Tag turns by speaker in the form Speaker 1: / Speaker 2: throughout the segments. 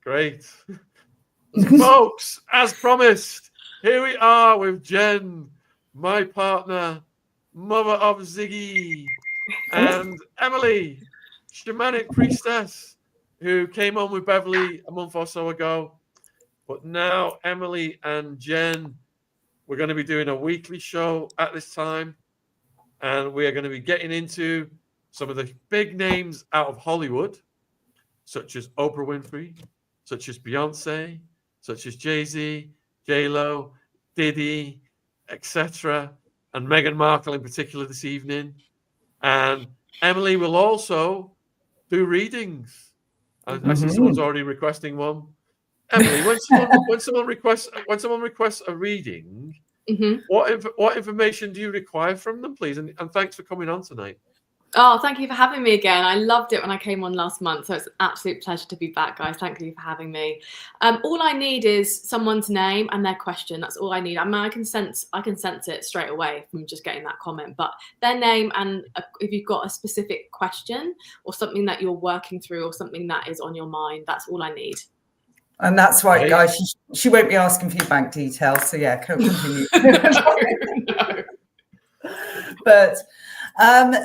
Speaker 1: Great. Folks, as promised, here we are with Jen, my partner, mother of Ziggy, and Emily, Shamanic Priestess, who came on with Beverly a month or so ago. But now Emily and Jen, we're going to be doing a weekly show at this time, and we are going to be getting into some of the big names out of Hollywood, such as Oprah Winfrey, such as Beyonce, such as Jay-Z, J-Lo, Diddy, etc., and Meghan Markle in particular this evening. And Emily will also do readings. I see someone's already requesting one. Emily, when someone requests a reading, what information do you require from them, please? And thanks for coming on tonight.
Speaker 2: Oh, thank you for having me again. I loved it when I came on last month, so it's an absolute pleasure to be back, guys. Thank you for having me. All I need is someone's name and their question. That's all I need. I mean, I can sense it straight away from just getting that comment. But their name and if you've got a specific question or something that you're working through or something that is on your mind, that's all I need.
Speaker 3: And that's right, guys. She won't be asking for your bank details. So yeah, continue.
Speaker 2: No.
Speaker 3: But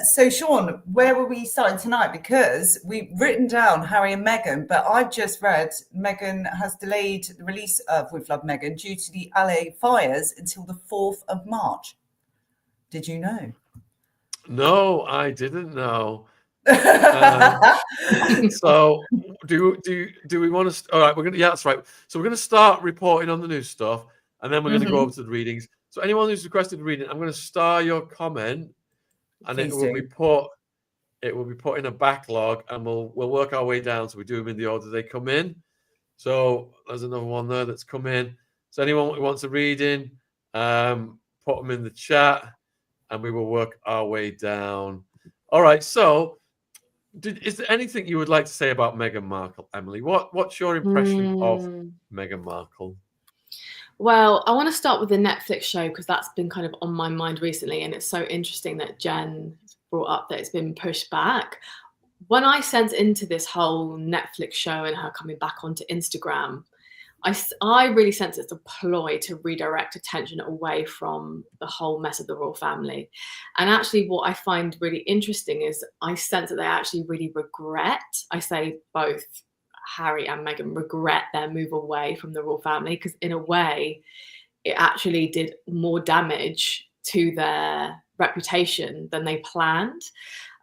Speaker 3: so Sean, where were we starting tonight? Because we've written down Harry and Meghan, but I've just read Meghan has delayed the release of With Love Meghan due to the LA fires until the 4th of March. Did you know?
Speaker 1: No, I didn't know. So do we want to? All right, that's right. So we're going to start reporting on the new stuff, and then we're going to go over to the readings. So anyone who's requested a reading, I'm going to star your comment, and it will be put in a backlog, and we'll work our way down. So we do them in the order they come in. So there's another one there that's come in. So anyone who wants a reading, put them in the chat, and we will work our way down. All right. So, is there anything you would like to say about Meghan Markle, Emily? What's your impression of Meghan Markle?
Speaker 2: Well, I want to start with the Netflix show because that's been kind of on my mind recently, and it's so interesting that Jen brought up that it's been pushed back. When I sense into this whole Netflix show and her coming back onto Instagram, I really sense it's a ploy to redirect attention away from the whole mess of the royal family. And actually what I find really interesting is I sense that they actually really regret, I say both Harry and Meghan regret their move away from the royal family, because in a way it actually did more damage to their reputation than they planned.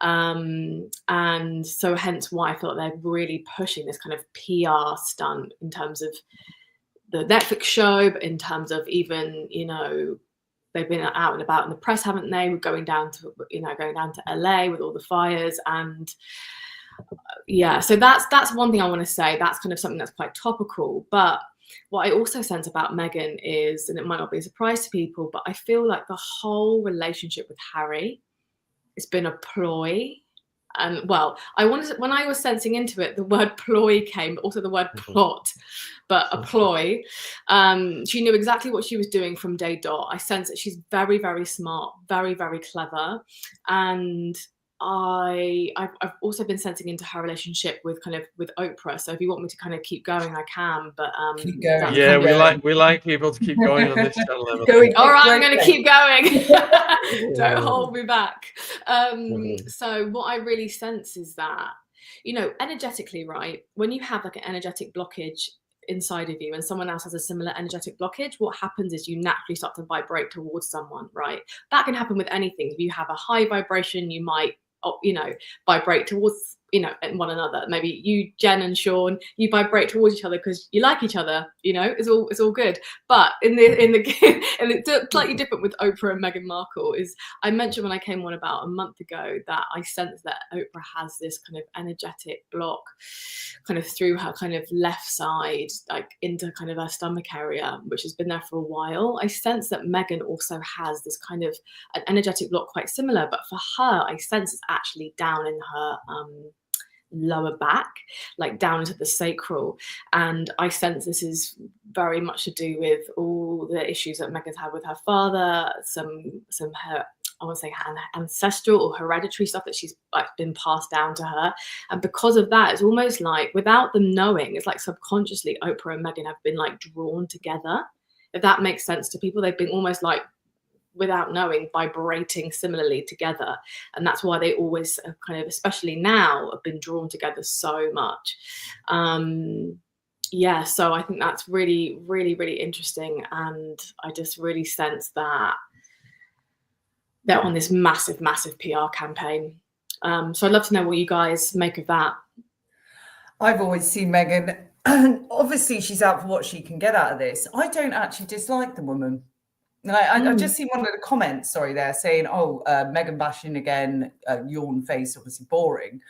Speaker 2: And so hence why I feel they're really pushing this kind of PR stunt in terms of the Netflix show, but in terms of even, they've been out and about in the press, haven't they? We're going down to LA with all the fires. And yeah, so that's one thing I want to say. That's kind of something that's quite topical. But what I also sense about Meghan is, and it might not be a surprise to people, but I feel like the whole relationship with Harry, it's been a ploy. And well, when I was sensing into it, the word ploy came, but also the word plot, but a ploy. She knew exactly what she was doing from day dot. I sense that she's very, very smart, very, very clever. And I've also been sensing into her relationship with Oprah. So if you want me to kind of keep going, I can. But
Speaker 3: keep going.
Speaker 1: Yeah, we like people to keep going on this channel.
Speaker 2: All right, I'm going to keep going. Don't hold me back. So what I really sense is that, energetically, right? When you have like an energetic blockage inside of you and someone else has a similar energetic blockage, what happens is you naturally start to vibrate towards someone, right? That can happen with anything. If you have a high vibration, you might vibrate towards one another. Maybe you, Jen and Sean, you vibrate towards each other because you like each other. It's all good. But and it's slightly different with Oprah and Meghan Markle. Is I mentioned when I came on about a month ago that I sense that Oprah has this kind of energetic block, kind of through her kind of left side, like into kind of her stomach area, which has been there for a while. I sense that Meghan also has this kind of an energetic block quite similar, but for her, I sense it's actually down in her lower back, like down into the sacral. And I sense this is very much to do with all the issues that Meghan's had with her father, some her I want to say ancestral or hereditary stuff that she's like been passed down to her. And because of that, it's almost like without them knowing, it's like subconsciously Oprah and Meghan have been like drawn together. If that makes sense to people, they've been almost like without knowing vibrating similarly together. And that's why they always kind of, especially now, have been drawn together so much. Yeah, so I think that's really, really, really interesting. And I just really sense that they're on this massive, massive PR campaign. So I'd love to know what you guys make of that.
Speaker 3: I've always seen Meghan, and obviously she's out for what she can get out of this. I don't actually dislike the woman. I've just seen one of the comments, there, saying, "Oh, Meghan bashing again, yawn face, obviously boring."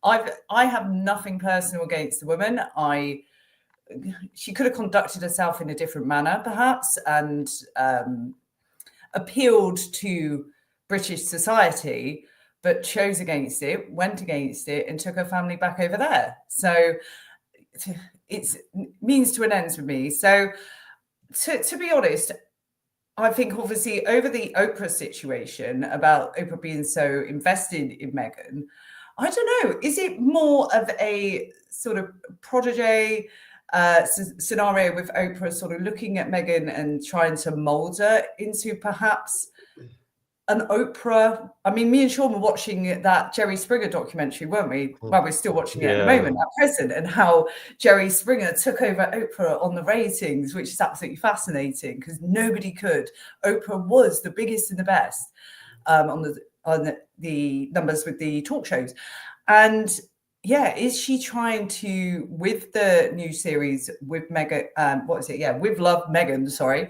Speaker 3: I have nothing personal against the woman. She could have conducted herself in a different manner, perhaps, and appealed to British society, but chose against it, went against it, and took her family back over there. So it's means to an end with me. So to be honest, I think obviously over the Oprah situation, about Oprah being so invested in Meghan, I don't know, is it more of a sort of protege scenario with Oprah sort of looking at Meghan and trying to mold her into perhaps an Oprah? I mean, me and Sean were watching that Jerry Springer documentary, weren't we? Well, we're still watching it at the moment, at present, and how Jerry Springer took over Oprah on the ratings, which is absolutely fascinating because nobody could. Oprah was the biggest and the best on the numbers with the talk shows. And yeah, is she trying to, with the new series with Meghan, with Love Meghan, sorry,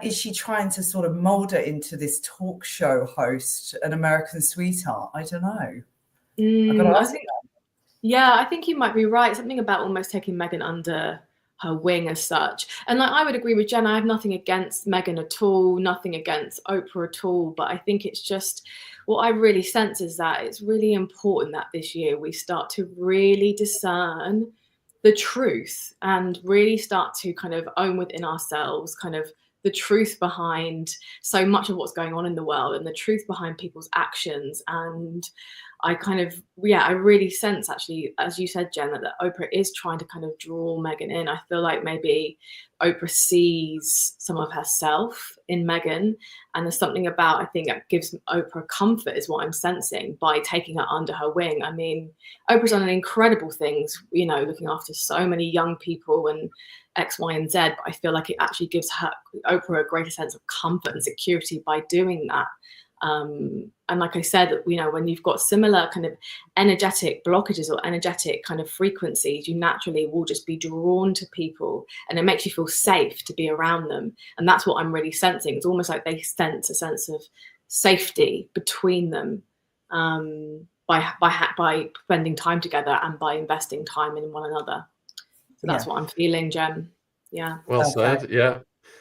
Speaker 3: is she trying to sort of mold her into this talk show host, an American sweetheart? I don't know.
Speaker 2: I think you might be right. Something about almost taking Meghan under her wing as such. And like I would agree with Jen, I have nothing against Meghan at all, nothing against Oprah at all. But I think it's just what I really sense is that it's really important that this year we start to really discern the truth and really start to kind of own within ourselves kind of the truth behind so much of what's going on in the world and the truth behind people's actions. And I kind of, I really sense actually, as you said, Jen, that Oprah is trying to kind of draw Meghan in. I feel like maybe Oprah sees some of herself in Meghan, and there's something about, I think, that gives Oprah comfort is what I'm sensing by taking her under her wing. I mean, Oprah's done incredible things, looking after so many young people and X, Y, and Z, but I feel like it actually gives Oprah a greater sense of comfort and security by doing that. And like I said, when you've got similar kind of energetic blockages or energetic kind of frequencies, you naturally will just be drawn to people, and it makes you feel safe to be around them. And that's what I'm really sensing. It's almost like they sense a sense of safety between them by spending time together and by investing time in one another. So that's what I'm feeling, Jem. Yeah.
Speaker 1: Well said. Yeah.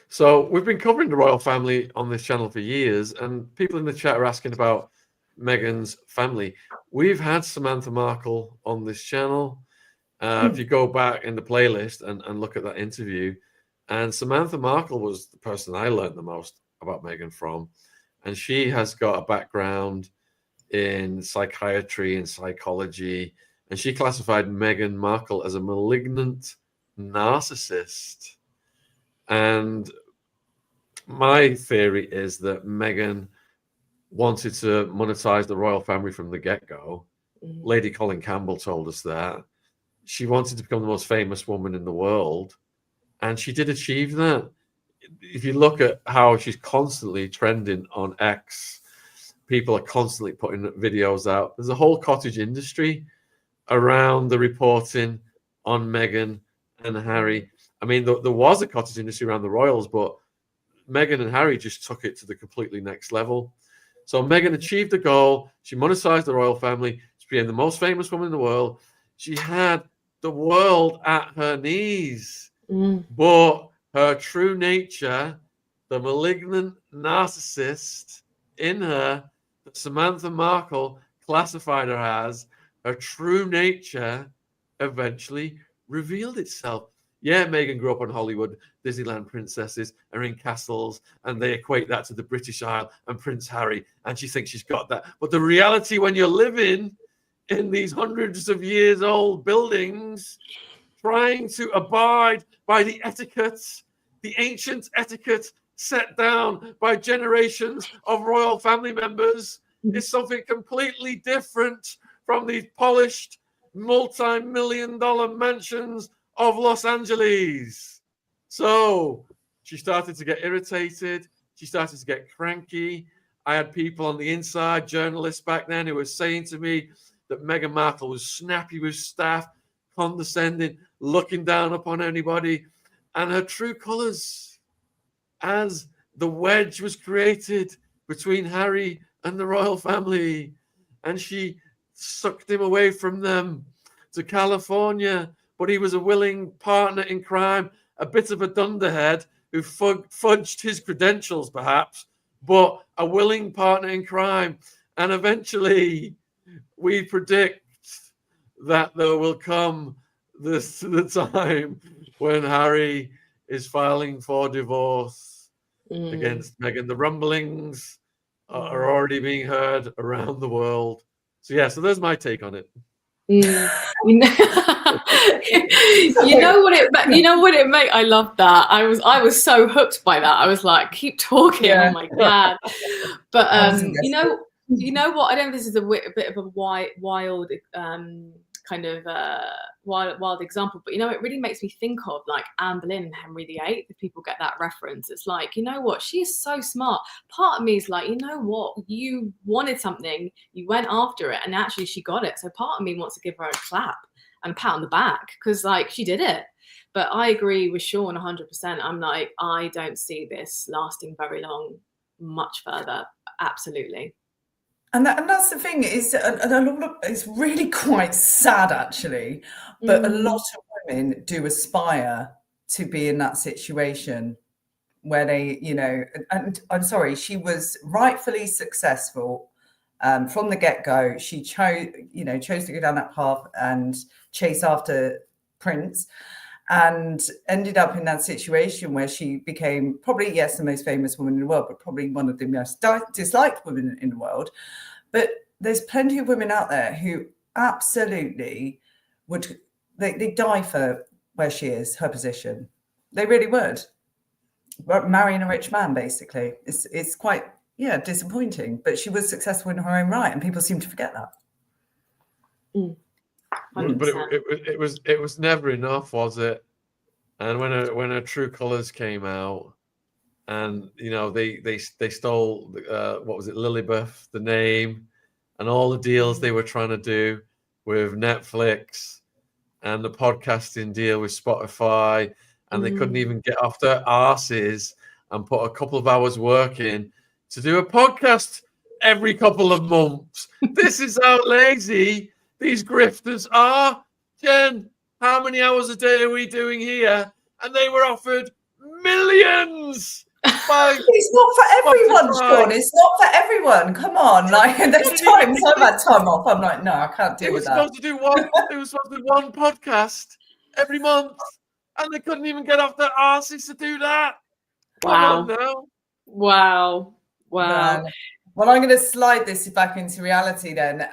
Speaker 1: So we've been covering the royal family on this channel for years, and people in the chat are asking about Meghan's family. We've had Samantha Markle on this channel. If you go back in the playlist and look at that interview, and Samantha Markle was the person I learned the most about Meghan from, and she has got a background in psychiatry and psychology, and she classified Meghan Markle as a malignant narcissist. And my theory is that Meghan wanted to monetize the royal family from the get-go. Lady Colin Campbell told us that. She wanted to become the most famous woman in the world, and she did achieve that. If you look at how she's constantly trending on X, people are constantly putting videos out. There's a whole cottage industry around the reporting on Meghan and Harry. I mean, there was a cottage industry around the royals, but Meghan and Harry just took it to the completely next level. So Meghan achieved the goal. She monetized the royal family. She became the most famous woman in the world. She had the world at her knees. But her true nature, the malignant narcissist in her, that Samantha Markle classified her as, her true nature eventually revealed itself. Yeah, Meghan grew up on Hollywood. Disneyland princesses are in castles, and they equate that to the British Isle and Prince Harry, and she thinks she's got that. But the reality, when you're living in these hundreds of years old buildings, trying to abide by the etiquette, the ancient etiquette set down by generations of royal family members, is something completely different from these polished multi-million-dollar mansions of Los Angeles. So she started to get irritated. She started to get cranky. I had people on the inside, journalists back then, who were saying to me that Meghan Markle was snappy with staff, condescending, looking down upon anybody. And her true colors, as the wedge was created between Harry and the royal family, and she sucked him away from them to California, but he was a willing partner in crime, a bit of a dunderhead who fudged his credentials perhaps, but a willing partner in crime. And eventually we predict that there will come the time when Harry is filing for divorce against Meghan. The rumblings are already being heard around the world. So yeah, so there's my take on it.
Speaker 2: You know what it made. I love that. I was so hooked by that. I was like, keep talking. Oh my God. But you know what, I don't know if this is a bit of a wild kind of wild example, but it really makes me think of like Anne Boleyn and Henry VIII. If people get that reference, it's like, you know what, she is so smart. Part of me is like, you know what, you wanted something, you went after it, and actually she got it. So part of me wants to give her a clap and a pat on the back, because like she did it. But I agree with Sean 100%. I'm like, I don't see this lasting very long, much further. Absolutely.
Speaker 3: And that's the thing, is it's really quite sad actually, but a lot of women do aspire to be in that situation where they, and I'm sorry, she was rightfully successful from the get-go. She chose to go down that path and chase after Prince, and ended up in that situation where she became probably, yes, the most famous woman in the world, but probably one of the most disliked women in the world. But there's plenty of women out there who absolutely would, they die for where she is, her position. They really would. Marrying a rich man, basically. It's quite, disappointing. But she was successful in her own right, and people seem to forget that.
Speaker 2: 100%.
Speaker 1: But it was never enough, was it? And when her true colors came out, and they stole what was it, Lilibeth, the name, and all the deals they were trying to do with Netflix and the podcasting deal with Spotify, and they couldn't even get off their arses and put a couple of hours work in to do a podcast every couple of months. This is how lazy these grifters are. Jen, how many hours a day are we doing here? And they were offered millions.
Speaker 3: It's not for everyone, Sean. It's not for everyone. Come on, like there's times I've had time off. I'm like, no, I can't deal with that.
Speaker 1: They were supposed to do one podcast every month, and they couldn't even get off their arses to do that.
Speaker 2: Wow. Wow.
Speaker 3: Well, I'm going to slide this back into reality then.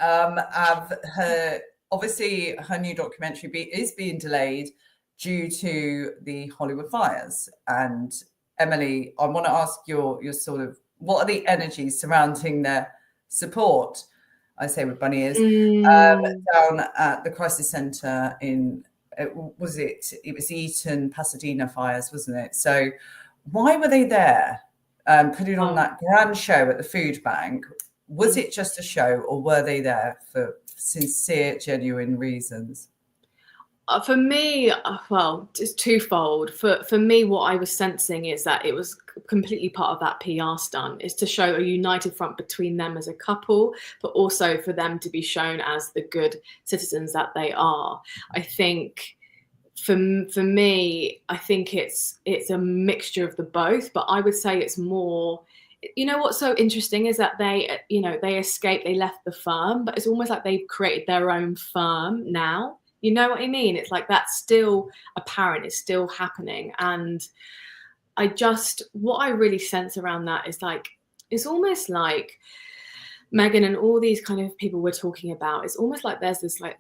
Speaker 3: Obviously, her new documentary is being delayed due to the Hollywood fires. And Emily, I want to ask your sort of, what are the energies surrounding their support? I say with bunny ears, down at the crisis centre in, it was Eaton, Pasadena fires, wasn't it? So why were they there? Putting on that grand show at the food bank. Was it just a show, or were they there for sincere, genuine reasons?
Speaker 2: For me, well, it's twofold. For me, what I was sensing is that it was completely part of that PR stunt, is to show a united front between them as a couple, but also for them to be shown as the good citizens that they are. I think for me, I think it's a mixture of the both, but I would say it's more, what's so interesting is that they escaped, they left the firm, but it's almost like they've created their own firm now You know what I mean? It's like that's still apparent, it's still happening. And what I really sense around that is like, it's almost like Meghan and all these kind of people we're talking about, it's almost like there's this like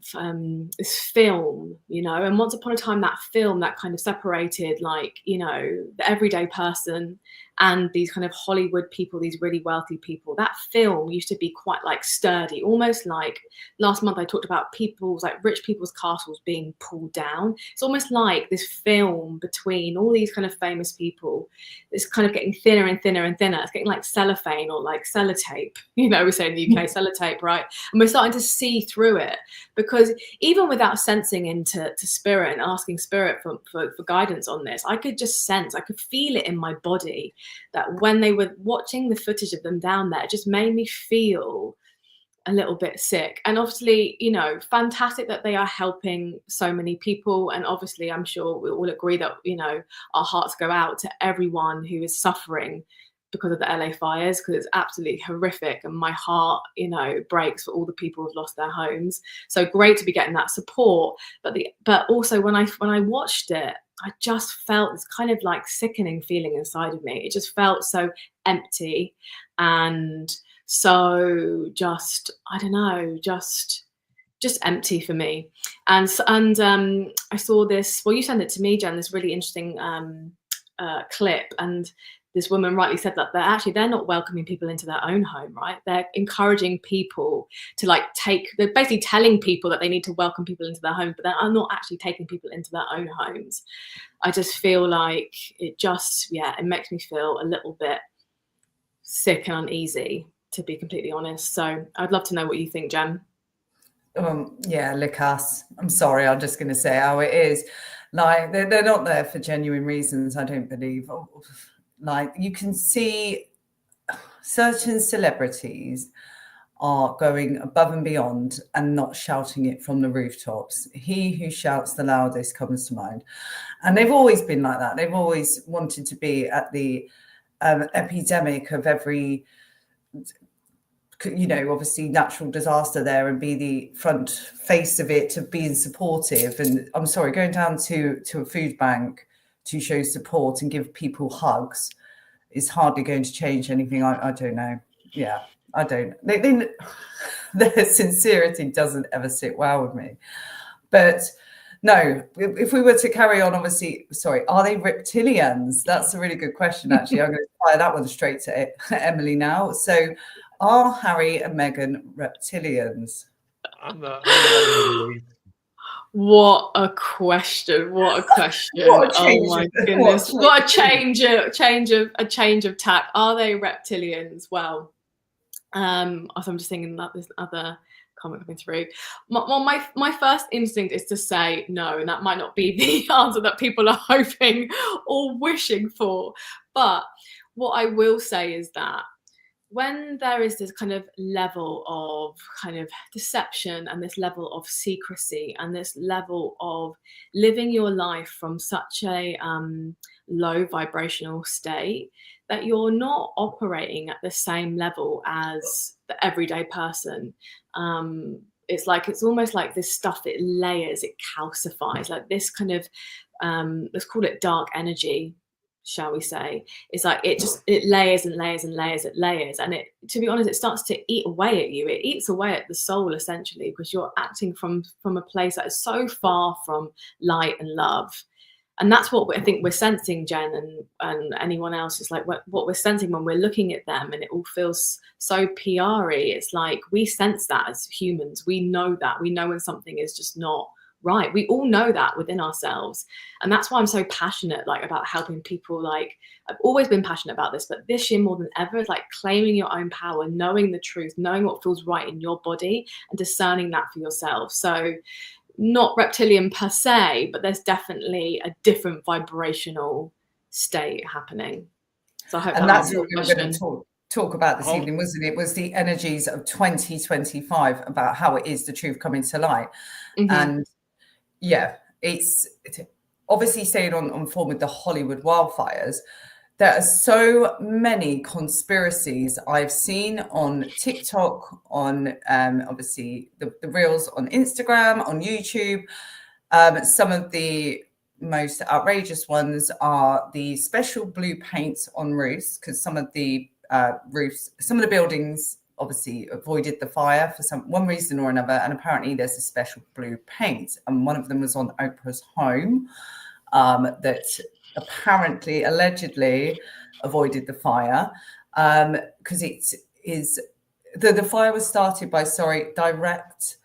Speaker 2: this film, you know, and once upon a time that film that kind of separated like, you know, the everyday person and these kind of Hollywood people, these really wealthy people. That film used to be quite like sturdy, almost like last month I talked about people's like rich people's castles being pulled down. It's almost like this film between all these kind of famous people. It's kind of getting thinner and thinner and thinner. It's getting like cellophane or like sellotape, you know, we say in the UK, sellotape, right? And we're starting to see through it, because even without sensing into spirit and asking spirit for guidance on this, I could just sense, I could feel it in my body that when they were watching the footage of them down there, it just made me feel a little bit sick. And obviously, you know, fantastic that they are helping so many people. And obviously, I'm sure we all agree that, you know, our hearts go out to everyone who is suffering because of the LA fires, because it's absolutely horrific. And my heart, you know, breaks for all the people who've lost their homes. So great to be getting that support. But also when I watched it, I just felt this kind of like sickening feeling inside of me. It just felt so empty and so just, I don't know, just empty for me. And I saw this, well, you sent it to me, Jen, this really interesting clip, and this woman rightly said that they're not welcoming people into their own home, right? They're encouraging people to like they're basically telling people that they need to welcome people into their home, but they're not actually taking people into their own homes. I just feel like it makes me feel a little bit sick and uneasy, to be completely honest. So I'd love to know what you think, Jen.
Speaker 3: Yeah, look us. I'm sorry, I'm just going to say how it is. Like they're not there for genuine reasons, I don't believe. Like you can see certain celebrities are going above and beyond and not shouting it from the rooftops. He who shouts the loudest comes to mind. And they've always been like that. They've always wanted to be at the epidemic of every, you know, obviously natural disaster there and be the front face of it, of being supportive. And I'm sorry, going down to a food bank to show support and give people hugs is hardly going to change anything. I don't know. Yeah, I don't. Their sincerity doesn't ever sit well with me. But no, if we were to carry on, obviously, sorry, are they reptilians? That's a really good question, actually. I'm going to fire that one straight to Emily now. So are Harry and Meghan reptilians?
Speaker 1: I'm the
Speaker 2: What a question! What a question! Oh my goodness! What a change of tack. Are they reptilians? Well, I'm just thinking that there's other comment coming through. My first instinct is to say no, and that might not be the answer that people are hoping or wishing for. But what I will say is that when there is this kind of level of kind of deception and this level of secrecy and this level of living your life from such a low vibrational state, that you're not operating at the same level as the everyday person. It's almost like this stuff, it layers, it calcifies, like this kind of, let's call it dark energy, shall we say. It's like it layers and layers and layers, it layers, and it, to be honest, it starts to eat away at you. It eats away at the soul, essentially, because you're acting from a place that is so far from light and love. And that's what I think we're sensing, Jen, and anyone else. It's like what we're sensing when we're looking at them, and it all feels so PR-y. It's like we sense that as humans. We know that. We know when something is just not right. We all know that within ourselves. And that's why I'm so passionate, like, about helping people. Like, I've always been passionate about this, but this year more than ever is like claiming your own power, knowing the truth, knowing what feels right in your body, and discerning that for yourself. So not reptilian per se, but there's definitely a different vibrational state happening. So I hope
Speaker 3: and
Speaker 2: that
Speaker 3: that's what we were going to talk about this evening, wasn't it? Was the energies of 2025, about how it is the truth coming to light. Mm-hmm. And yeah, it's obviously staying on form with the Hollywood wildfires. there are so many conspiracies I've seen on TikTok, on obviously the reels on Instagram, on YouTube. Some of the most outrageous ones are the special blue paints on roofs, because some of the some of the buildings obviously avoided the fire for one reason or another, and apparently there's a special blue paint, and one of them was on Oprah's home that apparently, allegedly, avoided the fire, because it is the fire was started by direct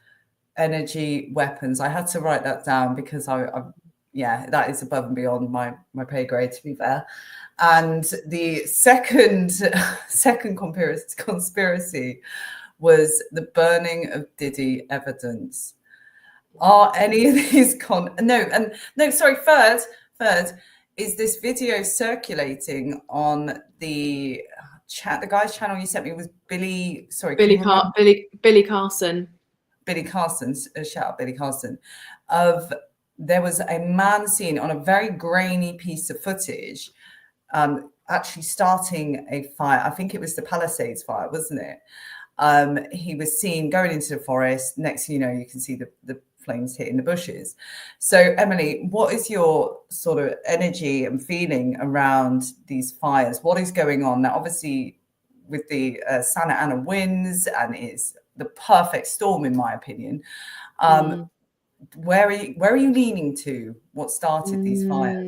Speaker 3: energy weapons. I had to write that down because yeah, that is above and beyond my pay grade, to be fair. And the second conspiracy was the burning of Diddy evidence. Are any of these third is this video circulating on the guy's channel you sent me was Billy Carson. Billy Carson, shout out Billy Carson. There was a man seen on a very grainy piece of footage, actually starting a fire. I think it was the Palisades fire, wasn't it? He was seen going into the forest. Next thing you know, you can see the flames hitting the bushes. So, Emily, what is your sort of energy and feeling around these fires? What is going on now? Obviously, with the Santa Ana winds, and it's the perfect storm, in my opinion. Where are you leaning to? What started these fires?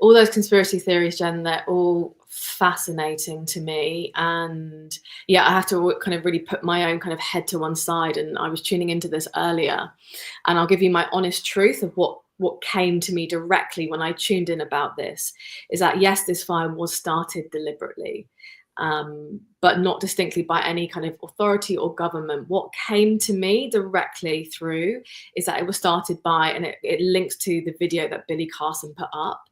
Speaker 2: All those conspiracy theories, Jen, they're all fascinating to me. And yeah, I have to kind of really put my own kind of head to one side. And I was tuning into this earlier, and I'll give you my honest truth of what came to me directly when I tuned in about this, is that yes, this fire was started deliberately, but not distinctly by any kind of authority or government. What came to me directly through is that it was started by, and it links to the video that Billy Carson put up,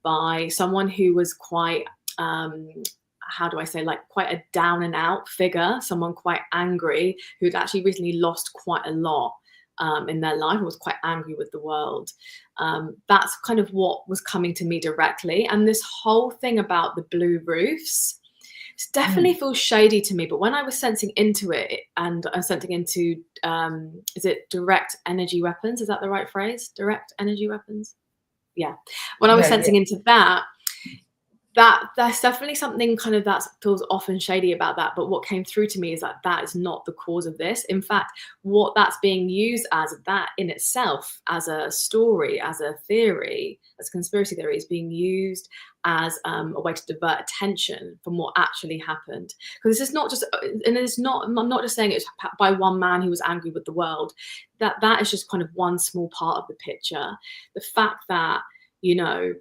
Speaker 2: by someone who was quite, how do I say, like quite a down and out figure, someone quite angry, who'd actually recently lost quite a lot in their life and was quite angry with the world. That's kind of what was coming to me directly. And this whole thing about the blue roofs, it definitely feels shady to me. But when I was sensing into it, and I'm sensing into, is it direct energy weapons? Is that the right phrase? Direct energy weapons? Yeah. When I was sensing into that there's definitely something kind of that feels off and shady about that. But what came through to me is that is not the cause of this. In fact, what that's being used as, that in itself, as a story, as a theory, as a conspiracy theory, is being used as a way to divert attention from what actually happened. Because this is not just, and it's not, I'm not just saying it's by one man who was angry with the world. That is just kind of one small part of the picture. The fact that, you know,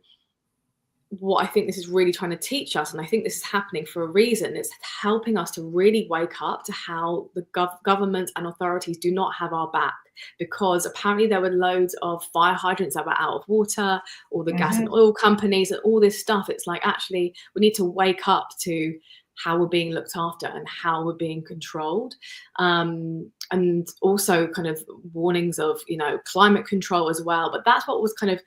Speaker 2: what I think this is really trying to teach us, and I think this is happening for a reason, it's helping us to really wake up to how the government and authorities do not have our back. Because apparently there were loads of fire hydrants that were out of water, all the gas and oil companies and all this stuff. It's like, actually, we need to wake up to how we're being looked after and how we're being controlled. And also kind of warnings of, you know, climate control as well. But that's what was kind of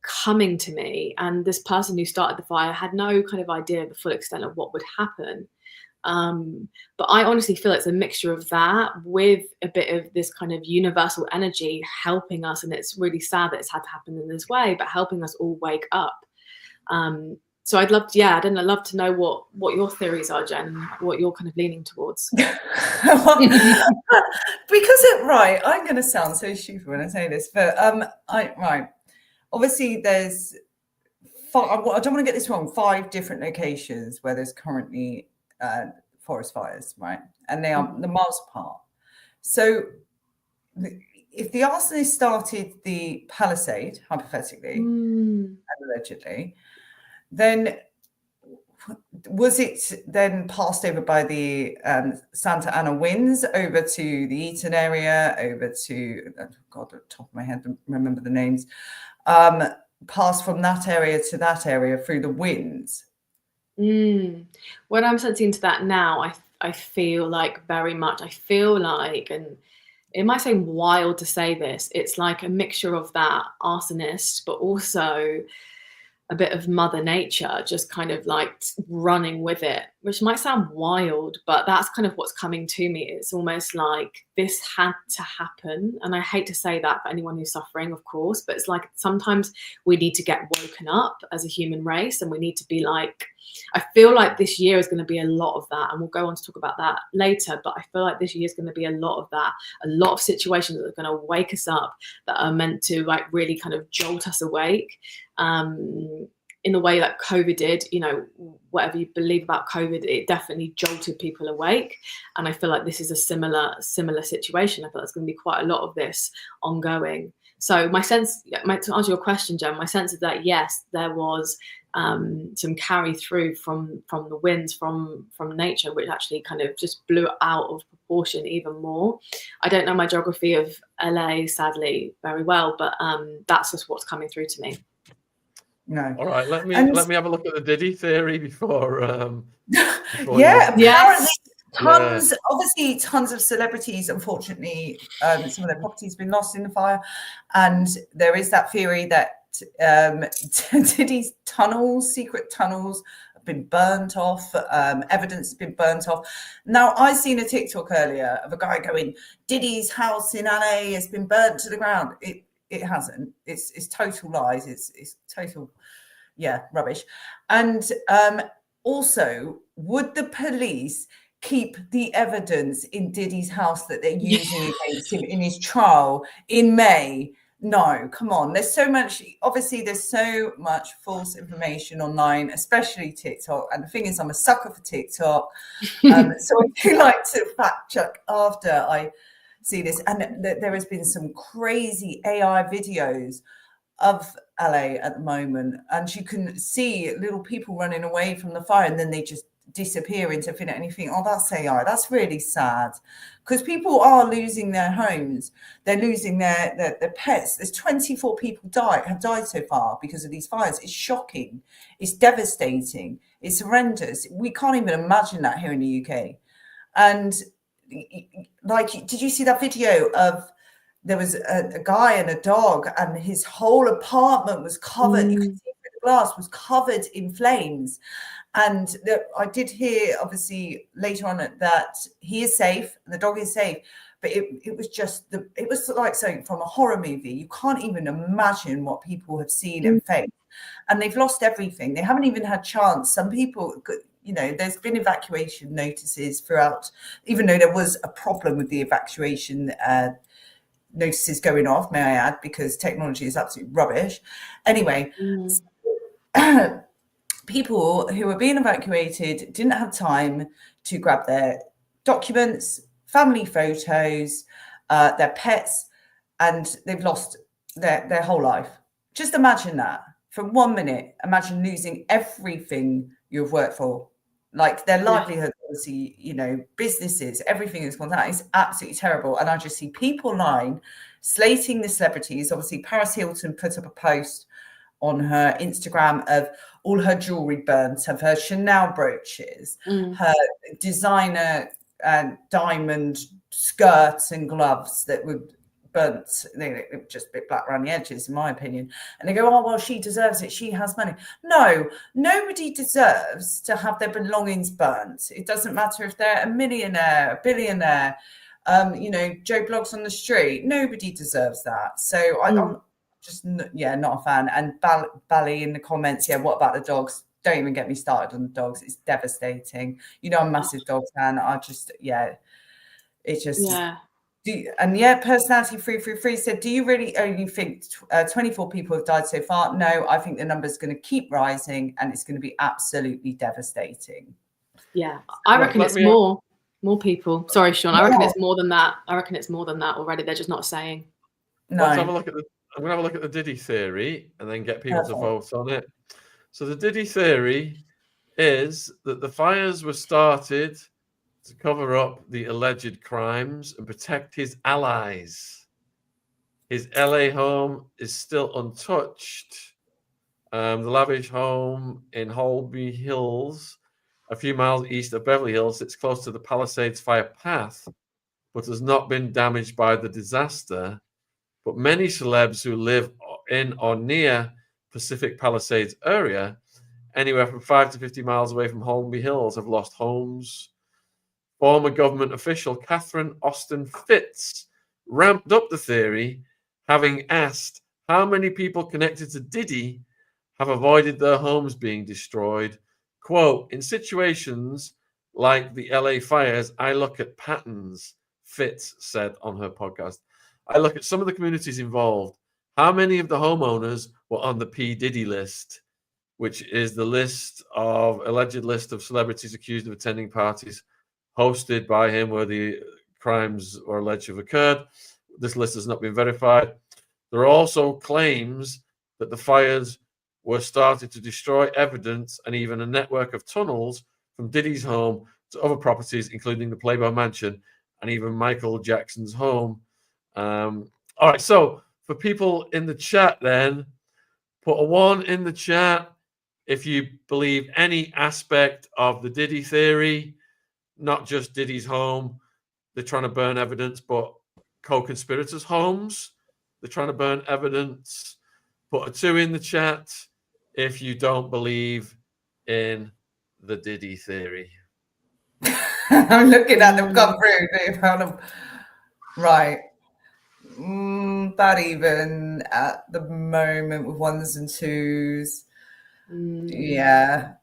Speaker 2: coming to me. And this person who started the fire had no kind of idea of the full extent of what would happen. But I honestly feel it's a mixture of that with a bit of this kind of universal energy helping us. And it's really sad that it's had to happen in this way, but helping us all wake up. So I'd love to know what your theories are, Jen, what you're kind of leaning towards.
Speaker 3: Because I'm going to sound so stupid when I say this, but obviously there's I don't want to get this wrong, 5 different locations where there's currently forest fires, right? And they are the miles apart. So if the arsonist started the Palisade, hypothetically, and allegedly, then was it then passed over by the Santa Ana winds over to the Eaton area, over to, God, at the top of my head, don't remember the names, passed from that area to that area through the winds?
Speaker 2: When I'm sensing to that now, I feel like very much, and it might seem wild to say this, it's like a mixture of that arsonist, but also a bit of Mother Nature just kind of like running with it, which might sound wild, but that's kind of what's coming to me. It's almost like this had to happen. And I hate to say that for anyone who's suffering, of course, but it's like sometimes we need to get woken up as a human race, and we need to be like, I feel like this year is going to be a lot of that, and we'll go on to talk about that later, but I feel like this year is going to be a lot of that, a lot of situations that are going to wake us up, that are meant to like really kind of jolt us awake, in the way that COVID did. You know, whatever you believe about COVID, it definitely jolted people awake, and I feel like this is a similar situation. I feel there's going to be quite a lot of this ongoing. So my sense, to answer your question, Jen, my sense is that yes, there was some carry through from the winds from nature, which actually kind of just blew it out of proportion even more. I don't know my geography of LA, sadly, very well, but that's just what's coming through to me.
Speaker 3: No.
Speaker 1: All right, let me have a look at the Diddy theory before.
Speaker 3: Yeah, apparently
Speaker 1: tons,
Speaker 3: obviously tons of celebrities, unfortunately, some of their property's been lost in the fire, and there is that theory that Diddy's tunnels, secret tunnels, have been burnt off. Evidence has been burnt off. Now, I seen a TikTok earlier of a guy going, Diddy's house in LA has been burnt to the ground. It hasn't. It's total lies. It's total, rubbish. And also, would the police keep the evidence in Diddy's house that they're using against him in his trial in May? No, come on. There's so much false information online, especially TikTok. And the thing is, I'm a sucker for TikTok. So I do like to fact check after I see this. And there has been some crazy AI videos of LA at the moment. And you can see little people running away from the fire, and then they just disappear into thin air, and you think, oh, that's AI. That's really sad, because people are losing their homes, they're losing their pets. There's 24 people have died so far because of these fires. It's shocking, it's devastating, it's horrendous. We can't even imagine that here in the UK. And like, did you see that video of there was a guy and a dog, and his whole apartment was covered, you could see through the glass, was covered in flames. And I did hear, obviously, later on that he is safe, the dog is safe, but it was just it was like something from a horror movie. You can't even imagine what people have seen and faced, and they've lost everything. They haven't even had chance. Some people, you know, there's been evacuation notices throughout, even though there was a problem with the evacuation notices going off, may I add, because technology is absolutely rubbish. Anyway. People who were being evacuated didn't have time to grab their documents, family photos, their pets, and they've lost their whole life. Just imagine that. For 1 minute, imagine losing everything you've worked for. Like their livelihood, obviously, you know, businesses, everything is gone down. It's absolutely terrible. And I just see people online slating the celebrities. Obviously, Paris Hilton put up a post on her Instagram of all her jewelry burnt, of her Chanel brooches, her designer diamond skirts and gloves that were burnt. They were just a bit black around the edges, in my opinion. And they go, oh, well, she deserves it. She has money. No, nobody deserves to have their belongings burnt. It doesn't matter if they're a millionaire, a billionaire, you know, Joe Blogs on the street. Nobody deserves that. So I'm just, not a fan. And Bally in the comments, what about the dogs? Don't even get me started on the dogs. It's devastating. You know, I'm a massive dog fan. I just, it's just, personality 333 said, do you really only think 24 people have died so far? No, I think the number's going to keep rising, and it's going to be absolutely devastating.
Speaker 2: Yeah, I reckon it's more people. Sorry, Sean. I reckon it's more than that. I reckon it's more than that already. They're just not saying.
Speaker 1: No. Let's have a look at I'm going to have a look at the Diddy theory and then get people to vote on it. So the Diddy theory is that the fires were started to cover up the alleged crimes and protect his allies. His LA home is still untouched. The lavish home in Holby Hills, a few miles east of Beverly Hills, sits close to the Palisades fire path, but has not been damaged by the disaster. But many celebs who live in or near Pacific Palisades area, anywhere from 5 to 50 miles away from Holmby Hills, have lost homes. Former government official Catherine Austin Fitz ramped up the theory, having asked how many people connected to Diddy have avoided their homes being destroyed. Quote, in situations like the LA fires, I look at patterns, Fitz said on her podcast. I look at some of the communities involved. How many of the homeowners were on the P. Diddy list, which is the alleged list of celebrities accused of attending parties hosted by him where the crimes are alleged to have occurred. This list has not been verified. There are also claims that the fires were started to destroy evidence and even a network of tunnels from Diddy's home to other properties, including the Playboy Mansion and even Michael Jackson's home. All right, so for people in the chat then, put a 1 in the chat if you believe any aspect of the Diddy theory, not just Diddy's home. They're trying to burn evidence, but co-conspirators' homes. They're trying to burn evidence. Put a 2 in the chat if you don't believe in the Diddy theory.
Speaker 3: I'm looking at them come through. Right. That even at the moment with 1s and 2s. Yeah.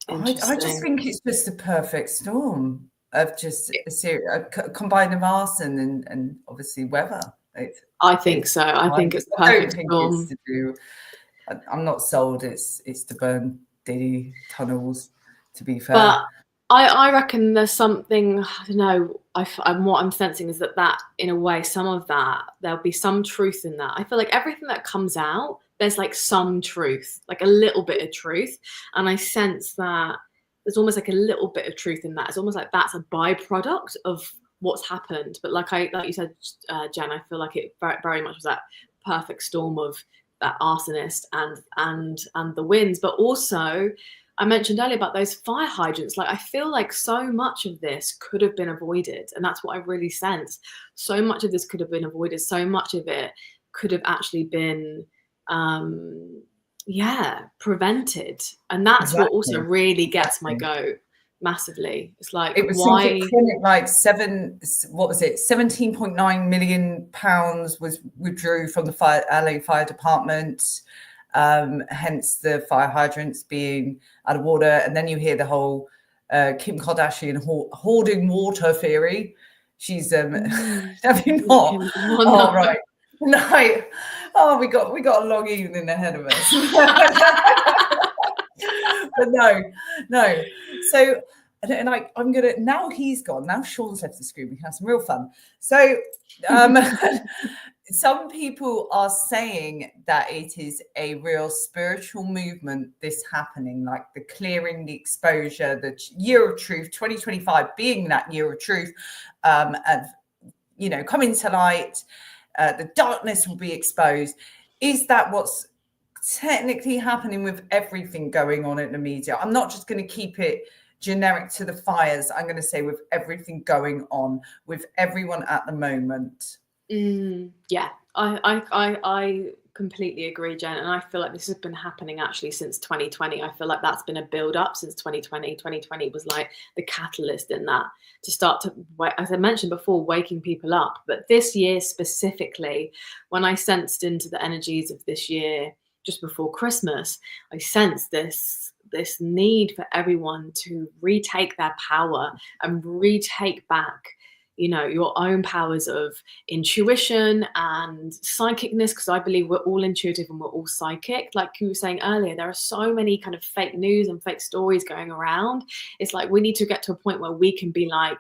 Speaker 3: I just think it's just a perfect storm of just a combined of arson and obviously weather.
Speaker 2: I think so. I think it's perfect storm.
Speaker 3: It's to do. I'm not sold. It's to burn Diddy tunnels. To be fair,
Speaker 2: but I reckon there's something. I don't know. What I'm sensing is that in a way, some of that there'll be some truth in that. I feel like everything that comes out, there's like some truth, like a little bit of truth, and I sense that there's almost like a little bit of truth in that. It's almost like that's a byproduct of what's happened. But like you said, Jen, I feel like it very much was that perfect storm of that arsonist and the winds, but also I mentioned earlier about those fire hydrants. Like I feel like so much of this could have been avoided, and that's what I really sense. So much of this could have been avoided. So much of it could have actually been, prevented, and that's what also really gets my goat massively. It's like
Speaker 3: it was
Speaker 2: why
Speaker 3: like 17.9 million pounds was withdrew from the LA Fire Department. Hence the fire hydrants being out of order, and then you hear the whole Kim Kardashian hoarding water theory. She's have you not? Oh right, no. Oh, we got a long evening ahead of us. But no. So, and I'm gonna now he's gone. Now Sean's left the screen. We can have some real fun. So, some people are saying that it is a real spiritual movement, this happening, like the clearing, the exposure, the year of truth, 2025 being that year of truth, and coming to light, the darkness will be exposed. Is that what's technically happening with everything going on in the media? I'm not just going to keep it generic to the fires. I'm going to say with everything going on with everyone at the moment.
Speaker 2: Yeah, I completely agree, Jen, and I feel like this has been happening actually since 2020. I feel like that's been a build up since 2020. 2020 was like the catalyst in that to start to, as I mentioned before, waking people up. But this year specifically, when I sensed into the energies of this year just before Christmas, I sensed this need for everyone to retake their power and retake back your own powers of intuition and psychicness, because I believe we're all intuitive and we're all psychic. Like you were saying earlier, there are so many kind of fake news and fake stories going around. It's like we need to get to a point where we can be like,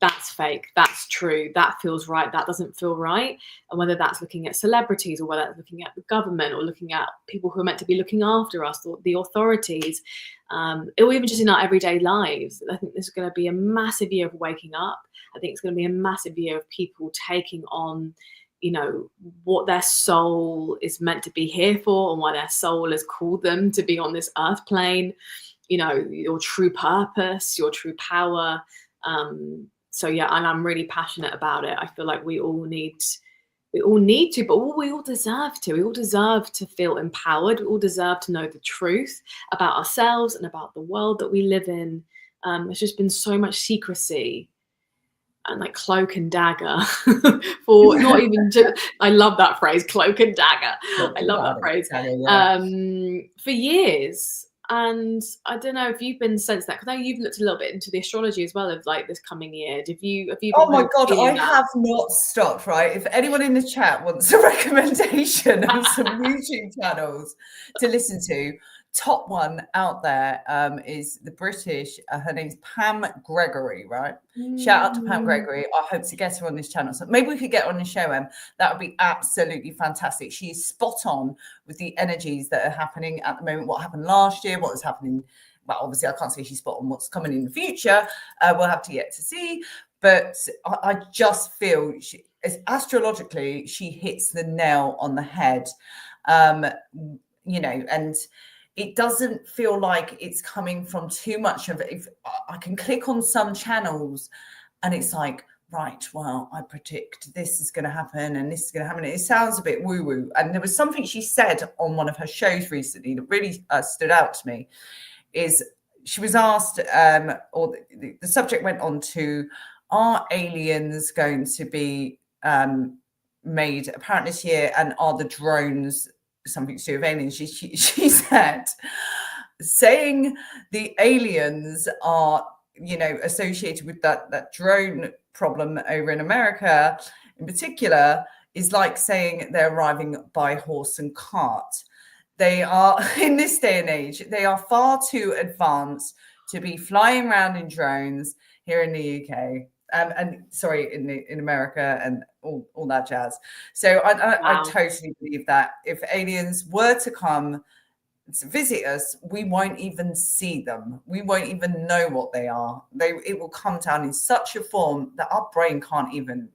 Speaker 2: that's fake, that's true, that feels right, that doesn't feel right. And whether that's looking at celebrities or whether that's looking at the government or looking at people who are meant to be looking after us or the authorities, or even just in our everyday lives. I think this is going to be a massive year of waking up. I think it's going to be a massive year of people taking on, what their soul is meant to be here for and why their soul has called them to be on this earth plane, your true purpose, your true power. So yeah, and I'm really passionate about it. I feel like we all need We all need to, but we all deserve to. We all deserve to feel empowered. We all deserve to know the truth about ourselves and about the world that we live in. There's just been so much secrecy and like cloak and dagger for not even I love that phrase, cloak and dagger. I love that phrase. For years. And I don't know if you've been sensed that, because I know you've looked a little bit into the astrology as well of like this coming year. Have you
Speaker 3: Oh my God, I have not stopped, right? If anyone in the chat wants a recommendation of some YouTube channels to listen to, top one out there is the British, her name's Pam Gregory, right? Shout out to Pam Gregory. I hope to get her on this channel. So maybe we could get her on the show, Em. That would be absolutely fantastic. She is spot on with the energies that are happening at the moment, what happened last year, what was happening. Well, obviously I can't say she's spot on what's coming in the future. We'll have to yet to see. But I just feel astrologically, she hits the nail on the head, you know, and it doesn't feel like it's coming from too much of it. If I can click on some channels and it's like, right, well, I predict this is going to happen and this is going to happen. It sounds a bit woo-woo. And there was something she said on one of her shows recently that really stood out to me, is she was asked, or the subject went on to, are aliens going to be made apparent this year, and are the drones something to do with aliens? She said, saying the aliens are, you know, associated with that drone problem over in America in particular is like saying they're arriving by horse and cart. They are, in this day and age, they are far too advanced to be flying around in drones here in the UK. And sorry, in America and all that jazz. So I totally believe that if aliens were to come to visit us, we won't even see them. We won't even know what they are. It will come down in such a form that our brain can't even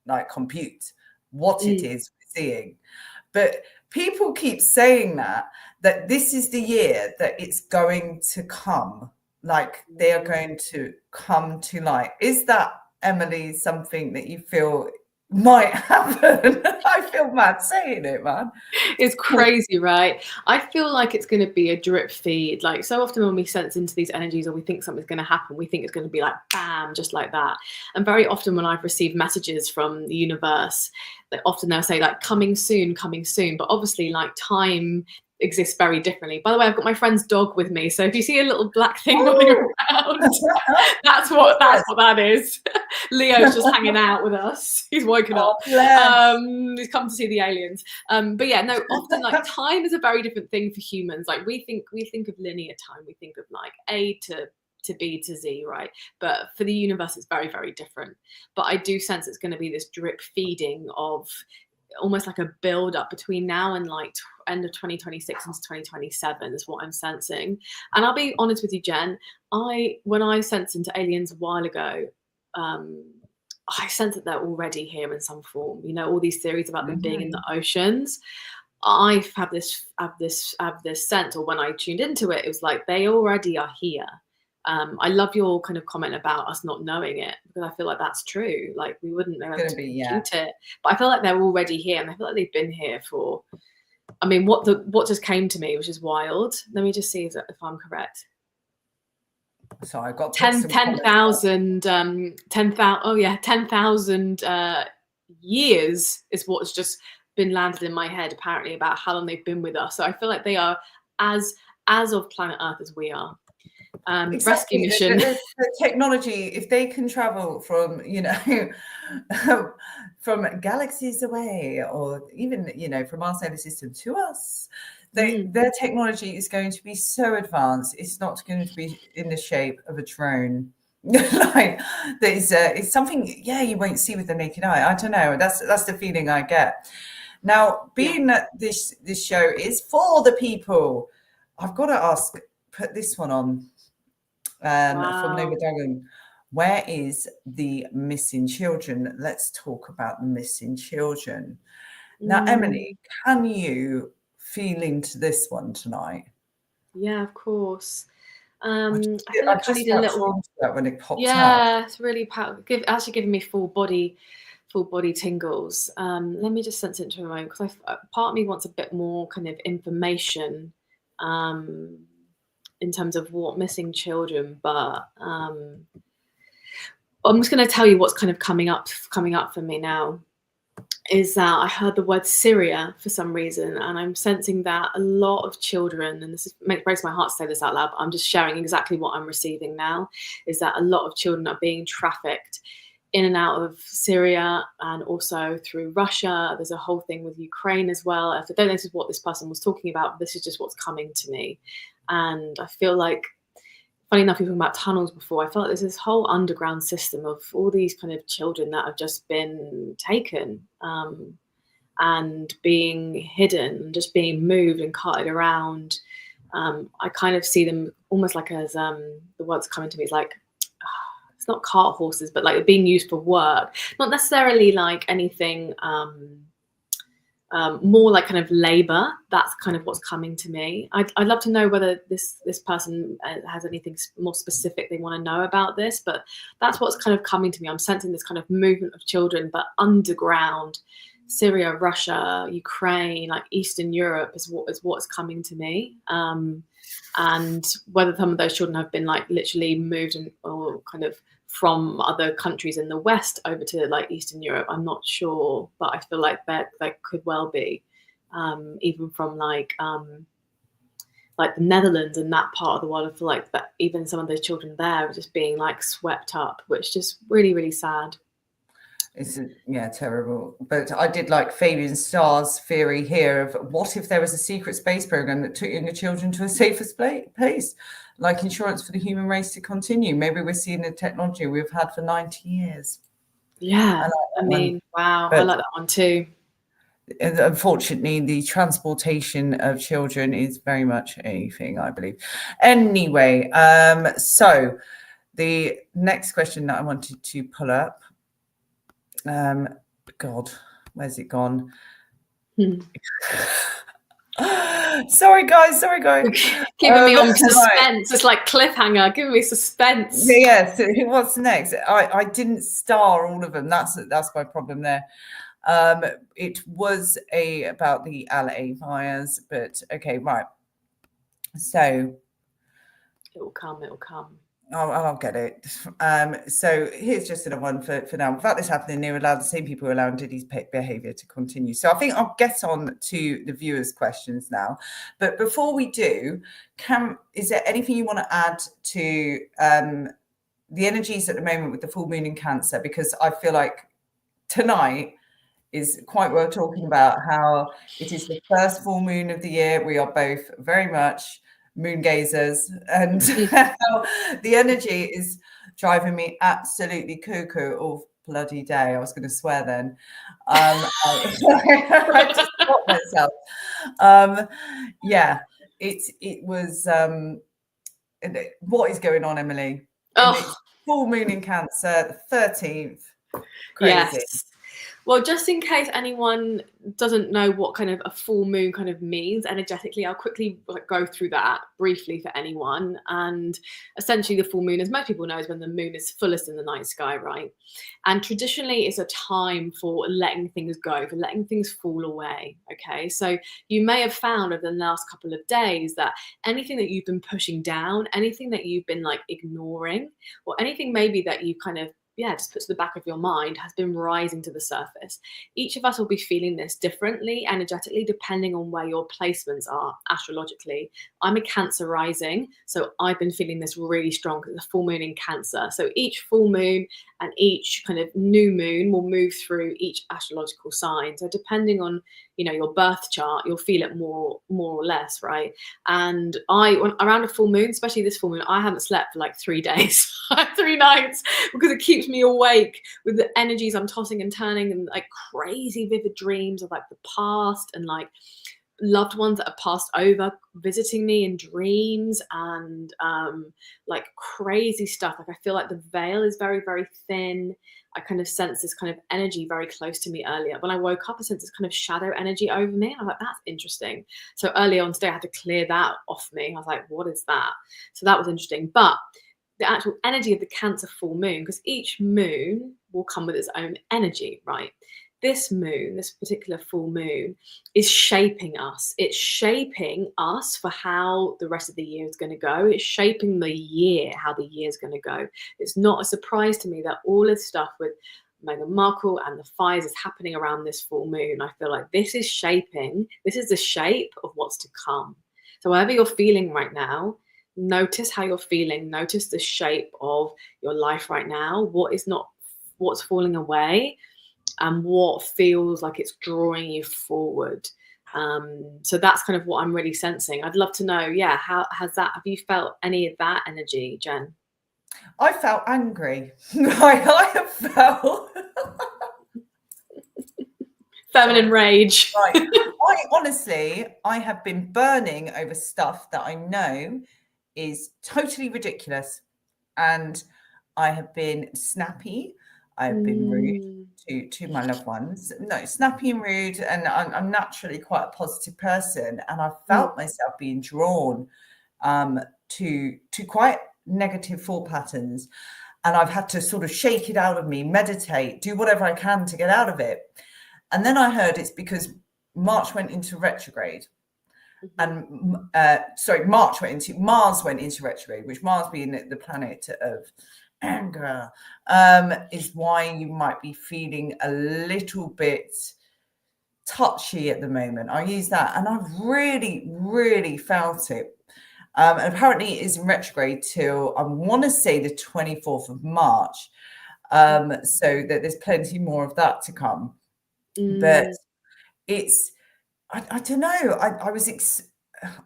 Speaker 3: like compute what it is we're seeing. But people keep saying that this is the year that it's going to come. Like they are going to come to light. Is that, Emily, something that you feel might happen? I feel mad saying it, man.
Speaker 2: It's crazy, right? I feel like it's going to be a drip feed. Like so often when we sense into these energies or we think something's going to happen, we think it's going to be like bam, just like that. And very often when I've received messages from the universe, that often they'll say like coming soon, but obviously like time exists very differently. By the way, I've got my friend's dog with me, so if you see a little black thing running around, that's what that is. Leo's just hanging out with us. He's woken up. He's come to see the aliens. But yeah, no, often like time is a very different thing for humans. Like we think of linear time, we think of like A to B to Z, right? But for the universe, it's very, very different. But I do sense it's going to be this drip feeding of almost like a build up between now and like end of 2026 into 2027 is what I'm sensing. And I'll be honest with you, Jen, when I sensed into aliens a while ago, I sense that they're already here in some form. You know, all these theories about them being in the oceans. I have this sense, or when I tuned into it, it was like they already are here. I love your kind of comment about us not knowing it, because I feel like that's true. Like we wouldn't know how to compute it, but I feel like they're already here, and I feel like they've been here for. I mean, what just came to me, which is wild. Let me just see if I'm correct.
Speaker 3: So I got
Speaker 2: 10,000 years is what's just been landed in my head apparently about how long they've been with us. So I feel like they are as of planet Earth as we are.
Speaker 3: Exactly.
Speaker 2: Rescue mission.
Speaker 3: The technology, if they can travel from, you know, from galaxies away, or even, you know, from our solar system to us, their technology is going to be so advanced. It's not going to be in the shape of a drone. Like it's something, you won't see with the naked eye. I don't know. That's the feeling I get. Now, being that this show is for the people, I've got to put this one on. From Nova Dragon. Where is the missing children? Let's talk about the missing children. Now, Emily, can you feel into this one tonight?
Speaker 2: Yeah, of course.
Speaker 3: I feel like I need a little that when it popped up.
Speaker 2: Yeah, it's really actually giving me full body full body tingles. Let me just sense it into a moment, because part of me wants a bit more kind of information in terms of what missing children, but I'm just going to tell you what's kind of coming up for me now. Is that I heard the word Syria for some reason, and I'm sensing that a lot of children, and this breaks my heart to say this out loud, but I'm just sharing exactly what I'm receiving now, is that a lot of children are being trafficked in and out of Syria, and also through Russia. There's a whole thing with Ukraine as well. If I don't know this is what this person was talking about, this is just what's coming to me. And I feel like, funny enough, we were talking about tunnels before. I felt like there's this whole underground system of all these kind of children that have just been taken and being hidden, just being moved and carted around. I kind of see them almost like as the word's coming to me is like, it's not cart horses, but like being used for work. Not necessarily like anything more like kind of labor. That's kind of what's coming to me. I'd love to know whether this person has anything more specific they want to know about this, but that's what's kind of coming to me. I'm sensing this kind of movement of children, but underground. Syria, Russia, Ukraine, like Eastern Europe is what's coming to me. And whether some of those children have been like literally moved or kind of from other countries in the West over to like Eastern Europe, I'm not sure, but I feel like that could well be, even from like the Netherlands and that part of the world. I feel like that even some of those children there are just being like swept up, which is just really, really sad.
Speaker 3: It's terrible. But I did like Fabian Starr's theory here of what if there was a secret space program that took younger children to a safer place, like insurance for the human race to continue. Maybe we're seeing the technology we've had for 90 years.
Speaker 2: Yeah, wow, I like that one too.
Speaker 3: Unfortunately, the transportation of children is very much a thing, I believe. Anyway, so the next question that I wanted to pull up, God, where's it gone? Sorry guys.
Speaker 2: Giving me on suspense. Right. It's like cliffhanger, giving me suspense.
Speaker 3: Yeah, so what's next? I didn't star all of them. That's my problem there. It was about the LA fires, but okay, right. So
Speaker 2: it will come.
Speaker 3: I'll get it. So here's just another one for now. Without this happening, they allow the same people allowing Diddy's behaviour to continue. So I think I'll get on to the viewers' questions now. But before we do, is there anything you want to add to the energies at the moment with the full moon in Cancer? Because I feel like tonight is quite worth talking about how it is the first full moon of the year. We are both very much moon gazers, and the energy is driving me absolutely cuckoo all bloody day. I was going to swear then. I just stopped myself. It was what is going on, Emily? It's full moon in Cancer, the 13th. Crazy.
Speaker 2: Yes. Well, just in case anyone doesn't know what kind of a full moon kind of means energetically, I'll quickly go through that briefly for anyone. And essentially the full moon, as most people know, is when the moon is fullest in the night sky, right? And traditionally it's a time for letting things go, for letting things fall away, okay? So you may have found over the last couple of days that anything that you've been pushing down, anything that you've been like ignoring, or anything maybe that you kind of just put to the back of your mind has been rising to the surface. Each of us will be feeling this differently, energetically, depending on where your placements are astrologically. I'm a Cancer rising, so I've been feeling this really strong because it's a full moon in Cancer. So each full moon and each kind of new moon will move through each astrological sign. So depending on, your birth chart, you'll feel it more or less, right? And around a full moon, especially this full moon, I haven't slept for like 3 days, 3 nights, because it keeps me awake with the energies. I'm tossing and turning and like crazy vivid dreams of like the past and like loved ones that have passed over visiting me in dreams and like crazy stuff. Like I feel like the veil is very, very thin. I kind of sense this kind of energy very close to me earlier. When I woke up, I sensed this kind of shadow energy over me. And I was like, that's interesting. So earlier on today, I had to clear that off me. I was like, what is that? So that was interesting. But the actual energy of the Cancer full moon, because each moon will come with its own energy, right? This moon, this particular full moon, is shaping us. It's shaping us for how the rest of the year is going to go. It's shaping the year, how the year is going to go. It's not a surprise to me that all this stuff with Meghan Markle and the fires is happening around this full moon. I feel like this is shaping, this is the shape of what's to come. So whatever you're feeling right now, notice how you're feeling. Notice the shape of your life right now. What's falling away, and what feels like it's drawing you forward. So that's kind of what I'm really sensing. I'd love to know, yeah, have you felt any of that energy, Jen?
Speaker 3: I felt angry. I have felt
Speaker 2: feminine rage.
Speaker 3: Right. I have been burning over stuff that I know is totally ridiculous, and I have been snappy. I've been rude to my loved ones. No, snappy and rude, and I'm naturally quite a positive person, and I felt myself being drawn to quite negative thought patterns, and I've had to sort of shake it out of me, meditate, do whatever I can to get out of it. And then I heard it's because Mars went into retrograde. And Mars went into retrograde, which Mars being the planet of anger, is why you might be feeling a little bit touchy at the moment. I use that, and I've really, really felt it. And apparently it is in retrograde till, I want to say, the 24th of March. So that there's plenty more of that to come. But it's, I don't know.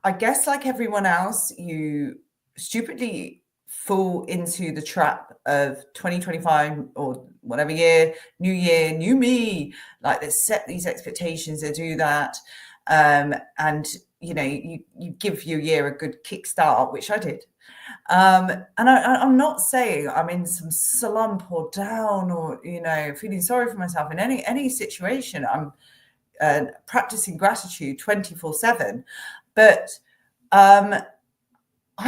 Speaker 3: I guess like everyone else, you stupidly fall into the trap of 2025 or whatever year, new me. Like, they set these expectations, they do that. And, you know, you give your year a good kickstart, which I did. And I'm not saying I'm in some slump or down or, you know, feeling sorry for myself in any situation. I'm practicing gratitude 24/7, but I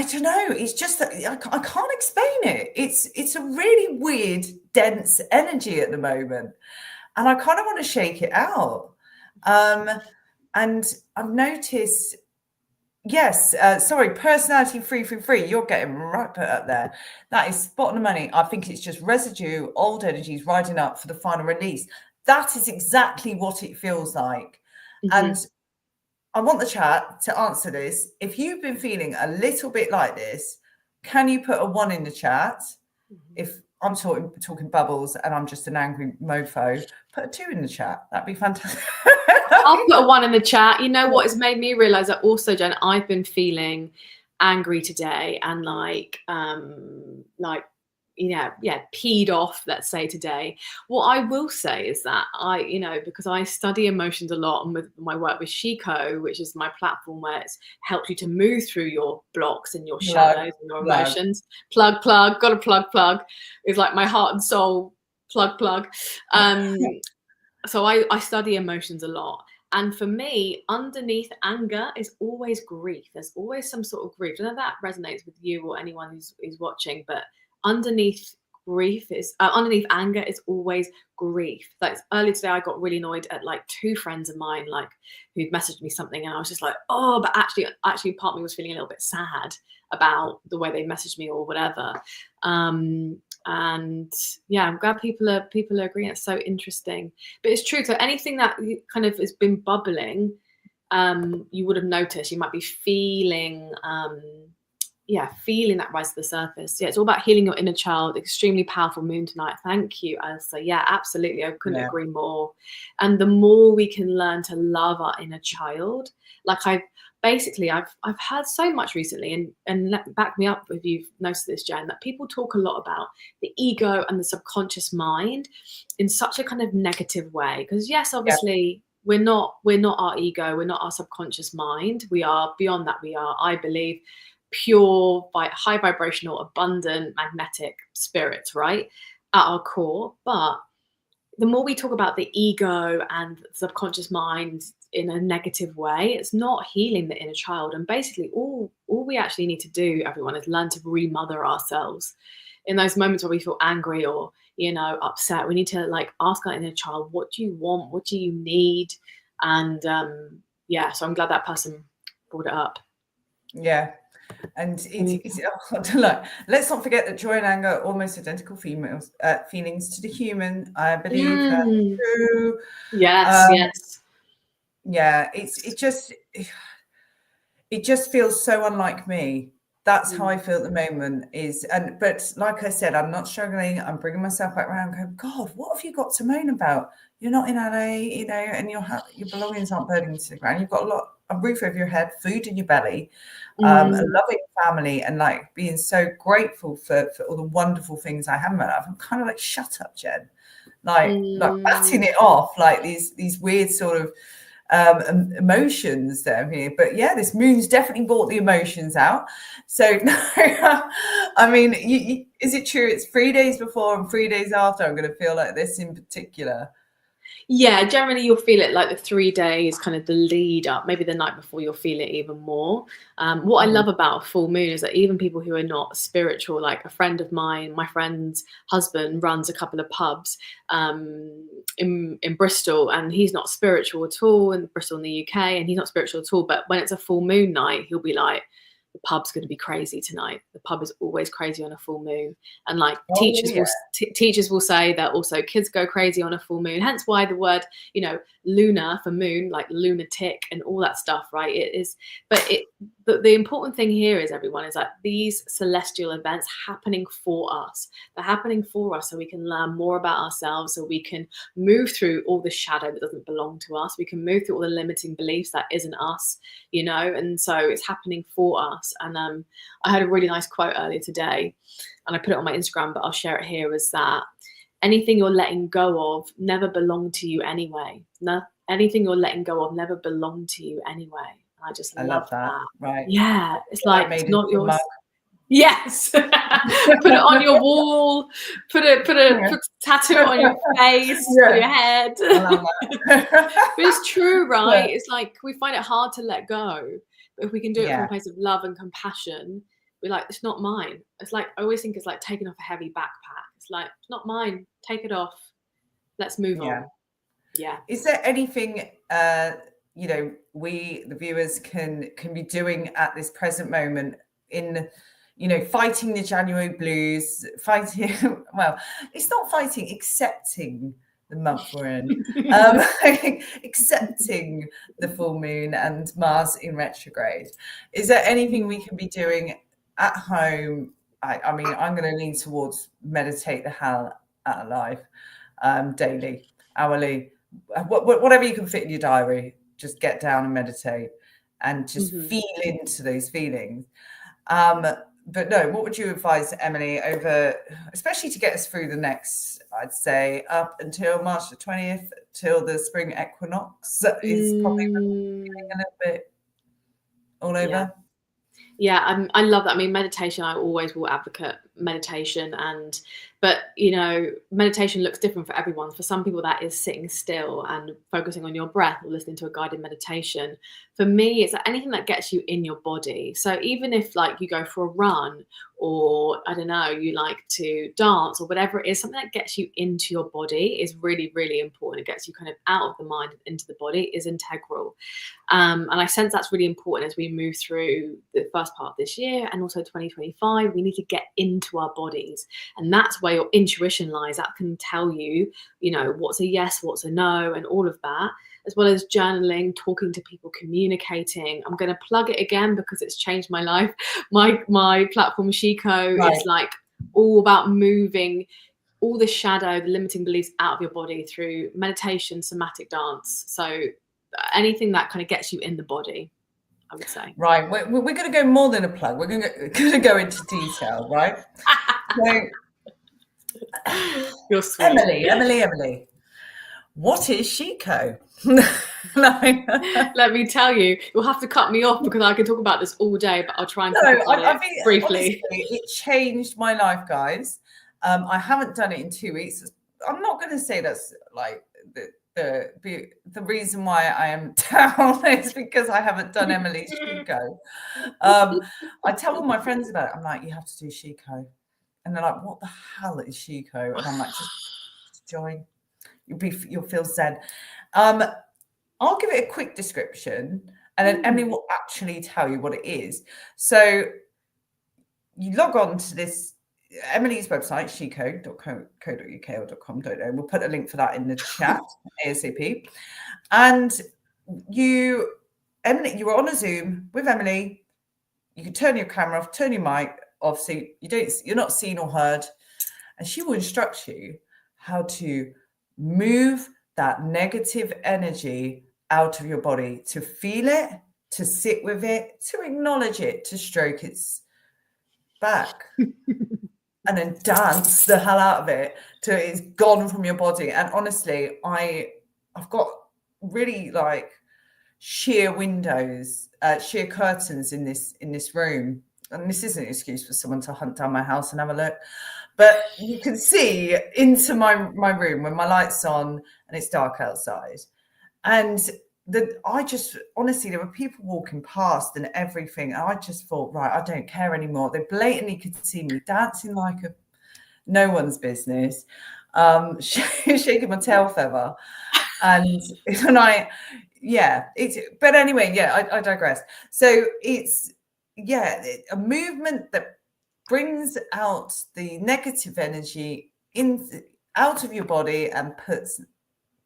Speaker 3: don't know. It's just that I can't explain it. It's a really weird, dense energy at the moment, and I kind of want to shake it out. And I've noticed. Yes, sorry, personality free. You're getting right put up there. That is spot on the money. I think it's just residue, old energies riding up for the final release. That is exactly what it feels like. And I want the chat to answer this. If you've been feeling a little bit like this, can you put a 1 in the chat? If I'm talking bubbles and I'm just an angry mofo, put a 2 in the chat. That'd be fantastic.
Speaker 2: I'll put a 1 in the chat. You know what has made me realize that also, Jen, I've been feeling angry today and peed off, let's say, today. What I will say is that because I study emotions a lot, and with my work with Shiko, which is my platform where it's helped you to move through your blocks and your shadows and your emotions. Plug, gotta plug. It's like my heart and soul plug. So I study emotions a lot. And for me, underneath anger is always grief. There's always some sort of grief. I don't know if that resonates with you or anyone who's watching, but underneath anger is always grief. Like earlier today, I got really annoyed at like 2 friends of mine, like, who'd messaged me something, and I was just like, oh, but actually part of me was feeling a little bit sad about the way they messaged me or whatever. And yeah, I'm glad people are agreeing. It's so interesting, but it's true. So anything that kind of has been bubbling, you would have noticed. You might be feeling feeling that rise to the surface. Yeah, it's all about healing your inner child. Extremely powerful moon tonight. Thank you, Elsa. Yeah, absolutely. I couldn't agree more. And the more we can learn to love our inner child, like I've heard so much recently, and back me up if you've noticed this, Jen, that people talk a lot about the ego and the subconscious mind in such a kind of negative way. Because yes, obviously, we're not our ego, we're not our subconscious mind. We are beyond that. We are, I believe, pure, high vibrational, abundant, magnetic spirits, right, at our core. But the more we talk about the ego and subconscious mind in a negative way. It's not healing the inner child. And basically all we actually need to do, everyone, is learn to remother ourselves. In those moments where we feel angry or, you know, upset, we need to like ask our inner child, what do you want? What do you need? And yeah, so I'm glad that person brought it up.
Speaker 3: Yeah. And let's not forget that joy and anger are almost identical feelings to the human. I believe that's true.
Speaker 2: Yes.
Speaker 3: Yeah, it just feels so unlike me. That's how I feel at the moment. But like I said, I'm not struggling. I'm bringing myself back around. Going, God, what have you got to moan about? You're not in LA, you know, and your belongings aren't burning to the ground. You've got a roof over your head, food in your belly, a loving family, and like being so grateful for all the wonderful things I have in my life. I'm kind of like, shut up, Jen. Like batting it off, like these weird sort of emotions that I'm here. But yeah, this moon's definitely brought the emotions out. So I mean, is it true it's 3 days before and 3 days after I'm going to feel like this in particular?
Speaker 2: Yeah, generally you'll feel it like the 3 days, kind of the lead up, maybe the night before you'll feel it even more. What I love about a full moon is that even people who are not spiritual, like a friend of mine, my friend's husband runs a couple of pubs in Bristol, and he's not spiritual at all, in Bristol in the UK, and he's not spiritual at all. But when it's a full moon night, he'll be like, the pub's going to be crazy tonight. The pub is always crazy on a full moon. And like teachers will say that also kids go crazy on a full moon. Hence why the word, you know, lunar for moon, like lunatic and all that stuff, right? It is, but the important thing here is, everyone, is that these celestial events happening for us. They're happening for us so we can learn more about ourselves, so we can move through all the shadow that doesn't belong to us. We can move through all the limiting beliefs that isn't us, you know, and so it's happening for us. And I had a really nice quote earlier today, and I put it on my Instagram, but I'll share it here, was that anything you're letting go of never belonged to you anyway. No, anything you're letting go of never belonged to you ananyway. I just love that.
Speaker 3: Right.
Speaker 2: Yeah. It's like, it's not yours. Yes. Put it on your wall, put a tattoo on your face, on your head. But it's true, right? Yeah. It's like, we find it hard to let go. But if we can do it from a place of love and compassion, we're like, it's not mine. It's like, I always think it's like taking off a heavy backpack. It's like, it's not mine. Take it off. Let's move on. Yeah.
Speaker 3: Is there anything you know, we, the viewers, can be doing at this present moment in, you know, fighting the January blues, fighting, well, it's not fighting, accepting the month we're in, accepting the full moon and Mars in retrograde? Is there anything we can be doing at home? I mean, I'm going to lean towards meditate the hell out of life, daily, hourly, whatever you can fit in your diary. Just get down and meditate and just feel into those feelings. But no, what would you advise, Emily, over, especially to get us through the next, I'd say, up until March the 20th, till the spring equinox is probably feeling a little bit all over?
Speaker 2: Yeah, I love that. I mean, meditation, I always will advocate meditation, but you know, meditation looks different for everyone. For some people that is sitting still and focusing on your breath or listening to a guided meditation. For me, it's anything that gets you in your body. So even if like you go for a run, or I don't know, you like to dance or whatever it is, something that gets you into your body is really, really important. It gets you kind of out of the mind and into the body is integral. And I sense that's really important as we move through the first part of this year and also 2025. We need to get into our bodies, and that's where your intuition lies. That can tell you, you know, what's a yes, what's a no, and all of that, as well as journaling, talking to people, communicating. I'm going to plug it again because it's changed my life. My platform, Chico, is like all about moving all the shadow, the limiting beliefs out of your body through meditation, somatic dance. So anything that kind of gets you in the body, I would say.
Speaker 3: Right. We're going to go more than a plug. We're going to go into detail, right? So,
Speaker 2: you're sweet.
Speaker 3: Emily. What is Chico?
Speaker 2: Let me tell you, you'll have to cut me off because I can talk about this all day, but I'll try and talk about it briefly.
Speaker 3: Honestly, it changed my life, guys. I haven't done it in 2 weeks. I'm not going to say that's like the reason why I am down is because I haven't done Emily's Shiko. I tell all my friends about it. I'm like, you have to do Shiko. And they're like, what the hell is Shiko? And I'm like, just join. You'll feel zen. I'll give it a quick description, and then Emily will actually tell you what it is. So you log on to this Emily's website, shiko.co.uk or .com, don't know. We'll put a link for that in the chat ASAP. And Emily, you're on a Zoom with Emily. You can turn your camera off, turn your mic off, so you're not seen or heard. And she will instruct you how to move that negative energy out of your body, to feel it, to sit with it, to acknowledge it, to stroke its back. And then dance the hell out of it till it's gone from your body. And honestly, I've got really like sheer windows, sheer curtains in this room. And this isn't an excuse for someone to hunt down my house and have a look. But you can see into my room when my light's on and it's dark outside. And I just, honestly, there were people walking past and everything. And I just thought, right, I don't care anymore. They blatantly could see me dancing like no one's business, shaking my tail feather. And but anyway, I digress. So it's, a movement that brings out the negative energy out of your body and puts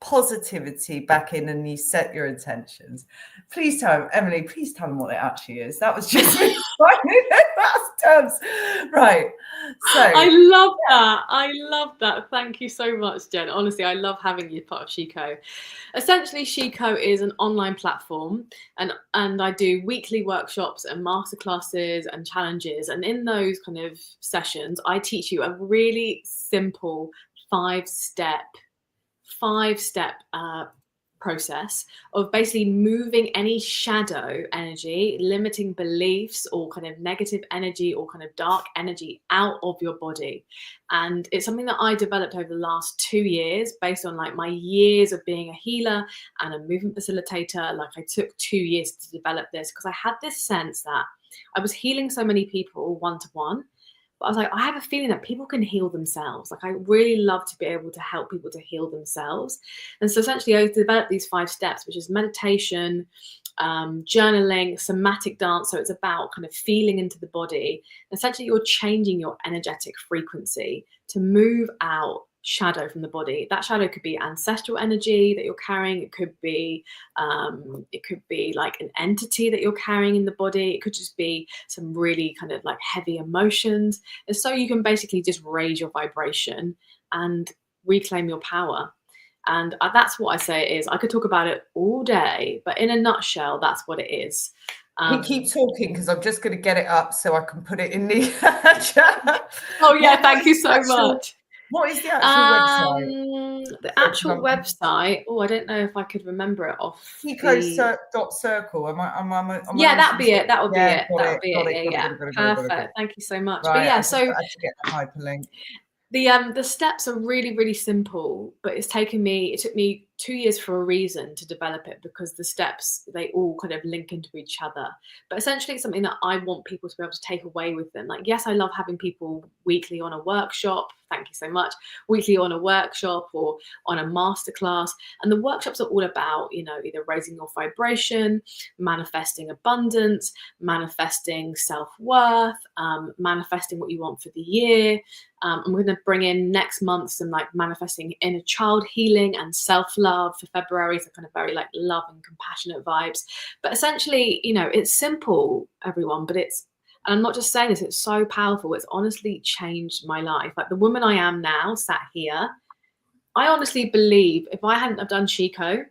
Speaker 3: positivity back in, and you set your intentions. Please tell Emily, please tell them what it actually is. That was just me terms. Right. So
Speaker 2: I love that. Thank you so much, Jen. Honestly, I love having you part of Shiko. Essentially, Shiko is an online platform, and I do weekly workshops and masterclasses and challenges. And in those kind of sessions, I teach you a really simple five-step process of basically moving any shadow energy, limiting beliefs or kind of negative energy or kind of dark energy out of your body. And it's something that I developed over the last 2 years based on like my years of being a healer and a movement facilitator. Like I took 2 years to develop this because I had this sense that I was healing so many people one-to-one. But I was like, I have a feeling that people can heal themselves. Like I really love to be able to help people to heal themselves. And so essentially I developed these 5 steps, which is meditation, journaling, somatic dance. So it's about kind of feeling into the body. Essentially you're changing your energetic frequency to move out shadow from the body. That shadow could be ancestral energy that you're carrying. It could be like an entity that you're carrying in the body. It could just be some really kind of like heavy emotions. And so you can basically just raise your vibration and reclaim your power. And that's what I say it is. I could talk about it all day, but in a nutshell, that's what it is.
Speaker 3: Keep talking because I'm just going to get it up so I can put it in the chat.
Speaker 2: Oh yeah, thank you so much.
Speaker 3: What is the actual website?
Speaker 2: The actual website. Oh, I don't know if I could remember it off.
Speaker 3: Shiko.circle.
Speaker 2: Yeah, that'd be it. That would be it. That would be it. Yeah. Perfect. Thank you so much.
Speaker 3: Right,
Speaker 2: but yeah,
Speaker 3: so I had to get the hyperlink.
Speaker 2: The steps are really, really simple, but it took me 2 years for a reason to develop it, because the steps, they all kind of link into each other. But essentially it's something that I want people to be able to take away with them. Like, yes, I love having people weekly on a workshop. Thank you so much. Weekly on a workshop or on a masterclass. And the workshops are all about, either raising your vibration, manifesting abundance, manifesting self-worth, manifesting what you want for the year. I'm going to bring in next month some like manifesting inner child healing and self-love for February. So kind of very like love and compassionate vibes. But essentially, it's simple, everyone, but and I'm not just saying this, it's so powerful. It's honestly changed my life. Like the woman I am now sat here, I honestly believe if I hadn't have done Shiko,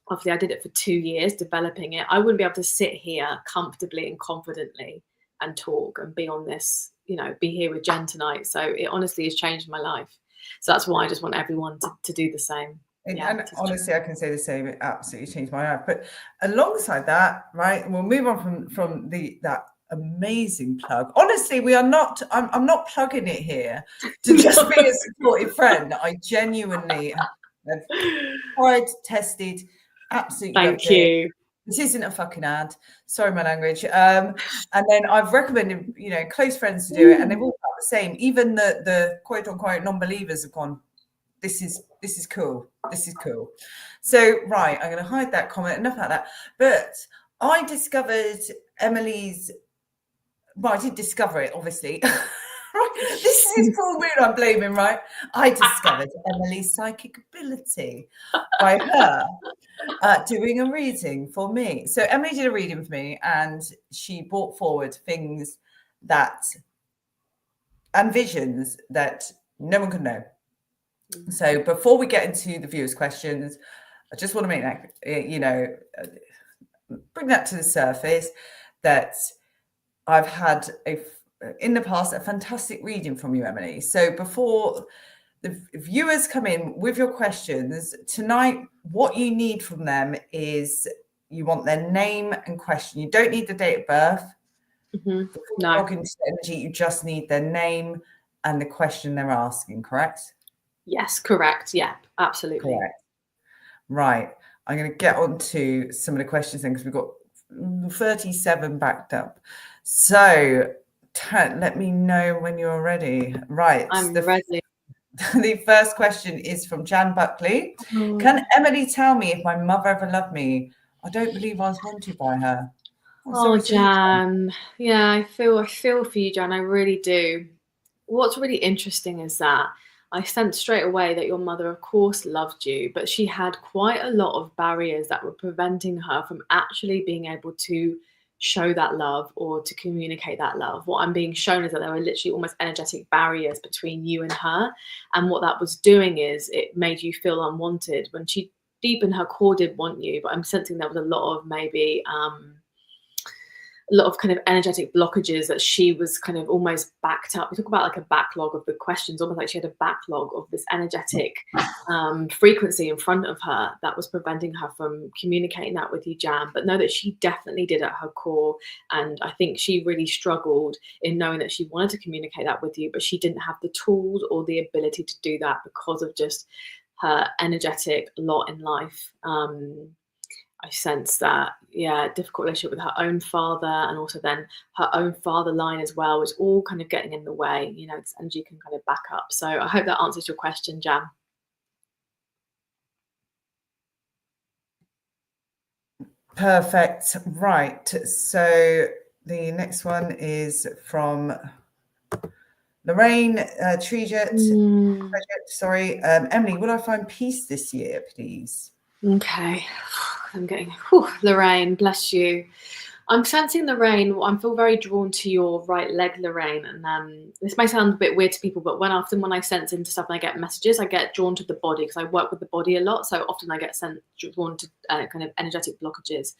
Speaker 2: obviously I did it for 2 years developing it, I wouldn't be able to sit here comfortably and confidently and talk and be on this, be here with Jen tonight. So it honestly has changed my life. So that's why I just want everyone to do the same.
Speaker 3: And honestly, I can say the same. It absolutely changed my life. But alongside that, right, and we'll move on from that amazing plug. Honestly, I'm not plugging it here to just be a supportive friend. I genuinely Tried, tested, absolutely loved
Speaker 2: Thank you.
Speaker 3: This isn't a fucking ad. Sorry, my language. And then I've recommended, close friends to do it, and they've all felt the same. Even the quote unquote non-believers have gone, this is cool. This is cool. So right, I'm going to hide that comment. Enough about that. But I discovered Emily's. Well, I didn't discover it, obviously. This is full moon I'm blaming, right? I discovered Emily's psychic ability by her doing a reading for me. So Emily did a reading for me, and she brought forward things and visions that no one could know. So before we get into the viewers' questions, I just want to make that, bring that to the surface, that I've had in the past a fantastic reading from you, Emily. So before the viewers come in with your questions tonight, what you need from them is you want their name and question. You don't need the date of birth.
Speaker 2: No.
Speaker 3: Log into energy, you just need their name and the question they're asking, correct?
Speaker 2: Yes, correct. Yeah, absolutely.
Speaker 3: Correct. Right. I'm going to get on to some of the questions then, because we've got 37 backed up. So let me know when you're ready. Right.
Speaker 2: I'm ready.
Speaker 3: The first question is from Jan Buckley. Can Emily tell me if my mother ever loved me? I don't believe I was wanted by her.
Speaker 2: Jan. Yeah, I feel for you, Jan. I really do. What's really interesting is that I sensed straight away that your mother, of course, loved you, but she had quite a lot of barriers that were preventing her from actually being able to show that love or to communicate that love. What I'm being shown is that there were literally almost energetic barriers between you and her. And what that was doing is it made you feel unwanted when she deep in her core did want you. But I'm sensing there was a lot of maybe a lot of kind of energetic blockages that she was kind of almost backed up. We talk about like a backlog of the questions, almost like she had a backlog of this energetic frequency in front of her that was preventing her from communicating that with you, Jan. But know that she definitely did at her core. And I think she really struggled in knowing that she wanted to communicate that with you, but she didn't have the tools or the ability to do that because of just her energetic lot in life. I sense that, difficult relationship with her own father, and also then her own father line as well, was all kind of getting in the way. This energy can kind of back up. So I hope that answers your question, Jan.
Speaker 3: Perfect. Right. So the next one is from Lorraine Trejet. Sorry. Emily, will I find peace this year, please?
Speaker 2: Okay. I'm getting, Lorraine, bless you. I'm sensing, Lorraine, I feel very drawn to your right leg, Lorraine. And this may sound a bit weird to people, but when I sense into stuff and I get messages, I get drawn to the body because I work with the body a lot. So often I get drawn to kind of energetic blockages.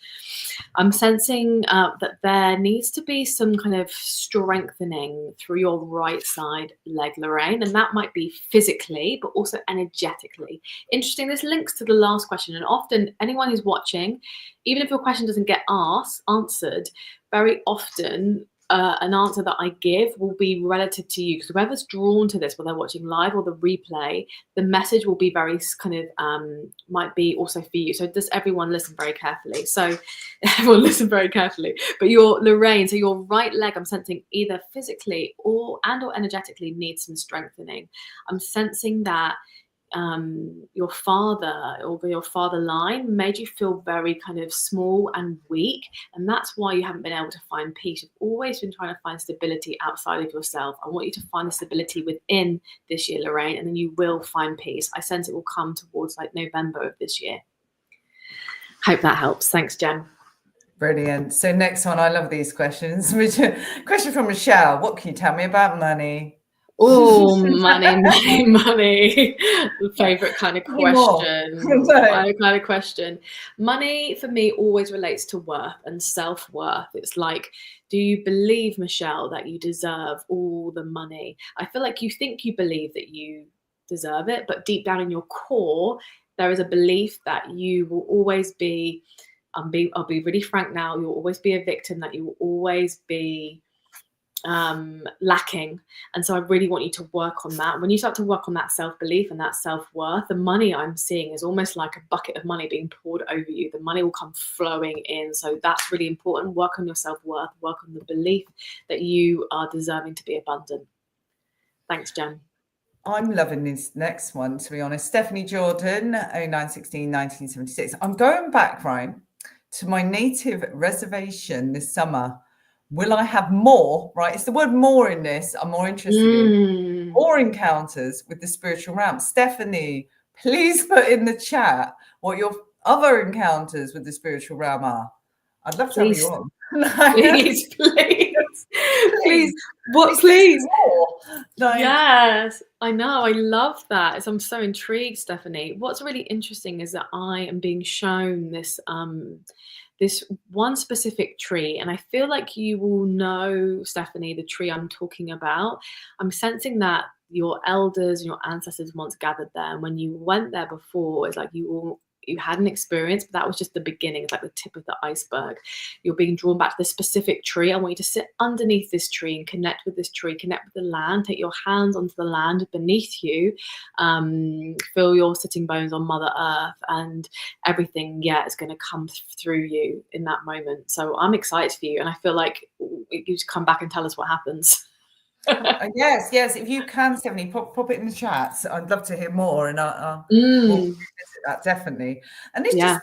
Speaker 2: I'm sensing that there needs to be some kind of strengthening through your right side leg, Lorraine. And that might be physically, but also energetically. Interesting. This links to the last question. And often anyone who's watching, even if your question doesn't get answered, very often an answer that I give will be relative to you, because whoever's drawn to this, whether they're watching live or the replay, the message will be very kind of might be also for you. So just everyone listen very carefully. So everyone listen very carefully. But your Lorraine, so your right leg, I'm sensing either physically or energetically needs some strengthening. I'm sensing that your father or your father line made you feel very kind of small and weak, and that's why you haven't been able to find peace. You've always been trying to find stability outside of yourself. I want you to find the stability within this year, Lorraine, and then you will find peace. I sense it will come towards like November of this year. Hope that helps. Thanks, Jen.
Speaker 3: Brilliant. So next one, I love these questions. Question from Michelle. What can you tell me about money?
Speaker 2: Oh, money. The favorite kind of question. Money for me always relates to worth and self-worth. It's like, do you believe, Michelle, that you deserve all the money? I feel like you think you believe that you deserve it, but deep down in your core, there is a belief that you will always be, I'll be really frank now, you'll always be a victim, that you will always be lacking. And so I really want you to work on that. When you start to work on that self-belief and that self-worth, the money I'm seeing is almost like a bucket of money being poured over you. The money will come flowing in. So that's really important. Work on your self-worth, work on the belief that you are deserving to be abundant. Thanks, Jen.
Speaker 3: I'm loving this next one, to be honest. Stephanie Jordan, 0916 1976. I'm going back, right, to my native reservation this summer. Will I have more, right? It's the word more in this. I'm more interested in more encounters with the spiritual realm. Stephanie, please put in the chat what your other encounters with the spiritual realm are. I'd love to have you on.
Speaker 2: Please, please. What, please?
Speaker 3: Like,
Speaker 2: yes, I know. I love that. I'm so intrigued, Stephanie. What's really interesting is that I am being shown this this one specific tree, and I feel like you will know, Stephanie, the tree I'm talking about. I'm sensing that your elders and your ancestors once gathered there, and when you went there before, it's like you had an experience, but that was just the beginning. It's like the tip of the iceberg. You're being drawn back to this specific tree. I want you to sit underneath this tree and connect with this tree, connect with the land, take your hands onto the land beneath you, feel your sitting bones on Mother Earth, and everything, is going to come through you in that moment. So I'm excited for you, and I feel like you just come back and tell us what happens.
Speaker 3: Yes. If you can, Stephanie, pop it in the chat. I'd love to hear more, and we'll visit that definitely. And this just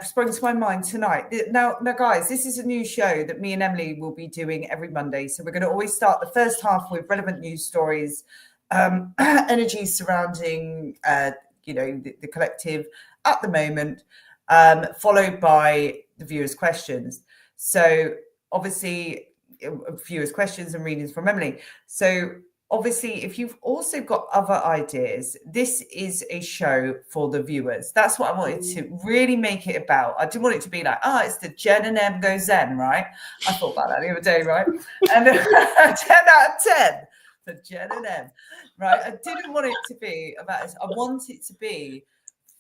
Speaker 3: sprung to my mind tonight. Now, guys, this is a new show that me and Emily will be doing every Monday. So we're going to always start the first half with relevant news stories, energy surrounding, the collective at the moment, followed by the viewers' questions. So obviously, viewers' questions and readings from Emily. So obviously, if you've also got other ideas, this is a show for the viewers. That's what I wanted to really make it about. I didn't want it to be like, it's the Jen and Em go Zen, right? I thought about that the other day, right? And 10 out of 10 for Jen and Em, right? I didn't want it to be about this. I want it to be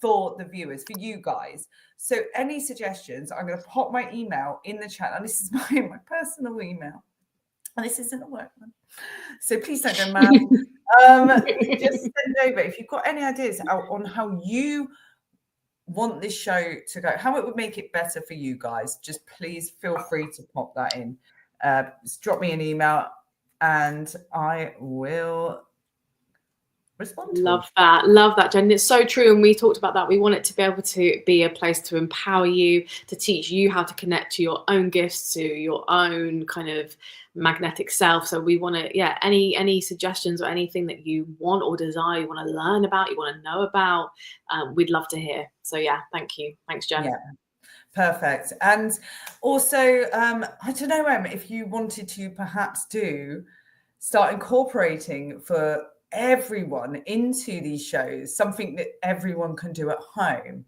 Speaker 3: for the viewers, for you guys. So any suggestions, I'm going to pop my email in the chat. And this is my personal email. And this isn't a work one. So please don't go mad. Just send over. If you've got any ideas on how you want this show to go, how it would make it better for you guys, just please feel free to pop that in. Just drop me an email and I will respond.
Speaker 2: Love that, Jen. It's so true, and we talked about that. We want it to be able to be a place to empower you, to teach you how to connect to your own gifts, to your own kind of magnetic self. So we want to, any suggestions or anything that you want or desire, you want to learn about, you want to know about, we'd love to hear. So thank you. Thanks, Jen.
Speaker 3: Perfect. And also, I don't know, Em, if you wanted to perhaps start incorporating for everyone into these shows, something that everyone can do at home.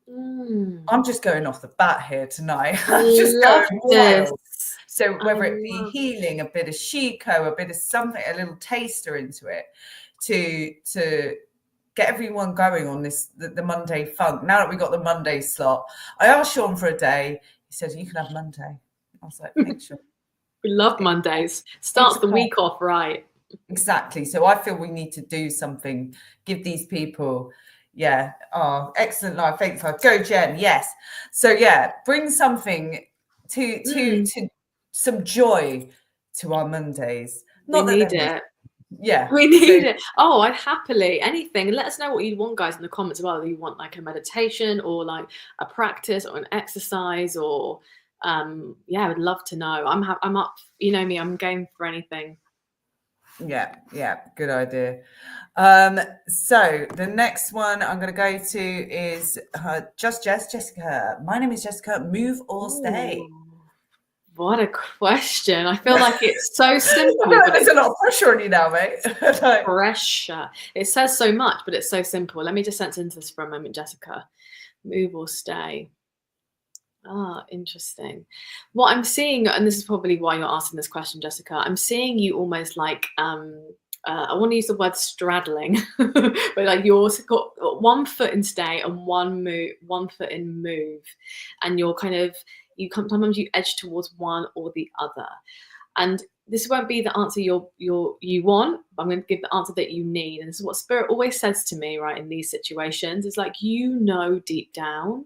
Speaker 3: I'm just going off the bat here tonight. I'm just going wild. So whether it be healing, a bit of Shiko, a bit of something, a little taster into it, to get everyone going on this the Monday funk. Now that we got the Monday slot, I asked Sean for a day. He said, "You can have Monday." I was like, "Make sure."
Speaker 2: We love Mondays. Starts the week off right.
Speaker 3: Exactly. So I feel we need to do something, give these people, excellent live. Thanks. Go, Jen. Yes. So bring something to some joy to our Mondays.
Speaker 2: We need it. Oh, I'd happily anything. Let us know what you want, guys, in the comments as well. Whether you want like a meditation or like a practice or an exercise or I would love to know. I'm up. You know me. I'm game for anything.
Speaker 3: Yeah, good idea. So the next one I'm going to go to is Jessica. My name is Jessica. Move or stay?
Speaker 2: What a question. I feel like it's so simple.
Speaker 3: There's a lot of pressure on you now, mate.
Speaker 2: Pressure. It says so much, but it's so simple. Let me just sense into this for a moment, Jessica. Move or stay? Interesting. What I'm seeing, and this is probably why you're asking this question, Jessica, I'm seeing you almost like, I want to use the word straddling, but like you're got 1 foot in stay and 1 foot in move. And you're kind of, sometimes you edge towards one or the other. And this won't be the answer you want, but I'm going to give the answer that you need. And this is what Spirit always says to me, right, in these situations. It's like, you know deep down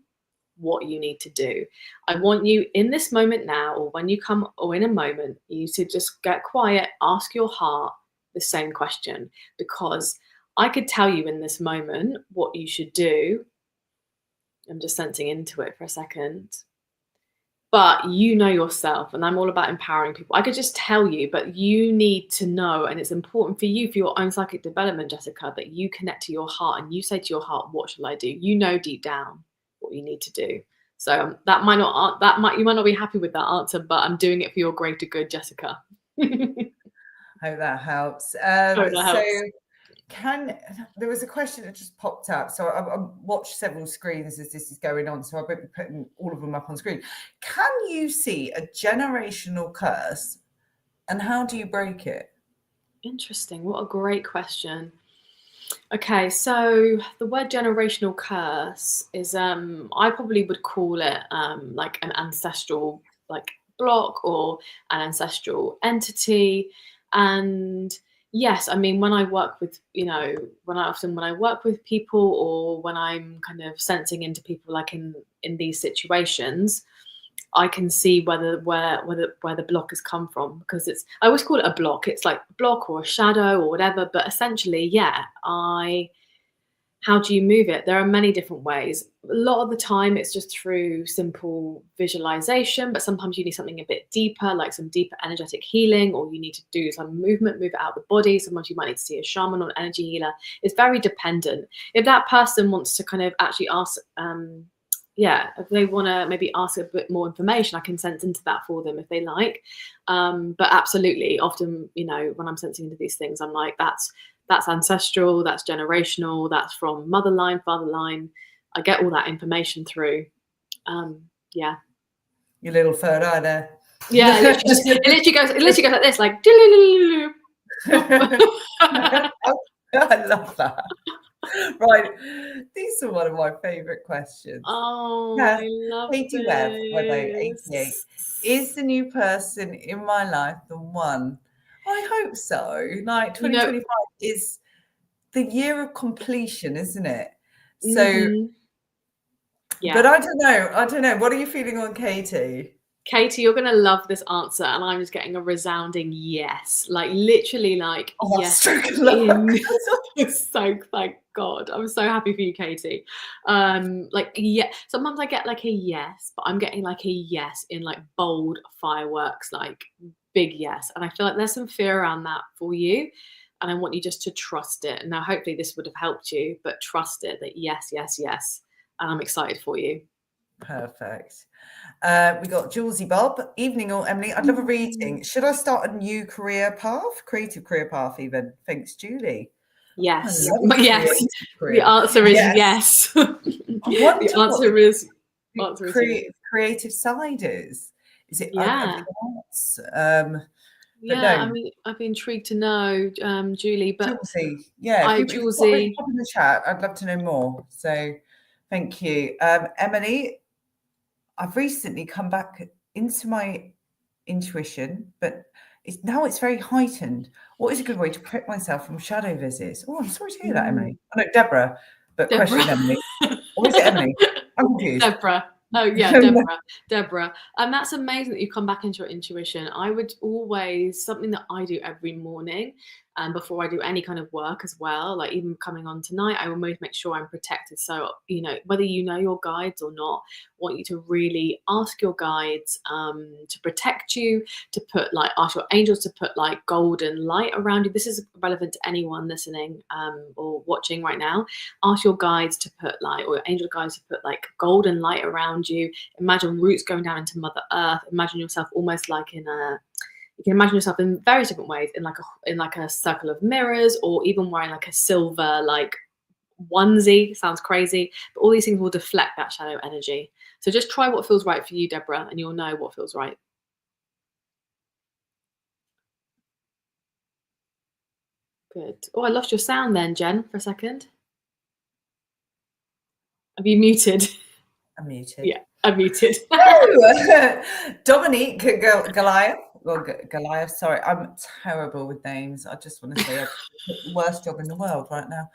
Speaker 2: what you need to do. I want you in this moment now, or when you come, or in a moment, you to just get quiet, ask your heart the same question, because I could tell you in this moment what you should do. I'm just sensing into it for a second. But you know yourself, and I'm all about empowering people. I could just tell you, but you need to know, and it's important for you, for your own psychic development, Jessica, that you connect to your heart and you say to your heart, what shall I do? You know deep down what you need to do. So you might not be happy with that answer, but I'm doing it for your greater good, Jessica.
Speaker 3: Hope that helps. There was a question that just popped up. So I watched several screens as this is going on. So I've been putting all of them up on screen. Can you see a generational curse, and how do you break it?
Speaker 2: Interesting. What a great question. Okay, so the word generational curse is, I probably would call it like an ancestral block or an ancestral entity. And yes, I mean, when I work with, when I work with people, or when I'm kind of sensing into people, like in these situations, I can see where the block has come from, because I always call it a block. It's like a block or a shadow or whatever, but essentially, how do you move it? There are many different ways. A lot of the time it's just through simple visualization, but sometimes you need something a bit deeper, like some deeper energetic healing, or you need to do some movement, move it out of the body. Sometimes you might need to see a shaman or an energy healer. It's very dependent. If that person wants to kind of actually ask, if they want to maybe ask a bit more information, I can sense into that for them if they like. But absolutely, often, when I'm sensing into these things, I'm like, that's ancestral, that's generational, that's from mother line, father line. I get all that information through. Your
Speaker 3: little third eye there.
Speaker 2: Yeah, it literally goes like this, like.
Speaker 3: I love that. Right, these are one of my favourite questions.
Speaker 2: Oh, I love
Speaker 3: Katie Webb, 88. Is the new person in my life the one? I hope so. Like 2025 is the year of completion, isn't it? So,
Speaker 2: yeah.
Speaker 3: But I don't know. What are you feeling on Katie?
Speaker 2: Katie, you're going to love this answer, and I'm just getting a resounding yes. Like, literally, like, yes. So thank God. I'm so happy for you, Katie. Sometimes I get like a yes, but I'm getting like a yes in like bold fireworks, like big yes. And I feel like there's some fear around that for you. And I want you just to trust it. And now, hopefully this would have helped you, but trust it that yes, yes, yes. And I'm excited for you.
Speaker 3: Perfect. We got Julesy Bob. Evening all, Emily. I'd love a reading. Should I start a new creative career path even? Thanks, Julie.
Speaker 2: Yes. Yes. The answer is yes. The answer is
Speaker 3: creative side is. Is it?
Speaker 2: Yeah. I mean, I'd be intrigued to know, Julie. But
Speaker 3: Julesy, if you pop in the chat, I'd love to know more. So, thank you, Emily. I've recently come back into my intuition, but it's very heightened. What is a good way to protect myself from shadow visits? Oh, I'm sorry to hear that, Emily. I know Deborah, but question Emily. Or is it Emily? I'm confused.
Speaker 2: Deborah. Oh yeah, Deborah. And that's amazing that you come back into your intuition. I would always, something that I do every morning, and before I do any kind of work as well, like even coming on tonight, I always make sure I'm protected. So, whether you know your guides or not, I want you to really ask your guides to protect you, to ask your angels to put like golden light around you. This is relevant to anyone listening or watching right now. Ask your guides to put or your angel guides to put like golden light around you. Imagine roots going down into Mother Earth. Imagine yourself almost like you can imagine yourself in various different ways, in like a circle of mirrors, or even wearing like a silver like onesie. Sounds crazy, but all these things will deflect that shadow energy. So just try what feels right for you, Deborah, and you'll know what feels right. Good. Oh, I lost your sound then, Jen, for a second. Have you muted?
Speaker 3: I'm muted.
Speaker 2: Yeah, I'm muted.
Speaker 3: Dominique Goliath. Goliath. Sorry, I'm terrible with names. I just want to say I've got the worst job in the world right now.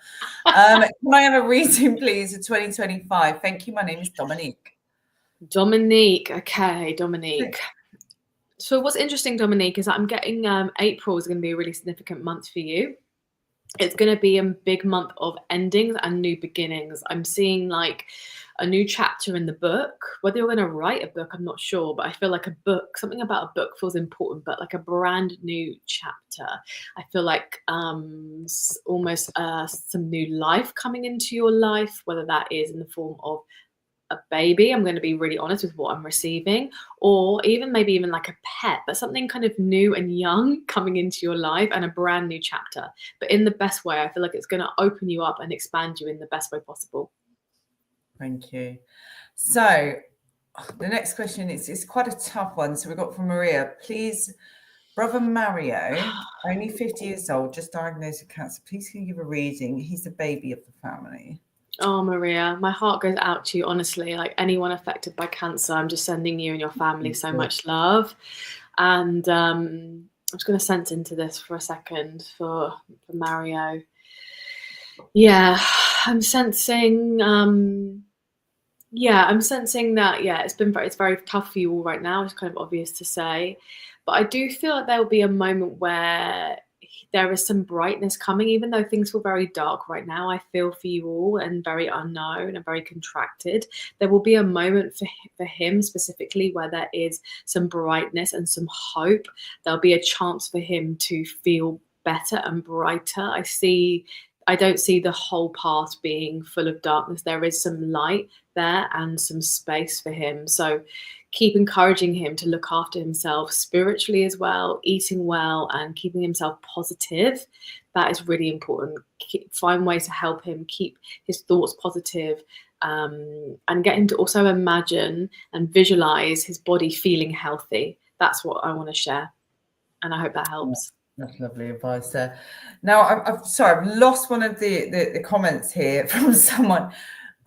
Speaker 3: Can I have a reading, please, for 2025? Thank you. My name is Dominique.
Speaker 2: Dominique. Okay, Dominique. So what's interesting, Dominique, is that I'm getting April is going to be a really significant month for you. It's going to be a big month of endings and new beginnings. I'm seeing like a new chapter in the book. Whether you're going to write a book, I'm not sure, but I feel like a book, something about a book feels important, but like a brand new chapter. I feel like almost some new life coming into your life, whether that is in the form of a baby, I'm going to be really honest with what I'm receiving, or maybe even like a pet, but something kind of new and young coming into your life, and a brand new chapter, but in the best way. I feel like it's going to open you up and expand you in the best way possible.
Speaker 3: Thank you. So the next question is quite a tough one. So we got from Maria. Please, brother Mario, only 50 years old, just diagnosed with cancer. Please can you give a reading? He's the baby of the family.
Speaker 2: Oh, Maria, my heart goes out to you, honestly. Like anyone affected by cancer, I'm just sending you and your family so much love. And I'm just going to sense into this for a second for Mario. Yeah, I'm sensing that it's very tough for you all right now. It's kind of obvious to say, but I do feel like there will be a moment where there is some brightness coming, even though things feel very dark right now. I feel for you all and very unknown and very contracted. There will be a moment for him specifically where there is some brightness and some hope. There'll be a chance for him to feel better and brighter. I don't see the whole path being full of darkness. There is some light there and some space for him. So keep encouraging him to look after himself spiritually as well, eating well and keeping himself positive. That is really important. Find ways to help him keep his thoughts positive, and get him to also imagine and visualize his body feeling healthy. That's what I want to share. And I hope that helps.
Speaker 3: That's lovely advice there. Now, I've lost one of the comments here from someone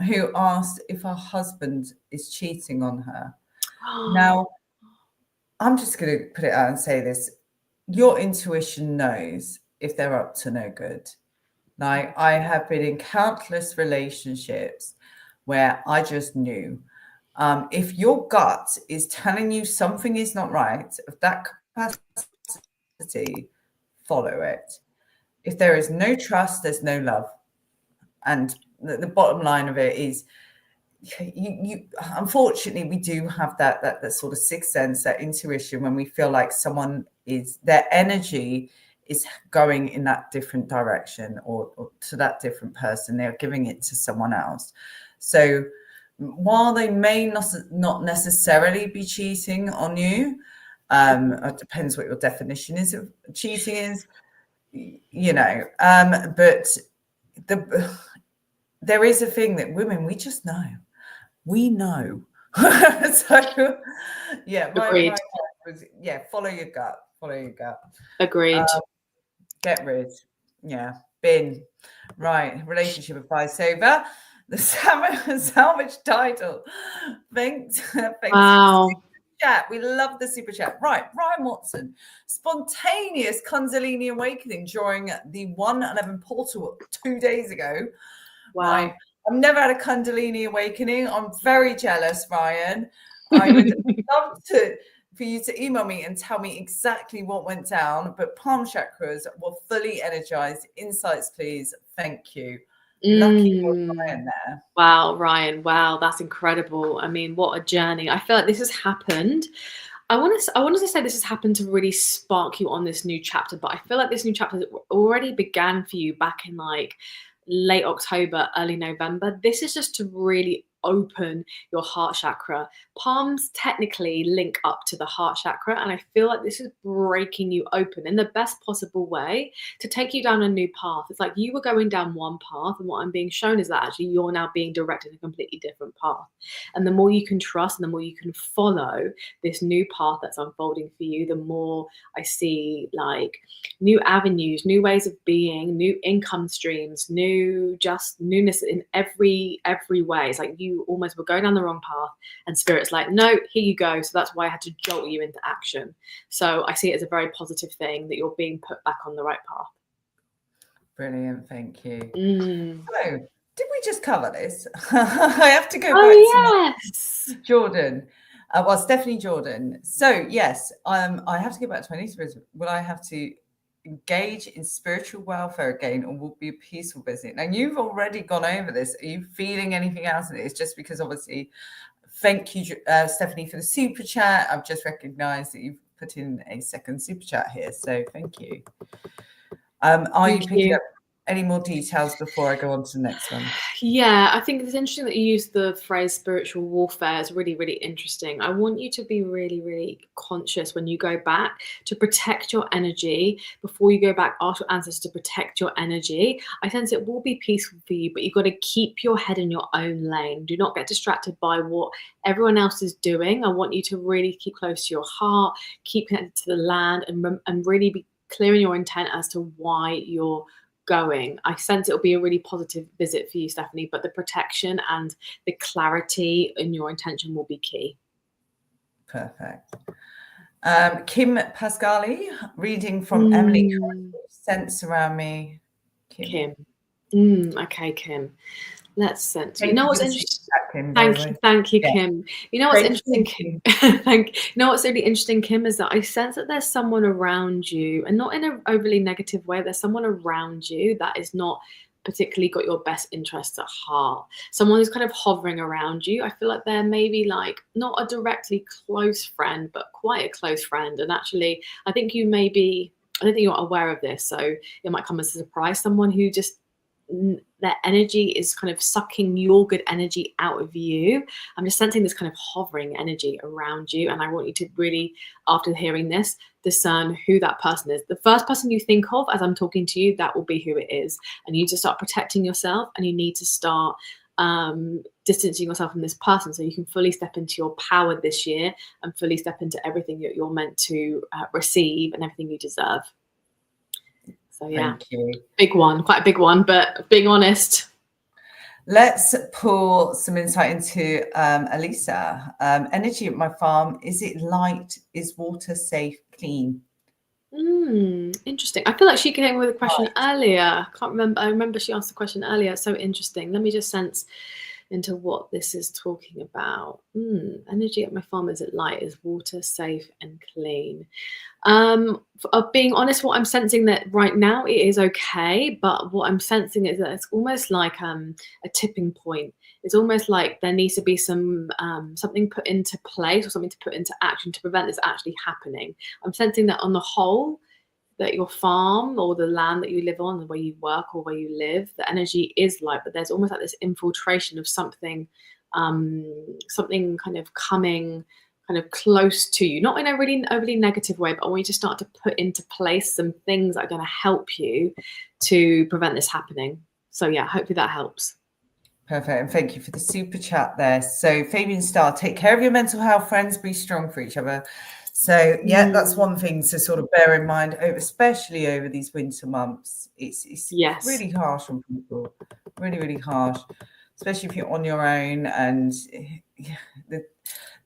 Speaker 3: who asked if her husband is cheating on her. Now, I'm just going to put it out and say this. Your intuition knows if they're up to no good. Like, I have been in countless relationships where I just knew. If your gut is telling you something is not right, of that capacity, follow it. If there is no trust, there's no love. And the bottom line of it is, you unfortunately, we do have that sort of sixth sense, that intuition, when we feel like their energy is going in that different direction or to that different person. They're giving it to someone else. So while they may not necessarily be cheating on you, it depends what your definition is of cheating is, but there is a thing that women, we just know. We know. So, yeah, follow your gut. Follow your gut.
Speaker 2: Agreed.
Speaker 3: Get rid. Yeah, bin. Right. Relationship advice over. The salvage title. Thanks.
Speaker 2: Wow.
Speaker 3: Chat. We love the super chat. Right. Ryan Watson. Spontaneous Kundalini awakening during the 111 portal 2 days ago.
Speaker 2: Wow.
Speaker 3: Right. I've never had a Kundalini awakening. I'm very jealous, Ryan. I would love for you to email me and tell me exactly what went down. But palm chakras were fully energized. Insights, please. Thank you. Lucky Ryan there.
Speaker 2: Wow, Ryan. Wow, that's incredible. I mean, what a journey. I feel like this has happened. I wanted to say this has happened to really spark you on this new chapter, but I feel like this new chapter already began for you back in like late October, early November. This is just to really open your heart chakra. Palms technically link up to the heart chakra, and I feel like this is breaking you open in the best possible way to take you down a new path. It's like you were going down one path, and what I'm being shown is that actually you're now being directed a completely different path. And the more you can trust and the more you can follow this new path that's unfolding for you, the more I see like new avenues, new ways of being, new income streams, newness in every way. It's like you you almost were going down the wrong path, and Spirit's like, no, here you go. So that's why I had to jolt you into action. So I see it as a very positive thing that you're being put back on the right path.
Speaker 3: Brilliant, thank you.
Speaker 2: Mm.
Speaker 3: So, did we just cover this? I have to go back to Jordan. Well, Stephanie Jordan. So, yes, I have to go back to my niece. Will I have to engage in spiritual welfare again, or will be a peaceful visit? Now, you've already gone over this. Are you feeling anything else in it? It's just because, obviously, thank you, Stephanie, for the super chat. I've just recognized that you've put in a second super chat here. So, thank you. Are you picking up any more details before I go on to the next one?
Speaker 2: Yeah, I think it's interesting that you use the phrase spiritual warfare. It's really, really interesting. I want you to be really, really conscious when you go back to protect your energy before you go back, ask your ancestors to protect your energy. I sense it will be peaceful for you, but you've got to keep your head in your own lane. Do not get distracted by what everyone else is doing. I want you to really keep close to your heart, keep connected to the land, and really be clear in your intent as to why you're going. I sense it'll be a really positive visit for you, Stephanie, but the protection and the clarity in your intention will be key.
Speaker 3: Perfect. Kim Pascali, reading from Emily. Sense around me, Kim.
Speaker 2: Okay, Kim. Let's sense. You know what's interesting? Thank you, Kim. You know what's interesting, Kim? You know what's really interesting, Kim, is that I sense that there's someone around you, and not in an overly negative way. There's someone around you that is not particularly got your best interests at heart. Someone who's kind of hovering around you. I feel like they're maybe like not a directly close friend, but quite a close friend. And actually, I think you may be. I don't think you're aware of this, so it might come as a surprise. Someone who just their energy is kind of sucking your good energy out of you. I'm just sensing this kind of hovering energy around you. And I want you to really, after hearing this, discern who that person is. The first person you think of as I'm talking to you, that will be who it is. And you need to start protecting yourself, and you need to start distancing yourself from this person so you can fully step into your power this year and fully step into everything that you're meant to receive and everything you deserve. So yeah,
Speaker 3: thank you.
Speaker 2: Big one, quite a big one, but being honest.
Speaker 3: Let's pull some insight into Elisa. Energy at my farm, is it light? Is water safe, clean?
Speaker 2: Interesting. I feel like she came with a question earlier. Can't remember. I remember she asked the question earlier. So interesting. Let me just sense into what this is talking about. Energy at my farm, is it light? Is water safe and clean? Being honest, what I'm sensing that right now it is okay, but what I'm sensing is that it's almost like a tipping point. It's almost like there needs to be some something put into place or something to put into action to prevent this actually happening. I'm sensing that on the whole, that your farm or the land that you live on, the way you work or where you live, the energy is light, but there's almost like this infiltration of something, something kind of coming kind of close to you, not in a really overly negative way, but I want you to start to put into place some things that are going to help you to prevent this happening. So yeah, hopefully that helps.
Speaker 3: Perfect. And thank you for the super chat there. So Fabian Starr, take care of your mental health, friends, be strong for each other. So yeah, that's one thing to sort of bear in mind, especially over these winter months. It's really harsh on people, really, really harsh, especially if you're on your own, and the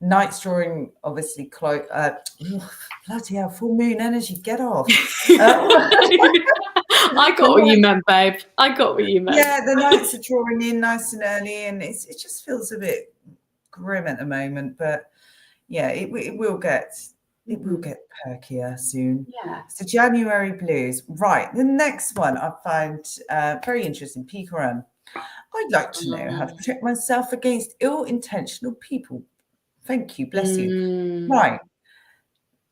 Speaker 3: nights during obviously bloody hell, full moon energy, get off.
Speaker 2: I got what you meant, babe. I got what you meant.
Speaker 3: Yeah, the nights are drawing in nice and early, and it just feels a bit grim at the moment, but yeah, it will get perkier soon.
Speaker 2: Yeah.
Speaker 3: So January blues. Right. The next one I find very interesting. Pikaran. I'd like to know how to protect myself against ill-intentional people. Thank you. Bless you. Right.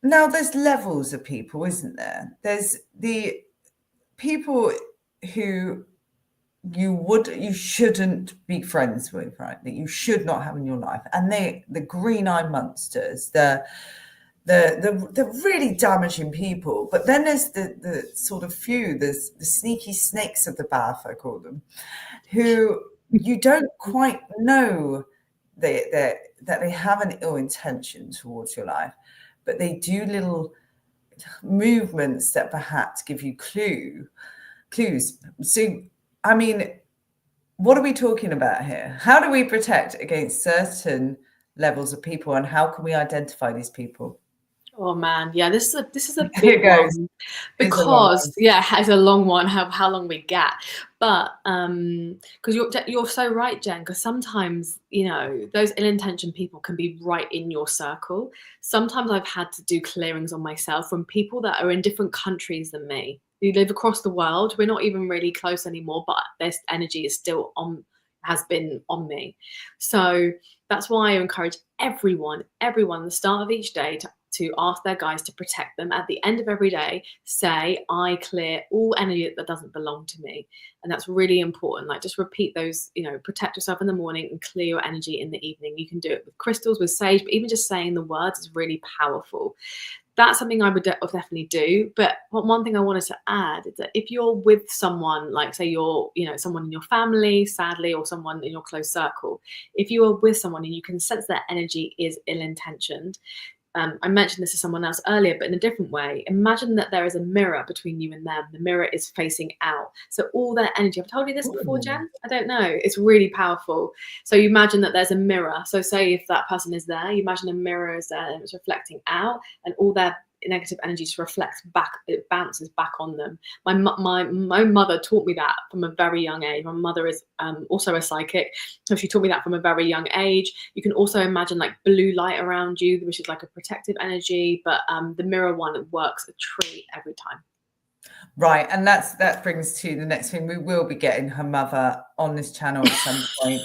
Speaker 3: Now there's levels of people, isn't there? There's the people who you shouldn't be friends with, right? That you should not have in your life. And the green-eyed monsters, the really damaging people. But then there's the sort of few, there's the sneaky snakes of the bath, I call them, who you don't quite know that they have an ill intention towards your life, but they do little movements that perhaps give you clues. So, I mean, what are we talking about here? How do we protect against certain levels of people, and how can we identify these people?
Speaker 2: Oh man, yeah, this is a
Speaker 3: Here
Speaker 2: big
Speaker 3: goes.
Speaker 2: one,
Speaker 3: It's a long
Speaker 2: because
Speaker 3: one.
Speaker 2: yeah, it's a long one. How long we get, but because you're so right, Jen. Because sometimes, you know, those ill-intentioned people can be right in your circle. Sometimes I've had to do clearings on myself from people that are in different countries than me. We live across the world. We're not even really close anymore, but this energy is still on, has been on me. So that's why I encourage everyone, at the start of each day to ask their guides to protect them. At the end of every day, say, I clear all energy that doesn't belong to me. And that's really important. Like, just repeat those, you know, protect yourself in the morning and clear your energy in the evening. You can do it with crystals, with sage, but even just saying the words is really powerful. That's something I would definitely do. But one thing I wanted to add is that if you're with someone, like say you're, you know, someone in your family, sadly, or someone in your close circle, if you are with someone and you can sense that energy is ill-intentioned, I mentioned this to someone else earlier, but in a different way. Imagine that there is a mirror between you and them. The mirror is facing out. So all their energy, I've told you this before, Jen? I don't know. It's really powerful. So you imagine that there's a mirror. So say if that person is there, you imagine a mirror is there and it's reflecting out, and all their negative energy just reflects back, it bounces back on them. My mother taught me that from a very young age. My mother is also a psychic, so she taught me that from a very young age. You can also imagine like blue light around you, which is like a protective energy, but the mirror one works a treat every time.
Speaker 3: Right, and that brings to the next thing. We will be getting her mother on this channel at some point.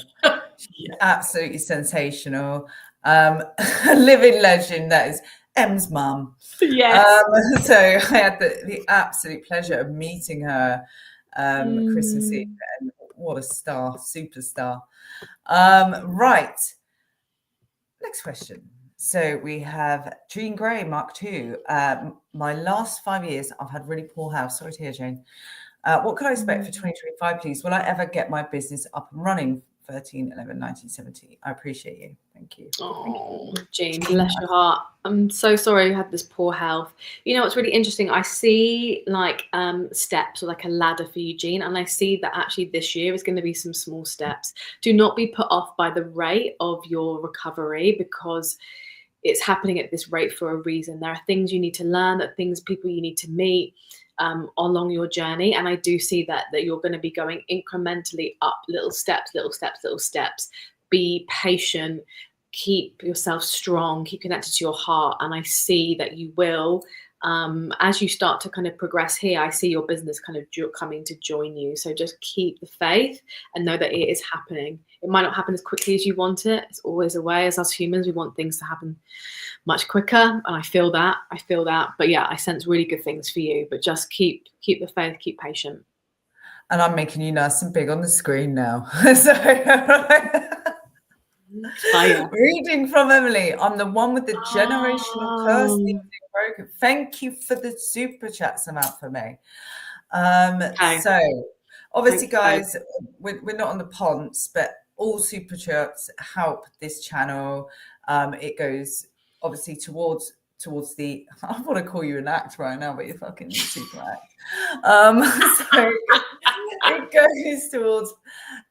Speaker 3: She's absolutely sensational. A living legend, that is Em's mum.
Speaker 2: Yes.
Speaker 3: So I had the absolute pleasure of meeting her Christmas Eve, and what a star, superstar. Right, next question. So we have Jean Gray, Mark II. My last 5 years, I've had really poor health. Sorry to hear, Jane. What could I expect for 2025, please? Will I ever get my business up and running? 13/11/1970. I appreciate you. Thank you.
Speaker 2: Oh, Jean, bless your heart. I'm so sorry you had this poor health. You know what's really interesting? I see like steps, or like a ladder for you, Jean, and I see that actually this year is going to be some small steps. Do not be put off by the rate of your recovery, because it's happening at this rate for a reason. There are things you need to learn, people you need to meet along your journey. And I do see that you're going to be going incrementally up, little steps. Be patient, keep yourself strong, keep connected to your heart. And I see that you will, as you start to kind of progress here, I see your business kind of coming to join you. So just keep the faith and know that it is happening. It might not happen as quickly as you want it. It's always a way. As us humans, we want things to happen much quicker, and I feel that. But yeah, I sense really good things for you. But just keep the faith, keep patient.
Speaker 3: And I'm making you nice and big on the screen now. Reading from Emily. I'm the one with the generational curse being broken. Thank you for the super chat, Samantha, for me. So obviously, guys, we're not on the ponce, but all super chats help this channel. It goes obviously towards the, I want to call you an act right now, but you're fucking super act. So it goes towards,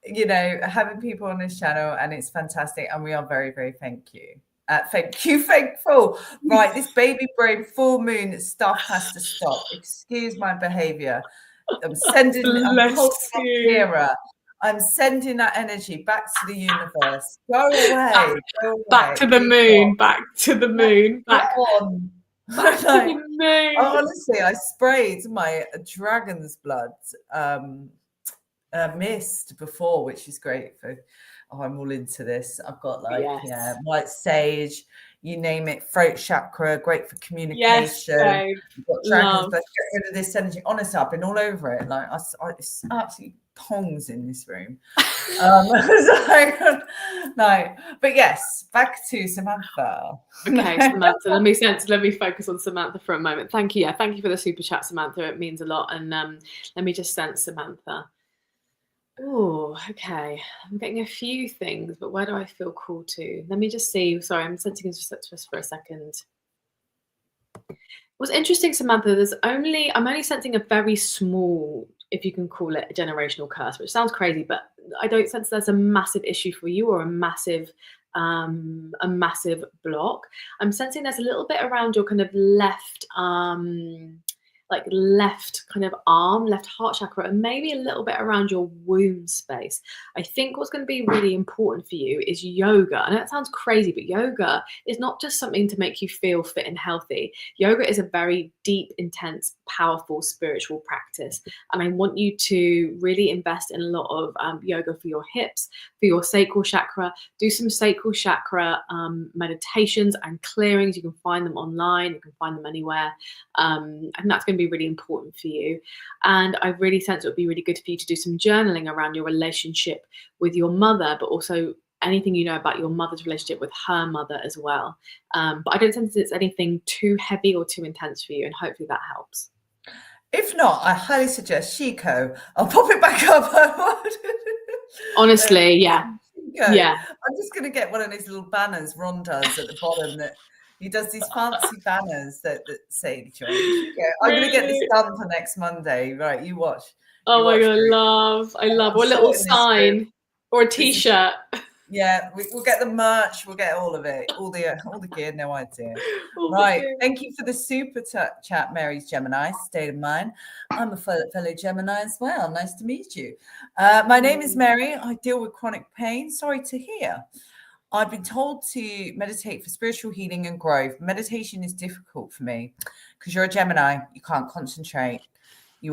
Speaker 3: you know, having people on this channel, and it's fantastic, and we are very, very thankful. Right, this baby brain full moon stuff has to stop. Excuse my behavior. I'm sending I'm sending that energy back to the universe. Go away.
Speaker 2: Back to the moon. Back to the moon. Back
Speaker 3: on.
Speaker 2: Back to the moon.
Speaker 3: Honestly, I sprayed my dragon's blood mist before, which is great for. Oh, I'm all into this. I've got like white sage, you name it, throat chakra, great for communication. You've got dragon's blood. Get rid of this energy. Honestly, I've been all over it. Like it's absolutely pongs in this room. But yes, back to Samantha.
Speaker 2: Okay, Samantha, let me focus on Samantha for a moment. Thank you. Yeah, thank you for the super chat, Samantha. It means a lot. And let me just sense Samantha. Oh, okay. I'm getting a few things, but where do I feel called to? Let me just see. Sorry, I'm sensing just for a second. What's interesting, Samantha, I'm only sensing a very small if you can call it a generational curse, which sounds crazy, but I don't sense there's a massive issue for you or a massive block. I'm sensing there's a little bit around your kind of left kind of arm, left heart chakra, and maybe a little bit around your womb space. I think what's going to be really important for you is yoga. I know that sounds crazy, but yoga is not just something to make you feel fit and healthy. Yoga is a very deep, intense, powerful spiritual practice. And I want you to really invest in a lot of yoga for your hips, for your sacral chakra. Do some sacral chakra meditations and clearings. You can find them online. You can find them anywhere. And that's going to be really important for you. And I really sense it would be really good for you to do some journaling around your relationship with your mother, but also anything you know about your mother's relationship with her mother as well. But I don't sense it's anything too heavy or too intense for you, and hopefully that helps.
Speaker 3: If not, I highly suggest Chico. I'll pop it back up.
Speaker 2: Honestly, yeah.
Speaker 3: Chico.
Speaker 2: Yeah.
Speaker 3: I'm just going to get one of these little banners Ron does at the bottom that he does these fancy banners that say join. I'm going to get this done for next Monday. Right, you watch.
Speaker 2: Oh my God, I love. Or a little sign or a t-shirt.
Speaker 3: Yeah, we'll get the merch. We'll get all of it, all the gear. No idea. Right. Thank you for the super chat, Mary's Gemini. State of mind. I'm a fellow Gemini as well. Nice to meet you. My name is Mary. I deal with chronic pain. Sorry to hear. I've been told to meditate for spiritual healing and growth. Meditation is difficult for me because you're a Gemini. You can't concentrate. You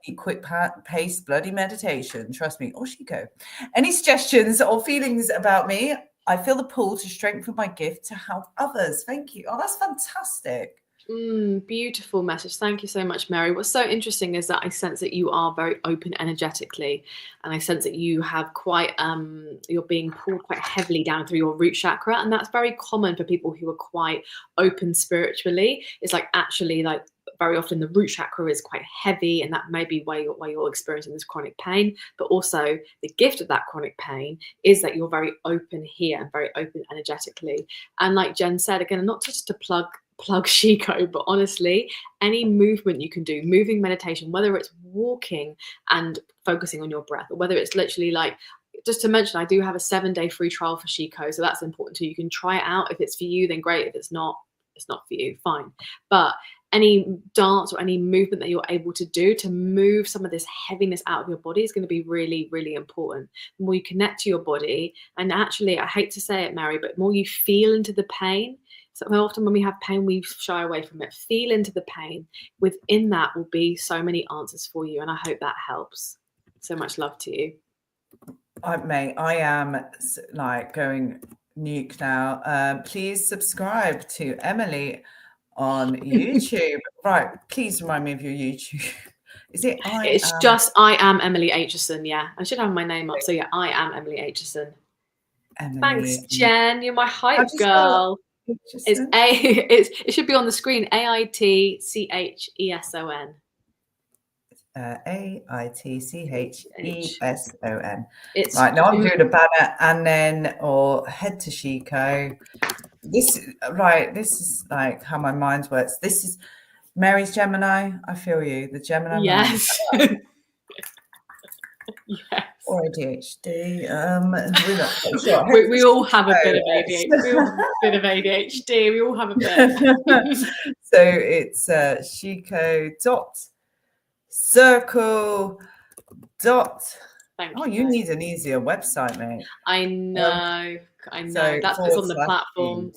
Speaker 3: need quick pace, bloody meditation. Trust me. Oshiko. Any suggestions or feelings about me? I feel the pull to strengthen my gift to help others. Thank you. Oh, that's fantastic.
Speaker 2: Beautiful message. Thank you so much, Mary. What's so interesting is that I sense that you are very open energetically, and I sense that you have quite you're being pulled quite heavily down through your root chakra, and that's very common for people who are quite open spiritually. It's like actually like very often the root chakra is quite heavy, and that may be why you're experiencing this chronic pain. But also the gift of that chronic pain is that you're very open here and very open energetically. And like Jen said, again, not just to plug Chico, but honestly, any movement you can do, moving meditation, whether it's walking and focusing on your breath, or whether it's literally like, just to mention, I do have a 7-day free trial for Chico, so that's important too. You can try it out. If it's for you, then great. If it's not for you, fine. But any dance or any movement that you're able to do to move some of this heaviness out of your body is going to be really, really important. The more you connect to your body, and actually, I hate to say it, Mary, but the more you feel into the pain. So often when we have pain, we shy away from it. Feel into the pain. Within that will be so many answers for you, and I hope that helps. So much love to you.
Speaker 3: Mate, I am like going nuke now. Please subscribe to Emily on YouTube. Right, please remind me of your YouTube. Is it
Speaker 2: just I am Emily Aitchison. Yeah, I should have my name up. So yeah, I am Emily Aitchison. Thanks, Jen. You're my hype girl. It should be on the screen. AITCHESON.
Speaker 3: AITCHESON. Right, now I'm doing a banner and then or head to Chico. This is like how my mind works. This is Mary's Gemini. I feel you. The Gemini.
Speaker 2: Yes.
Speaker 3: Yes. Or ADHD. We're not quite
Speaker 2: sure. we all have a bit of ADHD. We all have a bit of ADHD. We all have a bit.
Speaker 3: So it's Chico.circle. You need an easier website, mate.
Speaker 2: I know. So that's what's on the platform.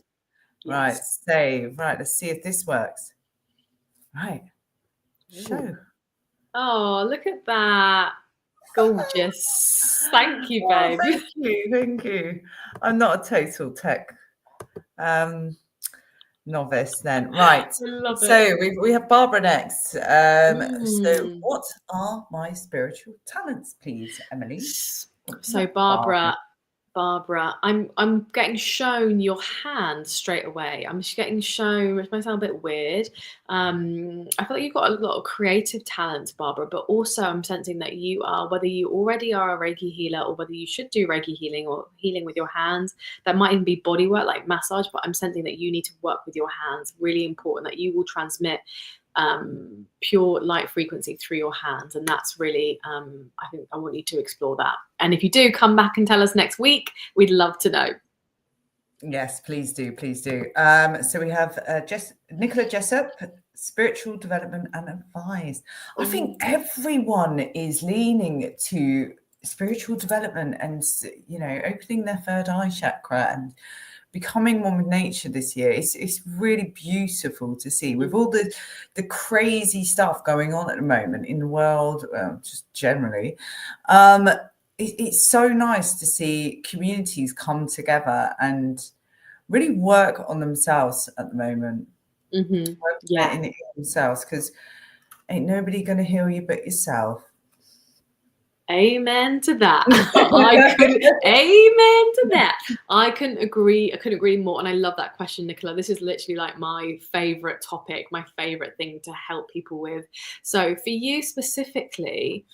Speaker 3: Yes. Right, save. Right, let's see if this works. Right. Show.
Speaker 2: Oh, look at that. Gorgeous. Thank you, babe.
Speaker 3: Thank you. I'm not a total tech novice then. Right.
Speaker 2: I love it.
Speaker 3: So we have Barbara next. So what are my spiritual talents, please, Emily?
Speaker 2: So Barbara, I'm getting shown your hand straight away. I'm just getting shown, which might sound a bit weird. I feel like you've got a lot of creative talent, Barbara, but also I'm sensing that you are, whether you already are a Reiki healer or whether you should do Reiki healing or healing with your hands, that might even be body work like massage, but I'm sensing that you need to work with your hands. Really important that you will transmit pure light frequency through your hands. And that's really, I think I want you to explore that. And if you do, come back and tell us next week. We'd love to know.
Speaker 3: Yes, please do. Please do. So we have Nicola Jessup, spiritual development and advice. I think everyone is leaning to spiritual development and, you know, opening their third eye chakra and becoming one with nature this year. It's really beautiful to see, with all the crazy stuff going on at the moment in the world, just generally. It's so nice to see communities come together and really work on themselves at the moment.
Speaker 2: Yeah,
Speaker 3: in themselves, because ain't nobody going to heal you but yourself.
Speaker 2: Amen to that. Amen to that. I couldn't agree more. And I love that question, Nicola. This is literally like my favorite topic, my favorite thing to help people with. So for you specifically,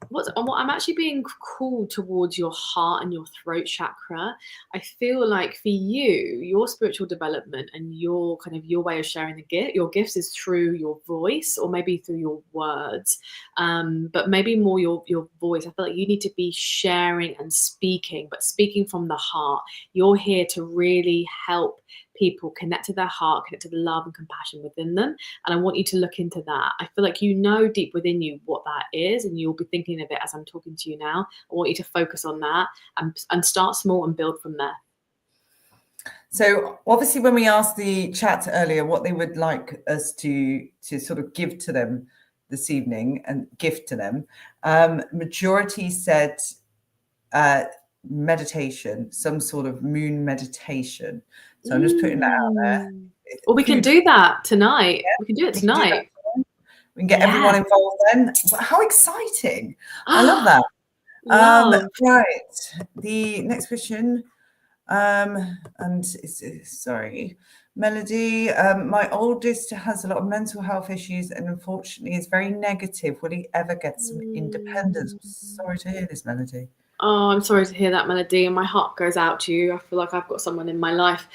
Speaker 2: what I'm actually being called towards your heart and your throat chakra. I feel like for you, your spiritual development and your kind of your way of sharing your gifts is through your voice, or maybe through your words, but maybe more your voice. I feel like you need to be sharing and speaking, but speaking from the heart. You're here to really help people connect to their heart, connect to the love and compassion within them. And I want you to look into that. I feel like you know deep within you what that is, and you'll be thinking of it as I'm talking to you now. I want you to focus on that and start small and build from there.
Speaker 3: So obviously when we asked the chat earlier what they would like us to sort of give to them this evening and gift to them, majority said meditation, some sort of moon meditation. So I'm just putting that out there.
Speaker 2: Well, we can do that tonight. Yeah, we can do it tonight.
Speaker 3: We can get everyone involved then. How exciting. I love that. Right. The next question. Sorry, Melody. My oldest has a lot of mental health issues and unfortunately is very negative. Will he ever get some independence? I'm sorry to hear this, Melody.
Speaker 2: Oh, I'm sorry to hear that, Melody, and my heart goes out to you. I feel like I've got someone in my life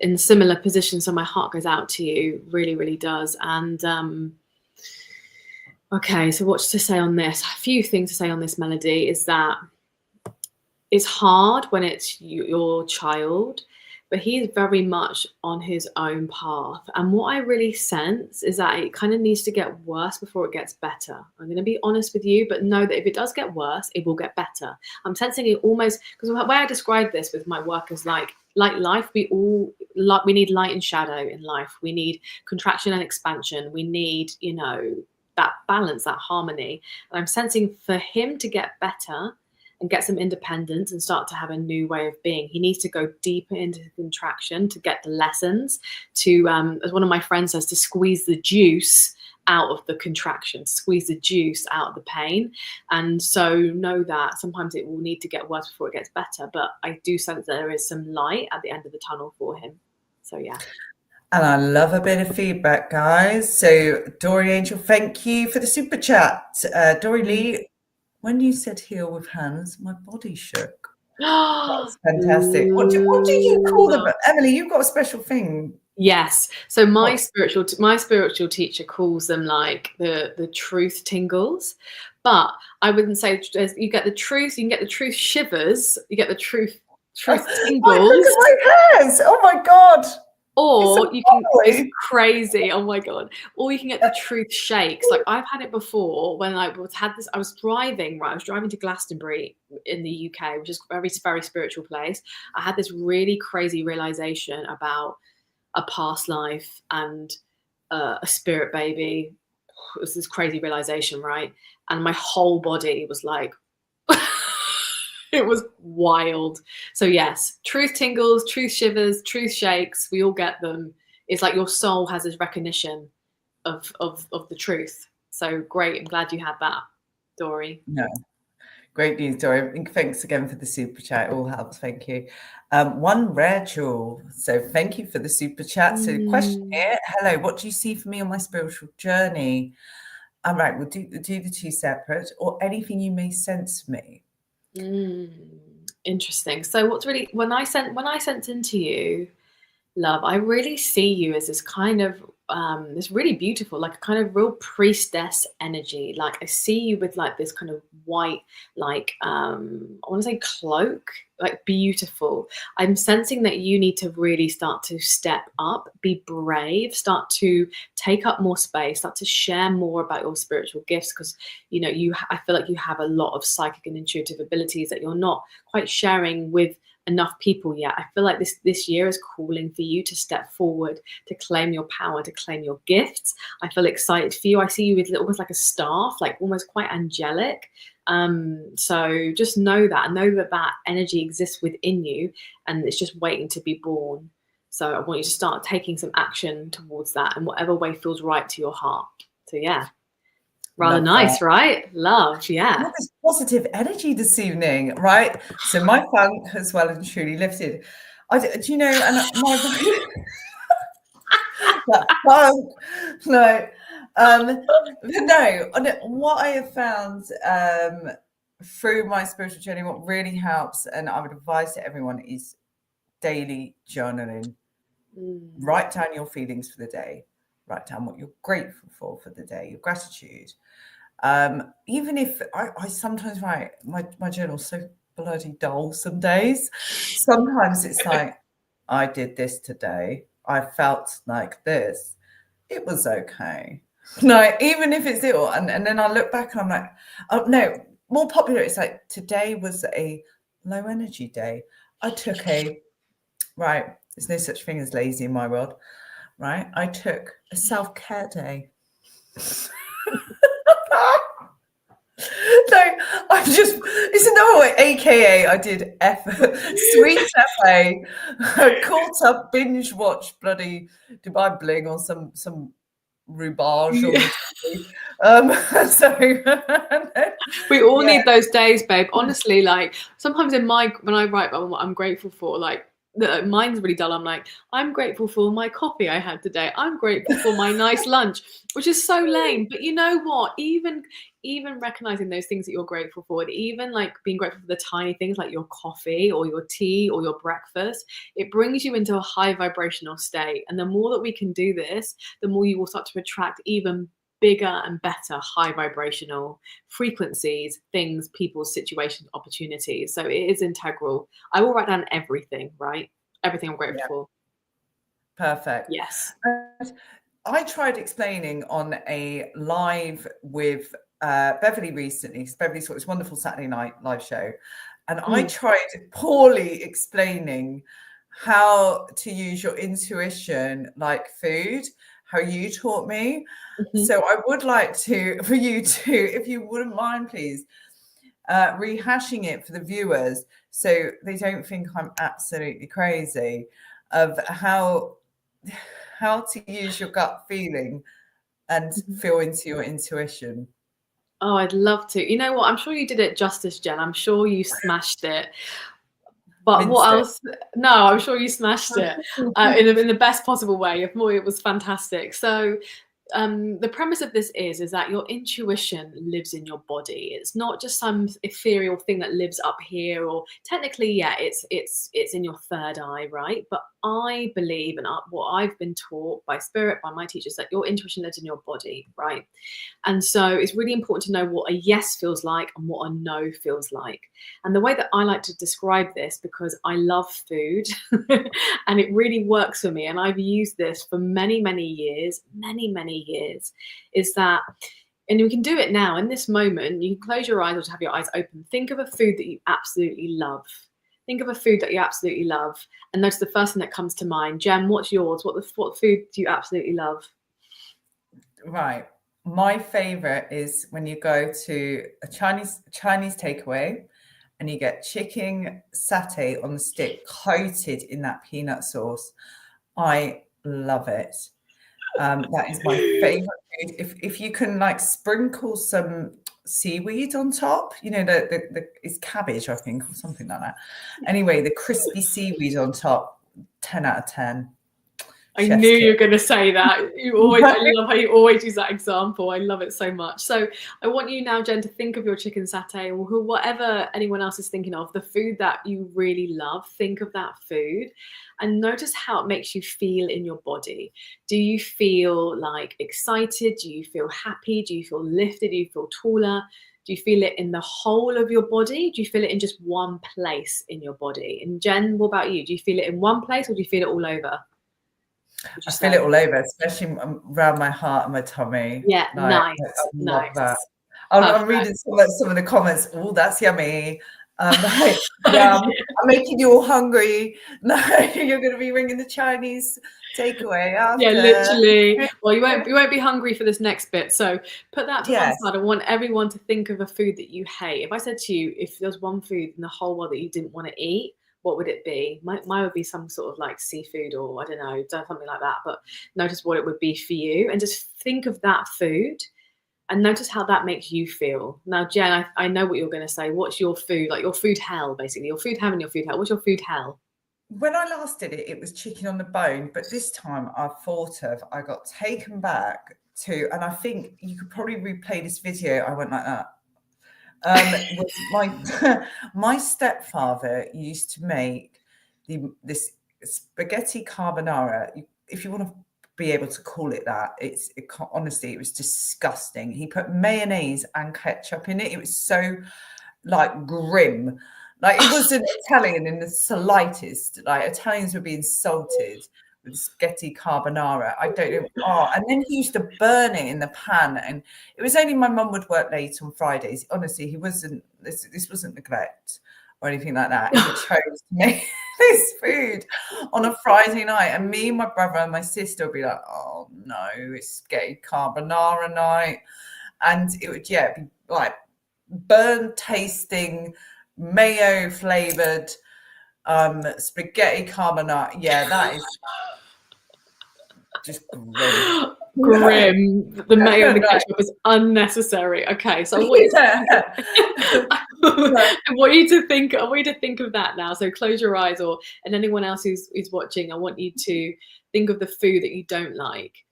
Speaker 2: in similar position, so my heart goes out to you. Really, really does. And okay, so what to say on this? A few things to say on this, Melody, is that it's hard when it's your child, but he's very much on his own path. And what I really sense is that it kind of needs to get worse before it gets better. I'm going to be honest with you, but know that if it does get worse, it will get better. I'm sensing it almost, because the way I describe this with my work is like life, we need light and shadow in life. We need contraction and expansion. We need, you know, that balance, that harmony. And I'm sensing for him to get better and get some independence and start to have a new way of being, he needs to go deeper into contraction to get the lessons, to, as one of my friends says, to squeeze the juice out of the contraction, squeeze the juice out of the pain. And so know that sometimes it will need to get worse before it gets better. But I do sense that there is some light at the end of the tunnel for him. So, yeah.
Speaker 3: And I love a bit of feedback, guys. So Dory Angel, thank you for the super chat. Dory Lee, when you said heal with hands, my body shook. That's fantastic. What do you call them? Emily, you've got a special thing.
Speaker 2: Yes. So my spiritual teacher calls them like the truth tingles. But I wouldn't say you get the truth, you can get the truth shivers, you get the truth tingles.
Speaker 3: Look at my hairs. Oh my God.
Speaker 2: Or you can, it's crazy. Oh my God. Or you can get the truth shakes. Like I've had it before when I was driving to Glastonbury in the UK, which is a very, very spiritual place. I had this really crazy realization about a past life and a spirit baby. It was this crazy realization, right? And my whole body was like, it was wild. So yes, truth tingles, truth shivers, truth shakes. We all get them. It's like your soul has this recognition of the truth. So great. I'm glad you had that, Dory.
Speaker 3: No, great news, Dory. Thanks again for the super chat. It all helps. Thank you. One rare jewel. So thank you for the super chat. So the question here, hello, what do you see for me on my spiritual journey? All right, we'll do the two separate, or anything you may sense for me.
Speaker 2: Interesting. So what's really, when I sense into you, love, I really see you as this kind of it's really beautiful, like a kind of real priestess energy. Like I see you with like this kind of white, like I want to say cloak, like beautiful. I'm sensing that you need to really start to step up, be brave, start to take up more space, start to share more about your spiritual gifts, because you know I feel like you have a lot of psychic and intuitive abilities that you're not quite sharing with enough people yet. I feel like this year is calling for you to step forward, to claim your power, to claim your gifts. I feel excited for you. I see you with almost like a staff, like almost quite angelic. So just know that energy exists within you, and it's just waiting to be born. So I want you to start taking some action towards that in whatever way feels right to your heart. So yeah. Rather
Speaker 3: Love
Speaker 2: nice,
Speaker 3: that.
Speaker 2: right? Love, yeah.
Speaker 3: All this positive energy this evening, right? So my funk has well and truly lifted. Do you know? And my that funk, no, no. What I have found through my spiritual journey, what really helps, and I would advise to everyone, is daily journaling. Write down your feelings for the day. Write down what you're grateful for the day, your gratitude. Even if I sometimes write, my journal's so bloody dull some days. Sometimes it's like, I did this today. I felt like this. It was okay. No, even if it's ill. And then I look back and I'm like, oh no, more popular. It's like, today was a low energy day. I took right. There's no such thing as lazy in my world. Right. I took a self-care day. No, I'm just, it's another way, aka I did sweet FA, caught up, binge watch bloody Dubai Bling or some rhubarge on the so
Speaker 2: we all need those days, babe. Honestly, like sometimes when I write about what I'm grateful for, like mine's really dull. I'm like, I'm grateful for my coffee I had today. I'm grateful for my nice lunch, which is so lame. But you know what? Even recognizing those things that you're grateful for, and even like being grateful for the tiny things like your coffee or your tea or your breakfast, it brings you into a high vibrational state. And the more that we can do this, the more you will start to attract even bigger and better high vibrational frequencies, things, people, situations, opportunities. So it is integral. I will write down everything, right? Everything I'm grateful for.
Speaker 3: Perfect.
Speaker 2: Yes.
Speaker 3: I tried explaining on a live with Beverly recently. Beverly saw this wonderful Saturday night live show. And I tried poorly explaining how to use your intuition like food, how you taught me. So I would like for you to, if you wouldn't mind, please, rehashing it for the viewers so they don't think I'm absolutely crazy, of how to use your gut feeling and feel into your intuition.
Speaker 2: Oh, I'd love to. You know what? I'm sure you did it justice, Jen. I'm sure you smashed it. But what else? No, I'm sure you smashed it in the best possible way. It was fantastic. So the premise of this is that your intuition lives in your body. It's not just some ethereal thing that lives up here, or technically, yeah, it's in your third eye, right? But I believe, and what I've been taught by spirit, by my teachers, that your intuition lives in your body, right? And so it's really important to know what a yes feels like and what a no feels like. And the way that I like to describe this, because I love food and it really works for me, and I've used this for many years, is that, and we can do it now in this moment. You can close your eyes or just have your eyes open. Think of a food that you absolutely love. Think of a food that you absolutely love, and notice the first thing that comes to mind. Jem, what's yours? What food do you absolutely love?
Speaker 3: Right. My favorite is when you go to a Chinese takeaway and you get chicken satay on the stick coated in that peanut sauce. I love it. That is my favorite food. If you can like sprinkle some seaweed on top, you know, the it's cabbage, I think, or something like that. Anyway, the crispy seaweed on top, 10 out of 10.
Speaker 2: I knew you were going to say that. I love how you always use that example. I love it so much. So I want you now, Jen, to think of your chicken satay or whatever anyone else is thinking of, the food that you really love. Think of that food and notice how it makes you feel in your body. Do you feel like excited? Do you feel happy? Do you feel lifted? Do you feel taller? Do you feel it in the whole of your body? Do you feel it in just one place in your body? And Jen, what about you? Do you feel it in one place or do you feel it all over?
Speaker 3: I feel it all over, especially around my heart and my tummy.
Speaker 2: Yeah,
Speaker 3: like,
Speaker 2: nice.
Speaker 3: I love
Speaker 2: Nice.
Speaker 3: that. I'm reading some of the comments. Oh, that's yummy. Yeah, I'm making you all hungry. No, you're going to be ringing the Chinese takeaway after.
Speaker 2: Yeah, literally. Well, you won't be hungry for this next bit. So put that to one side. I want everyone to think of a food that you hate. If I said to you, if there's one food in the whole world that you didn't want to eat, what would it be? Mine would be some sort of like seafood or I don't know, something like that. But notice what it would be for you and just think of that food and notice how that makes you feel. Now, Jen, I know what you're going to say. What's your food? Like your food hell, basically. Your food heaven, your food hell. What's your food hell?
Speaker 3: When I last did it, it was chicken on the bone. But this time I got taken back to, and I think you could probably replay this video. I went like that. My stepfather used to make this spaghetti carbonara. If you want to be able to call it that, honestly, it was disgusting. He put mayonnaise and ketchup in it. It was so like grim. Like it wasn't Italian in the slightest. Like Italians would be insulted with spaghetti carbonara. I don't know. Oh, and then he used to burn it in the pan. And it was only my mum would work late on Fridays. Honestly, he wasn't. This wasn't neglect or anything like that. He chose to make this food on a Friday night, and me, my brother, and my sister would be like, "Oh no, it's spaghetti carbonara night," and it would be like burnt tasting, mayo flavored spaghetti carbonara. Yeah, that is just grim.
Speaker 2: Grim. The mayo and the ketchup is unnecessary. Okay, so I want you to think of that now. So close your eyes, and anyone else who's watching, I want you to think of the food that you don't like,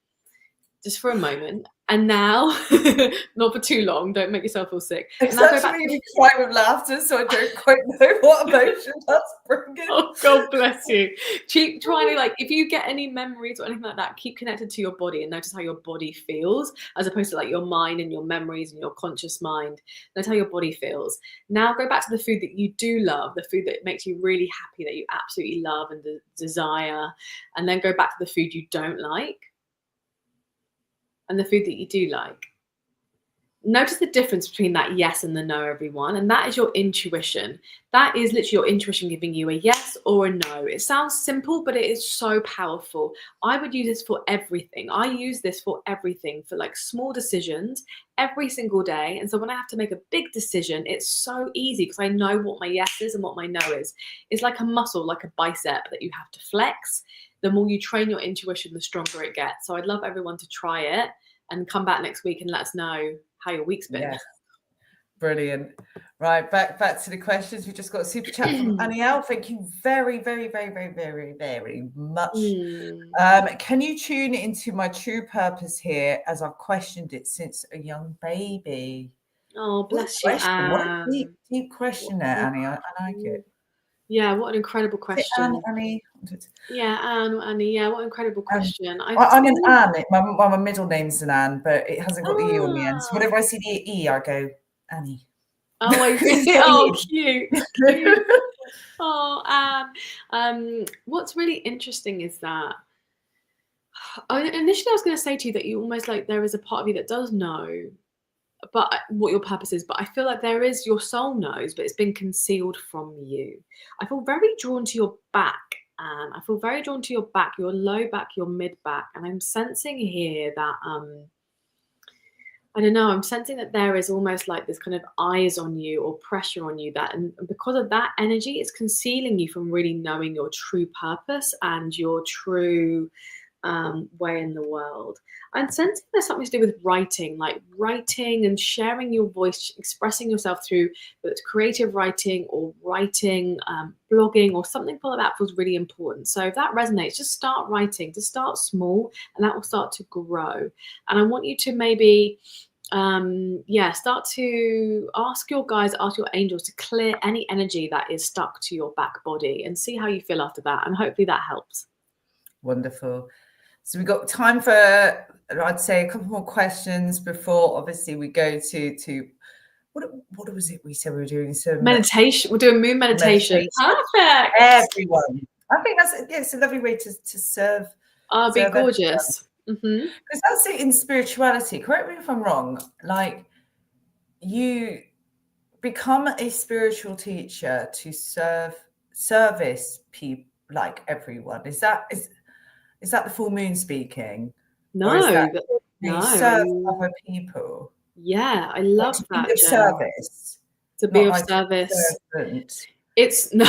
Speaker 2: just for a moment. And now, not for too long, don't make yourself feel sick.
Speaker 3: It's actually me crying with laughter, so I don't quite know what emotion that's bringing.
Speaker 2: Oh, God bless you. Keep trying to, like, if you get any memories or anything like that, keep connected to your body and notice how your body feels, as opposed to like your mind and your memories and your conscious mind. Notice how your body feels. Now go back to the food that you do love, the food that makes you really happy, that you absolutely love and desire, and then go back to the food you don't like. And the food that you do like. Notice the difference between that yes and the no, everyone. And that is your intuition. That is literally your intuition giving you a yes or a no. It sounds simple, but it is so powerful. I would use this for everything. I use this for everything, for like small decisions every single day. And so when I have to make a big decision, it's so easy because I know what my yes is and what my no is. It's like a muscle, like a bicep that you have to flex. The more you train your intuition, the stronger it gets. So I'd love everyone to try it and come back next week and let us know how your week's been.
Speaker 3: Yes. Brilliant. Right, back to the questions. We just got a super chat from Annie L. Thank you very, very, very, very, very, very much. Can you tune into my true purpose here, as I've questioned it since a young baby?
Speaker 2: Oh, bless you, Anne.
Speaker 3: What a deep question there, Annie. I like it.
Speaker 2: Yeah, what an incredible question.
Speaker 3: Annie.
Speaker 2: Yeah, Anne or Annie. Yeah, what an incredible question.
Speaker 3: I'm an Anne. My middle name's an Anne, but it hasn't got the E on the end. So whenever I see the E, I go, Annie.
Speaker 2: Oh, I see. Oh, cute. Cute. Oh, Anne. What's really interesting is that initially I was going to say to you that you almost like there is a part of you that does know but what your purpose is, but I feel like there is, your soul knows, but it's been concealed from you. I feel very drawn to your back, and I feel very drawn to your back, your low back, your mid back, and I'm sensing here that I don't know, I'm sensing that there is almost like this kind of eyes on you or pressure on you, that, and because of that energy, it's concealing you from really knowing your true purpose and your true way in the world. I'm sensing there's something to do with writing, like writing and sharing your voice, expressing yourself through whether it's creative writing or writing, blogging or something like that feels really important. So if that resonates, just start writing, just start small, and that will start to grow. And I want you to maybe start to ask your guides, ask your angels to clear any energy that is stuck to your back body, and see how you feel after that. And hopefully that helps.
Speaker 3: Wonderful. So we've got time for, I'd say, a couple more questions before obviously we go to what was it we said we were doing? So
Speaker 2: meditation. We're doing moon meditation. Perfect.
Speaker 3: Everyone. I think it's a lovely way to serve.
Speaker 2: Oh, be gorgeous.
Speaker 3: Because that's it in spirituality. Correct me if I'm wrong. Like, you become a spiritual teacher to service people, like everyone. Is that the full moon speaking?
Speaker 2: No,
Speaker 3: you serve other people.
Speaker 2: Yeah, I love that.
Speaker 3: To be of service.
Speaker 2: To be of service. It's no,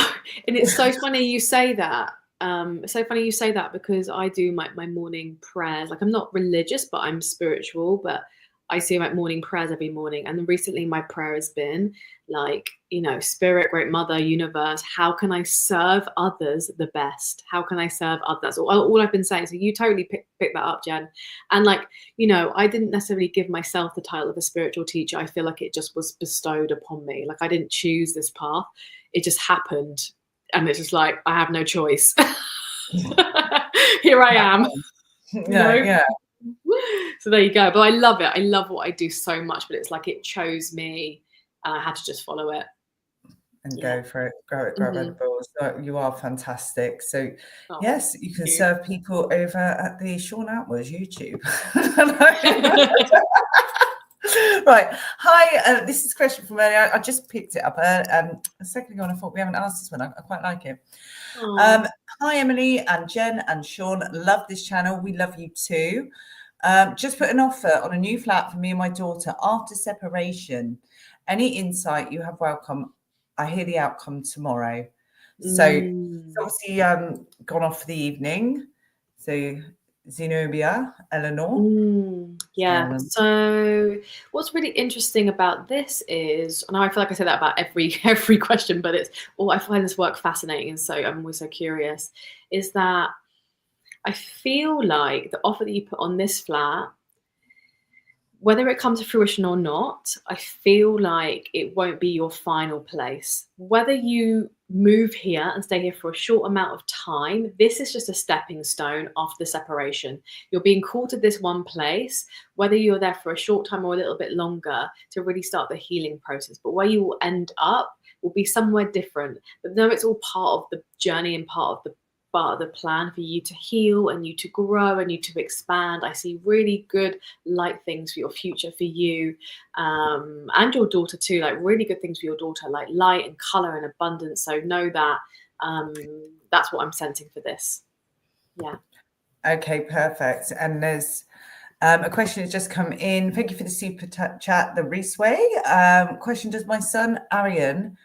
Speaker 2: and it's so funny you say that. It's so funny you say that, because I do my morning prayers. Like, I'm not religious, but I'm spiritual. But I say my morning prayers every morning. And then recently my prayer has been like, Spirit, Great Mother, Universe, how can I serve others the best? How can I serve others? That's all I've been saying. So you totally pick that up, Jen. And like, I didn't necessarily give myself the title of a spiritual teacher. I feel like it just was bestowed upon me. Like, I didn't choose this path. It just happened. And it's just like, I have no choice. Here I am.
Speaker 3: Yeah.
Speaker 2: So there you go. But I love it. I love what I do so much, but it's like it chose me and I had to just follow it.
Speaker 3: And go for it. Grow it by the balls. So you are fantastic. So yes, you can serve people over at the Sean Atwood YouTube. Right. Hi, this is a question from earlier. I just picked it up a second ago and I thought we haven't asked this one. I quite like it. Hi, Emily and Jen and Sean. Love this channel. We love you too. Just put an offer on a new flat for me and my daughter after separation. Any insight you have, welcome. I hear the outcome tomorrow. So it's obviously gone off for the evening. So Zenobia, Eleanor.
Speaker 2: Yeah. So what's really interesting about this is, and I feel like I say that about every question, but I find this work fascinating, and so I'm always so curious, is that I feel like the offer that you put on this flat, whether it comes to fruition or not, I feel like it won't be your final place. Whether you move here and stay here for a short amount of time, this is just a stepping stone after the separation. You're being called to this one place, whether you're there for a short time or a little bit longer, to really start the healing process. But where you will end up will be somewhere different. But no, it's all part of the journey and part of the plan for you to heal and you to grow and you to expand. I see really good light things for your future, for you and your daughter too, like really good things for your daughter, like light and color and abundance. So know that that's what I'm sensing for this. Yeah.
Speaker 3: Okay, perfect. And there's a question has just come in. Thank you for the super chat, the Reesway. Question, does my son Arian,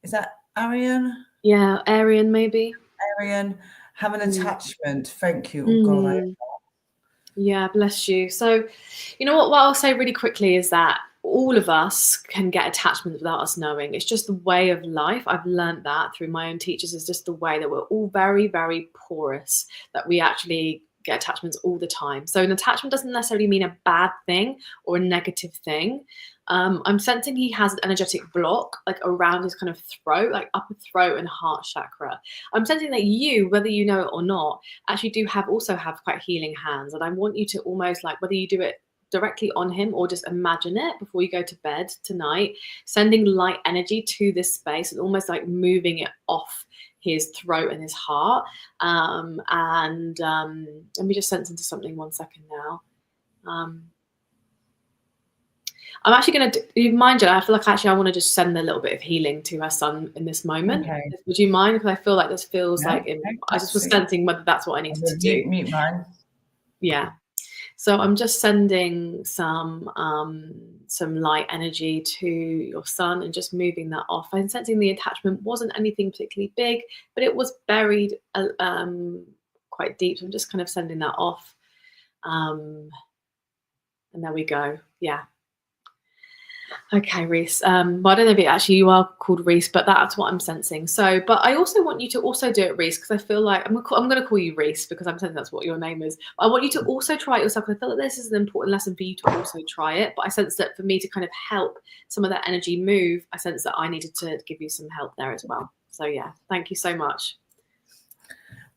Speaker 3: is that Arian?
Speaker 2: Yeah, Arian maybe.
Speaker 3: Arian, have an attachment. Thank you. Oh God,
Speaker 2: yeah, bless you. So, what I'll say really quickly is that all of us can get attachments without us knowing. It's just the way of life. I've learned that through my own teachers. Is just the way that we're all very, very porous, that we actually get attachments all the time. So an attachment doesn't necessarily mean a bad thing or a negative thing. I'm sensing he has an energetic block like around his kind of throat, like upper throat and heart chakra. I'm sensing that you, whether you know it or not, actually do also have quite healing hands. And I want you to almost, like, whether you do it directly on him or just imagine it before you go to bed tonight, sending light energy to this space and almost like moving it off his throat and his heart. And let me just sense into something 1 second now. I'm actually going to, do you mind, Jen? I feel like actually I want to just send a little bit of healing to her son in this moment. Okay. Would you mind? Because I feel like this feels like, I just was sensing whether that's what I needed to do.
Speaker 3: Mute mine.
Speaker 2: Yeah. So I'm just sending some light energy to your son and just moving that off. I'm sensing the attachment wasn't anything particularly big, but it was buried quite deep. So I'm just kind of sending that off. And there we go. Yeah. Okay, Reese. Well, I don't know if actually you are called Reese, but that's what I'm sensing. So, but I also want you to also do it, Reese, because I feel like I'm going to call you Reese because I'm sensing that's what your name is. I want you to also try it yourself because I feel like this is an important lesson for you to also try it. But I sense that for me to kind of help some of that energy move, I sense that I needed to give you some help there as well. So yeah, thank you so much.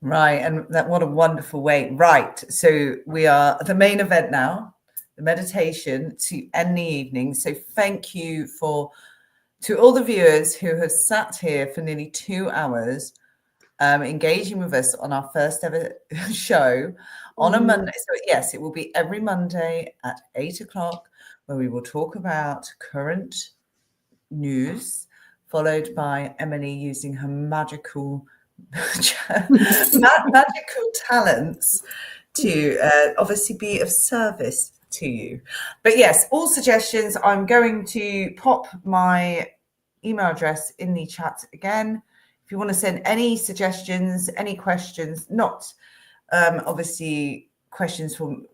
Speaker 3: Right, and what a wonderful way. Right, so we are at the main event now. The meditation to end the evening. So thank you to all the viewers who have sat here for nearly 2 hours, engaging with us on our first ever show on a Monday. So yes, it will be every Monday at 8 o'clock, where we will talk about current news, followed by Emily using her magical talents to obviously be of service to you. But yes, all suggestions, I'm going to pop my email address in the chat again. If you want to send any suggestions, any questions, not obviously questions from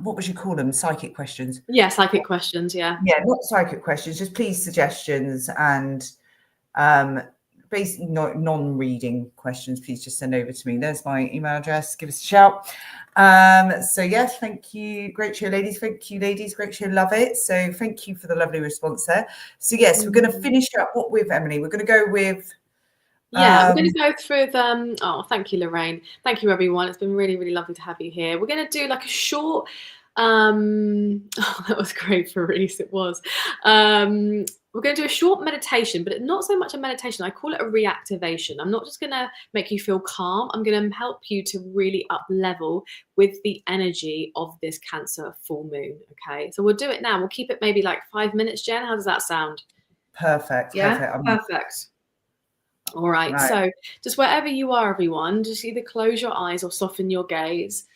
Speaker 3: what would you call them? Psychic questions.
Speaker 2: Yeah, psychic questions. Yeah,
Speaker 3: not psychic questions, just please suggestions and basically non-reading questions, please just send over to me. There's my email address. Give us a shout. So yes, thank you. Great show, ladies. Thank you, ladies. Great show. Love it. So thank you for the lovely response there. So yes, we're going to finish up what with Emily. We're going to go with
Speaker 2: we're going to go through them. Oh, thank you, Lorraine. Thank you, everyone. It's been really, really lovely to have you here. We're going to do like a short that was great for Reese. It was. We're going to do a short meditation, but not so much a meditation. I call it a reactivation. I'm not just going to make you feel calm. I'm going to help you to really up level with the energy of this Cancer full moon. Okay, so we'll do it now. We'll keep it maybe like 5 minutes, Jen. How does that sound?
Speaker 3: Perfect.
Speaker 2: Yeah, perfect. All right. So just wherever you are, everyone, just either close your eyes or soften your gaze.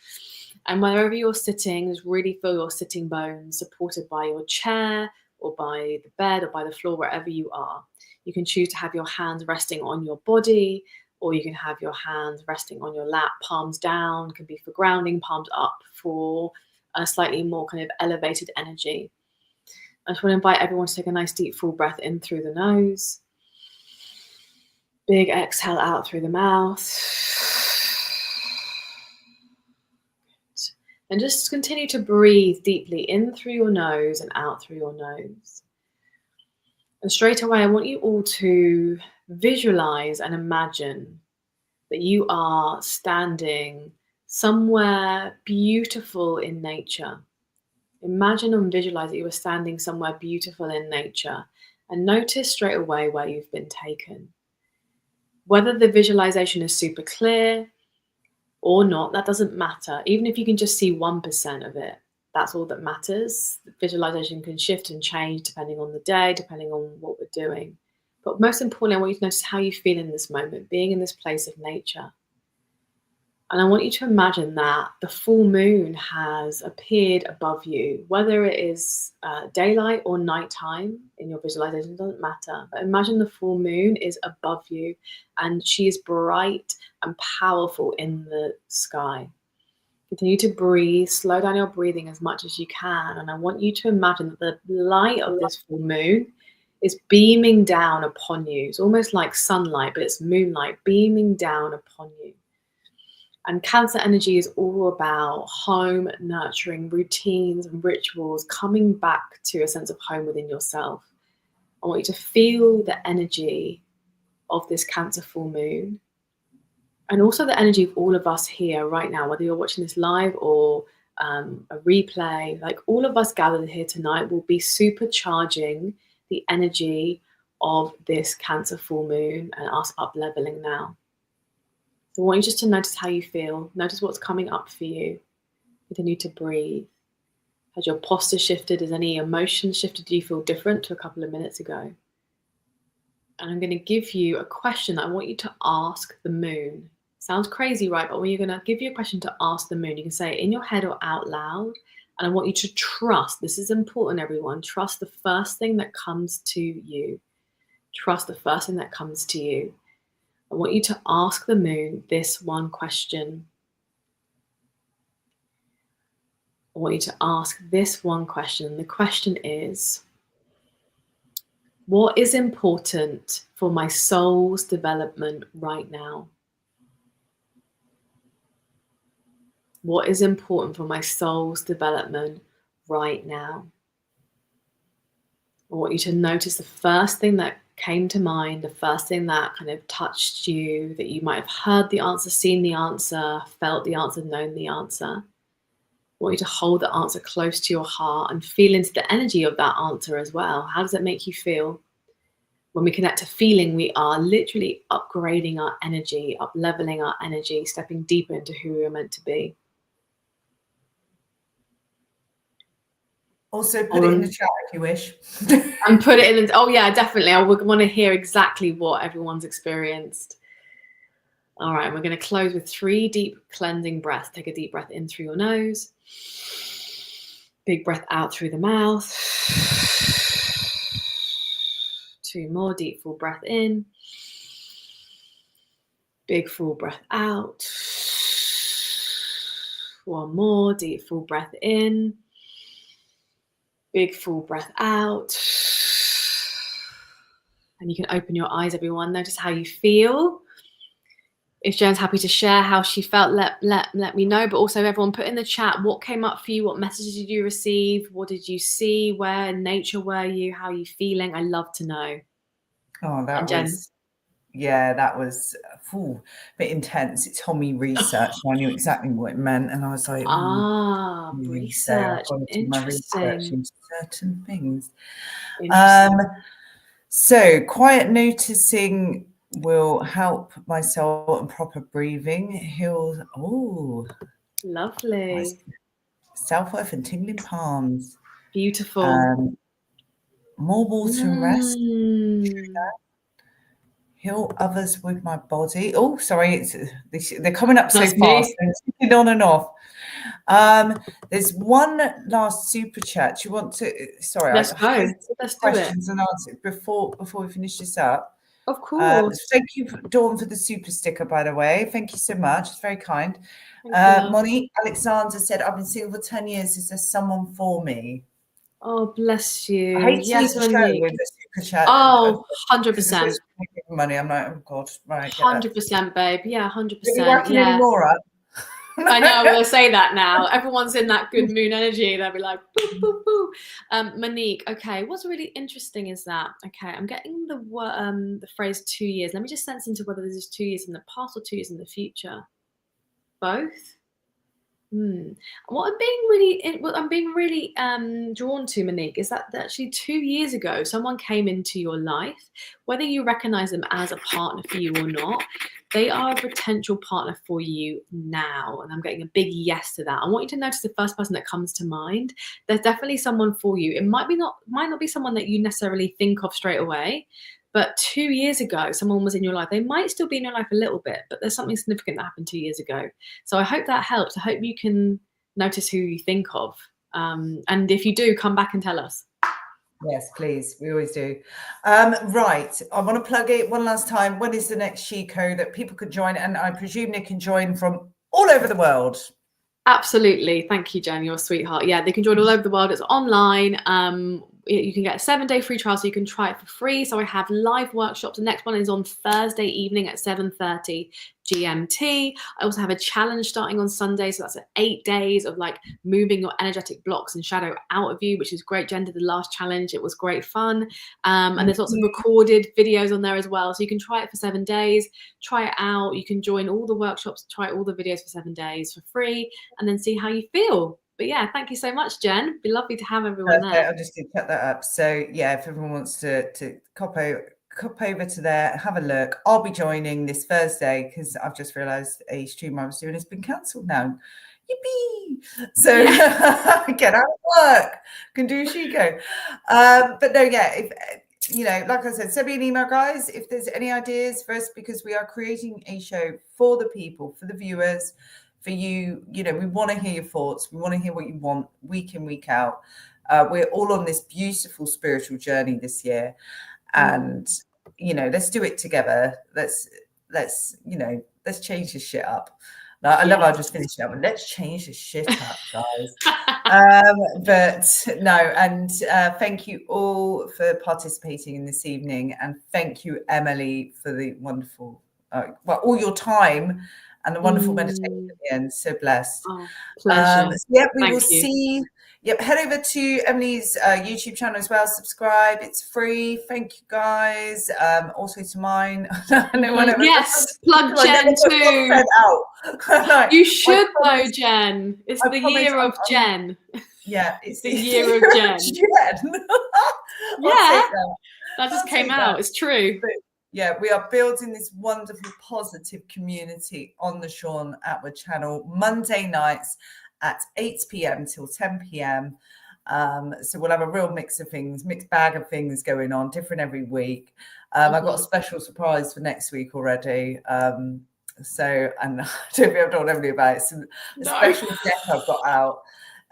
Speaker 2: And wherever you're sitting, just really feel your sitting bones supported by your chair or by the bed or by the floor, wherever you are. You can choose to have your hands resting on your body, or you can have your hands resting on your lap, palms down, can be for grounding, palms up for a slightly more kind of elevated energy. I just want to invite everyone to take a nice deep full breath in through the nose. Big exhale out through the mouth. And just continue to breathe deeply in through your nose and out through your nose. And straight away, I want you all to visualize and imagine that you are standing somewhere beautiful in nature. Imagine and visualize that you are standing somewhere beautiful in nature, and notice straight away where you've been taken. Whether the visualization is super clear or not, that doesn't matter. Even if you can just see 1% of it, that's all that matters. The visualization can shift and change depending on the day, depending on what we're doing. But most importantly, I want you to notice how you feel in this moment, being in this place of nature. And I want you to imagine that the full moon has appeared above you, whether it is daylight or nighttime in your visualization, doesn't matter. But imagine the full moon is above you and she is bright and powerful in the sky. Continue to breathe, slow down your breathing as much as you can. And I want you to imagine that the light of this full moon is beaming down upon you. It's almost like sunlight, but it's moonlight beaming down upon you. And Cancer energy is all about home, nurturing, routines and rituals, coming back to a sense of home within yourself. I want you to feel the energy of this Cancer full moon, and also the energy of all of us here right now, whether you're watching this live or a replay. Like all of us gathered here tonight will be supercharging the energy of this Cancer full moon and us up leveling now. So I want you just to notice how you feel. Notice what's coming up for you. Continue to breathe. Has your posture shifted? Has any emotion shifted? Do you feel different to a couple of minutes ago? And I'm going to give you a question that I want you to ask the moon. Sounds crazy, right? But when you're going to give you a question to ask the moon, you can say it in your head or out loud. And I want you to trust. This is important, everyone. Trust the first thing that comes to you. Trust the first thing that comes to you. I want you to ask the moon this one question. I want you to ask this one question. The question is, what is important for my soul's development right now? What is important for my soul's development right now? I want you to notice the first thing that came to mind, the first thing that kind of touched you, that you might have heard the answer, seen the answer, felt the answer, known the answer. I want you to hold the answer close to your heart and feel into the energy of that answer as well. How does it make you feel? When we connect to feeling, we are literally upgrading our energy, up-leveling our energy, stepping deeper into who we are meant to be.
Speaker 3: Also, put it in the chat if you wish.
Speaker 2: And put it in. Oh, yeah, definitely. I would want to hear exactly what everyone's experienced. All right, we're going to close with 3 deep cleansing breaths. Take a deep breath in through your nose. Big breath out through the mouth. 2 more, deep full breath in. Big full breath out. 1 more, deep full breath in. Big full breath out. And you can open your eyes, everyone. Notice how you feel. If Jen's happy to share how she felt, let me know. But also, everyone, put in the chat what came up for you, what messages did you receive, what did you see, where in nature were you, how are you feeling? I love to know.
Speaker 3: Oh, that was a bit intense. It told me research, and I knew exactly what it meant, and I was like,
Speaker 2: research.
Speaker 3: So I've gone to my research into certain things. So quiet noticing will help my soul, and proper breathing heals. Oh,
Speaker 2: lovely.
Speaker 3: Nice. Self-worth and tingling palms.
Speaker 2: Beautiful.
Speaker 3: More water and rest. Heal others with my body. Oh, sorry, they're coming up so fast. They're ticking on and off. There's one last super chat. Do you want to? Sorry,
Speaker 2: let's go. Let's do
Speaker 3: questions and answers before we finish this up.
Speaker 2: Of course.
Speaker 3: Thank you, Dawn, for the super sticker, by the way. Thank you so much. It's very kind. Monique Alexander said, "I've been single for 10 years. Is there someone for me?"
Speaker 2: Oh, bless you.
Speaker 3: I hate to leave the show with a super chat.
Speaker 2: Oh, 100%.
Speaker 3: Money. I'm like, oh God, right.
Speaker 2: 100%, babe. Yeah, 100%.
Speaker 3: You're working anymore up.
Speaker 2: I know, we'll say that now. Everyone's in that good moon energy. They'll be like, boo, boo, boo. Monique, okay, what's really interesting is that, okay, I'm getting the phrase 2 years. Let me just sense into whether this is 2 years in the past or 2 years in the future. Both? What I'm being really drawn to, Monique, is that actually 2 years ago, someone came into your life, whether you recognize them as a partner for you or not, they are a potential partner for you now. And I'm getting a big yes to that. I want you to notice the first person that comes to mind. There's definitely someone for you. It might not be someone that you necessarily think of straight away. But 2 years ago, someone was in your life. They might still be in your life a little bit, but there's something significant that happened 2 years ago. So I hope that helps. I hope you can notice who you think of. And if you do, come back and tell us.
Speaker 3: Yes, please. We always do. Right. I want to plug it one last time. When is the next SheCo that people can join? And I presume they can join from all over the world.
Speaker 2: Absolutely. Thank you, Jen. You're a sweetheart. Yeah, they can join all over the world. It's online. You can get a 7-day free trial, so you can try it for free. So I have live workshops. The next one is on Thursday evening at 7:30 GMT. I also have a challenge starting on Sunday. So that's 8 days of like moving your energetic blocks and shadow out of you, which is great. Jen did the last challenge. It was great fun. And there's lots of recorded videos on there as well. So you can try it for 7 days, try it out. You can join all the workshops, try all the videos for 7 days for free, and then see how you feel. But yeah, thank you so much, Jen. It'd be lovely to have everyone there.
Speaker 3: I just did cut that up. So yeah, if everyone wants to cop over to there, have a look. I'll be joining this Thursday because I've just realised a stream I was doing has been cancelled now. Yippee! So get out of work, can do SheCo. But no, yeah, if like I said, send me an email, guys, if there's any ideas for us, because we are creating a show for the people, for the viewers. For you, we want to hear your thoughts. We want to hear what you want week in, week out. We're all on this beautiful spiritual journey this year. And, let's do it together. Let's let's change this shit up. I love how I just finished it up. Let's change this shit up, guys. But no, and thank you all for participating in this evening, and thank you, Emily, for the wonderful, all your time and the wonderful meditation at the end. So blessed.
Speaker 2: Oh, pleasure.
Speaker 3: So we
Speaker 2: Thank
Speaker 3: will
Speaker 2: you.
Speaker 3: see. Yep, head over to Emily's YouTube channel as well. Subscribe; it's free. Thank you, guys. Also to mine.
Speaker 2: Yes, plug Jen too. You should though, Jen. It's the year of Jen.
Speaker 3: Yeah,
Speaker 2: it's the year of Jen. Yeah, that just came out. It's true.
Speaker 3: But, yeah, we are building this wonderful, positive community on the Sean Atwood channel Monday nights at 8 p.m. till 10 p.m. So we'll have a real mixed bag of things going on, different every week. I've got a special surprise for next week already. So, and I don't know if I've told everybody about it. So a special deck I've got out.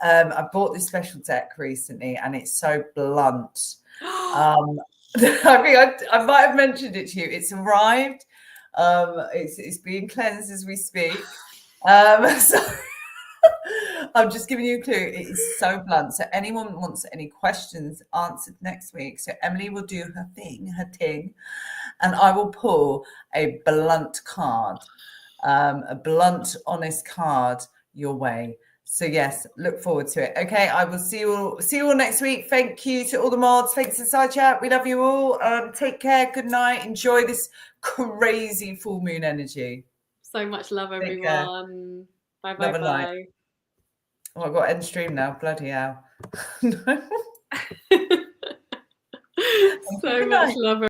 Speaker 3: I bought this special deck recently, and it's so blunt. I think I might have mentioned it to you. It's arrived. It's being cleansed as we speak. So I'm just giving you a clue. It is so blunt. So anyone wants any questions answered next week. So Emily will do her thing, and I will pull a blunt card, a blunt, honest card your way. So yes, look forward to it. Okay, I will see you all next week. Thank you to all the mods. Thanks to Side Chat. We love you all. Take care. Good night. Enjoy this crazy full moon energy.
Speaker 2: So much love, everyone. Bye.
Speaker 3: Oh, I've got to end stream now. Bloody hell.
Speaker 2: So much love.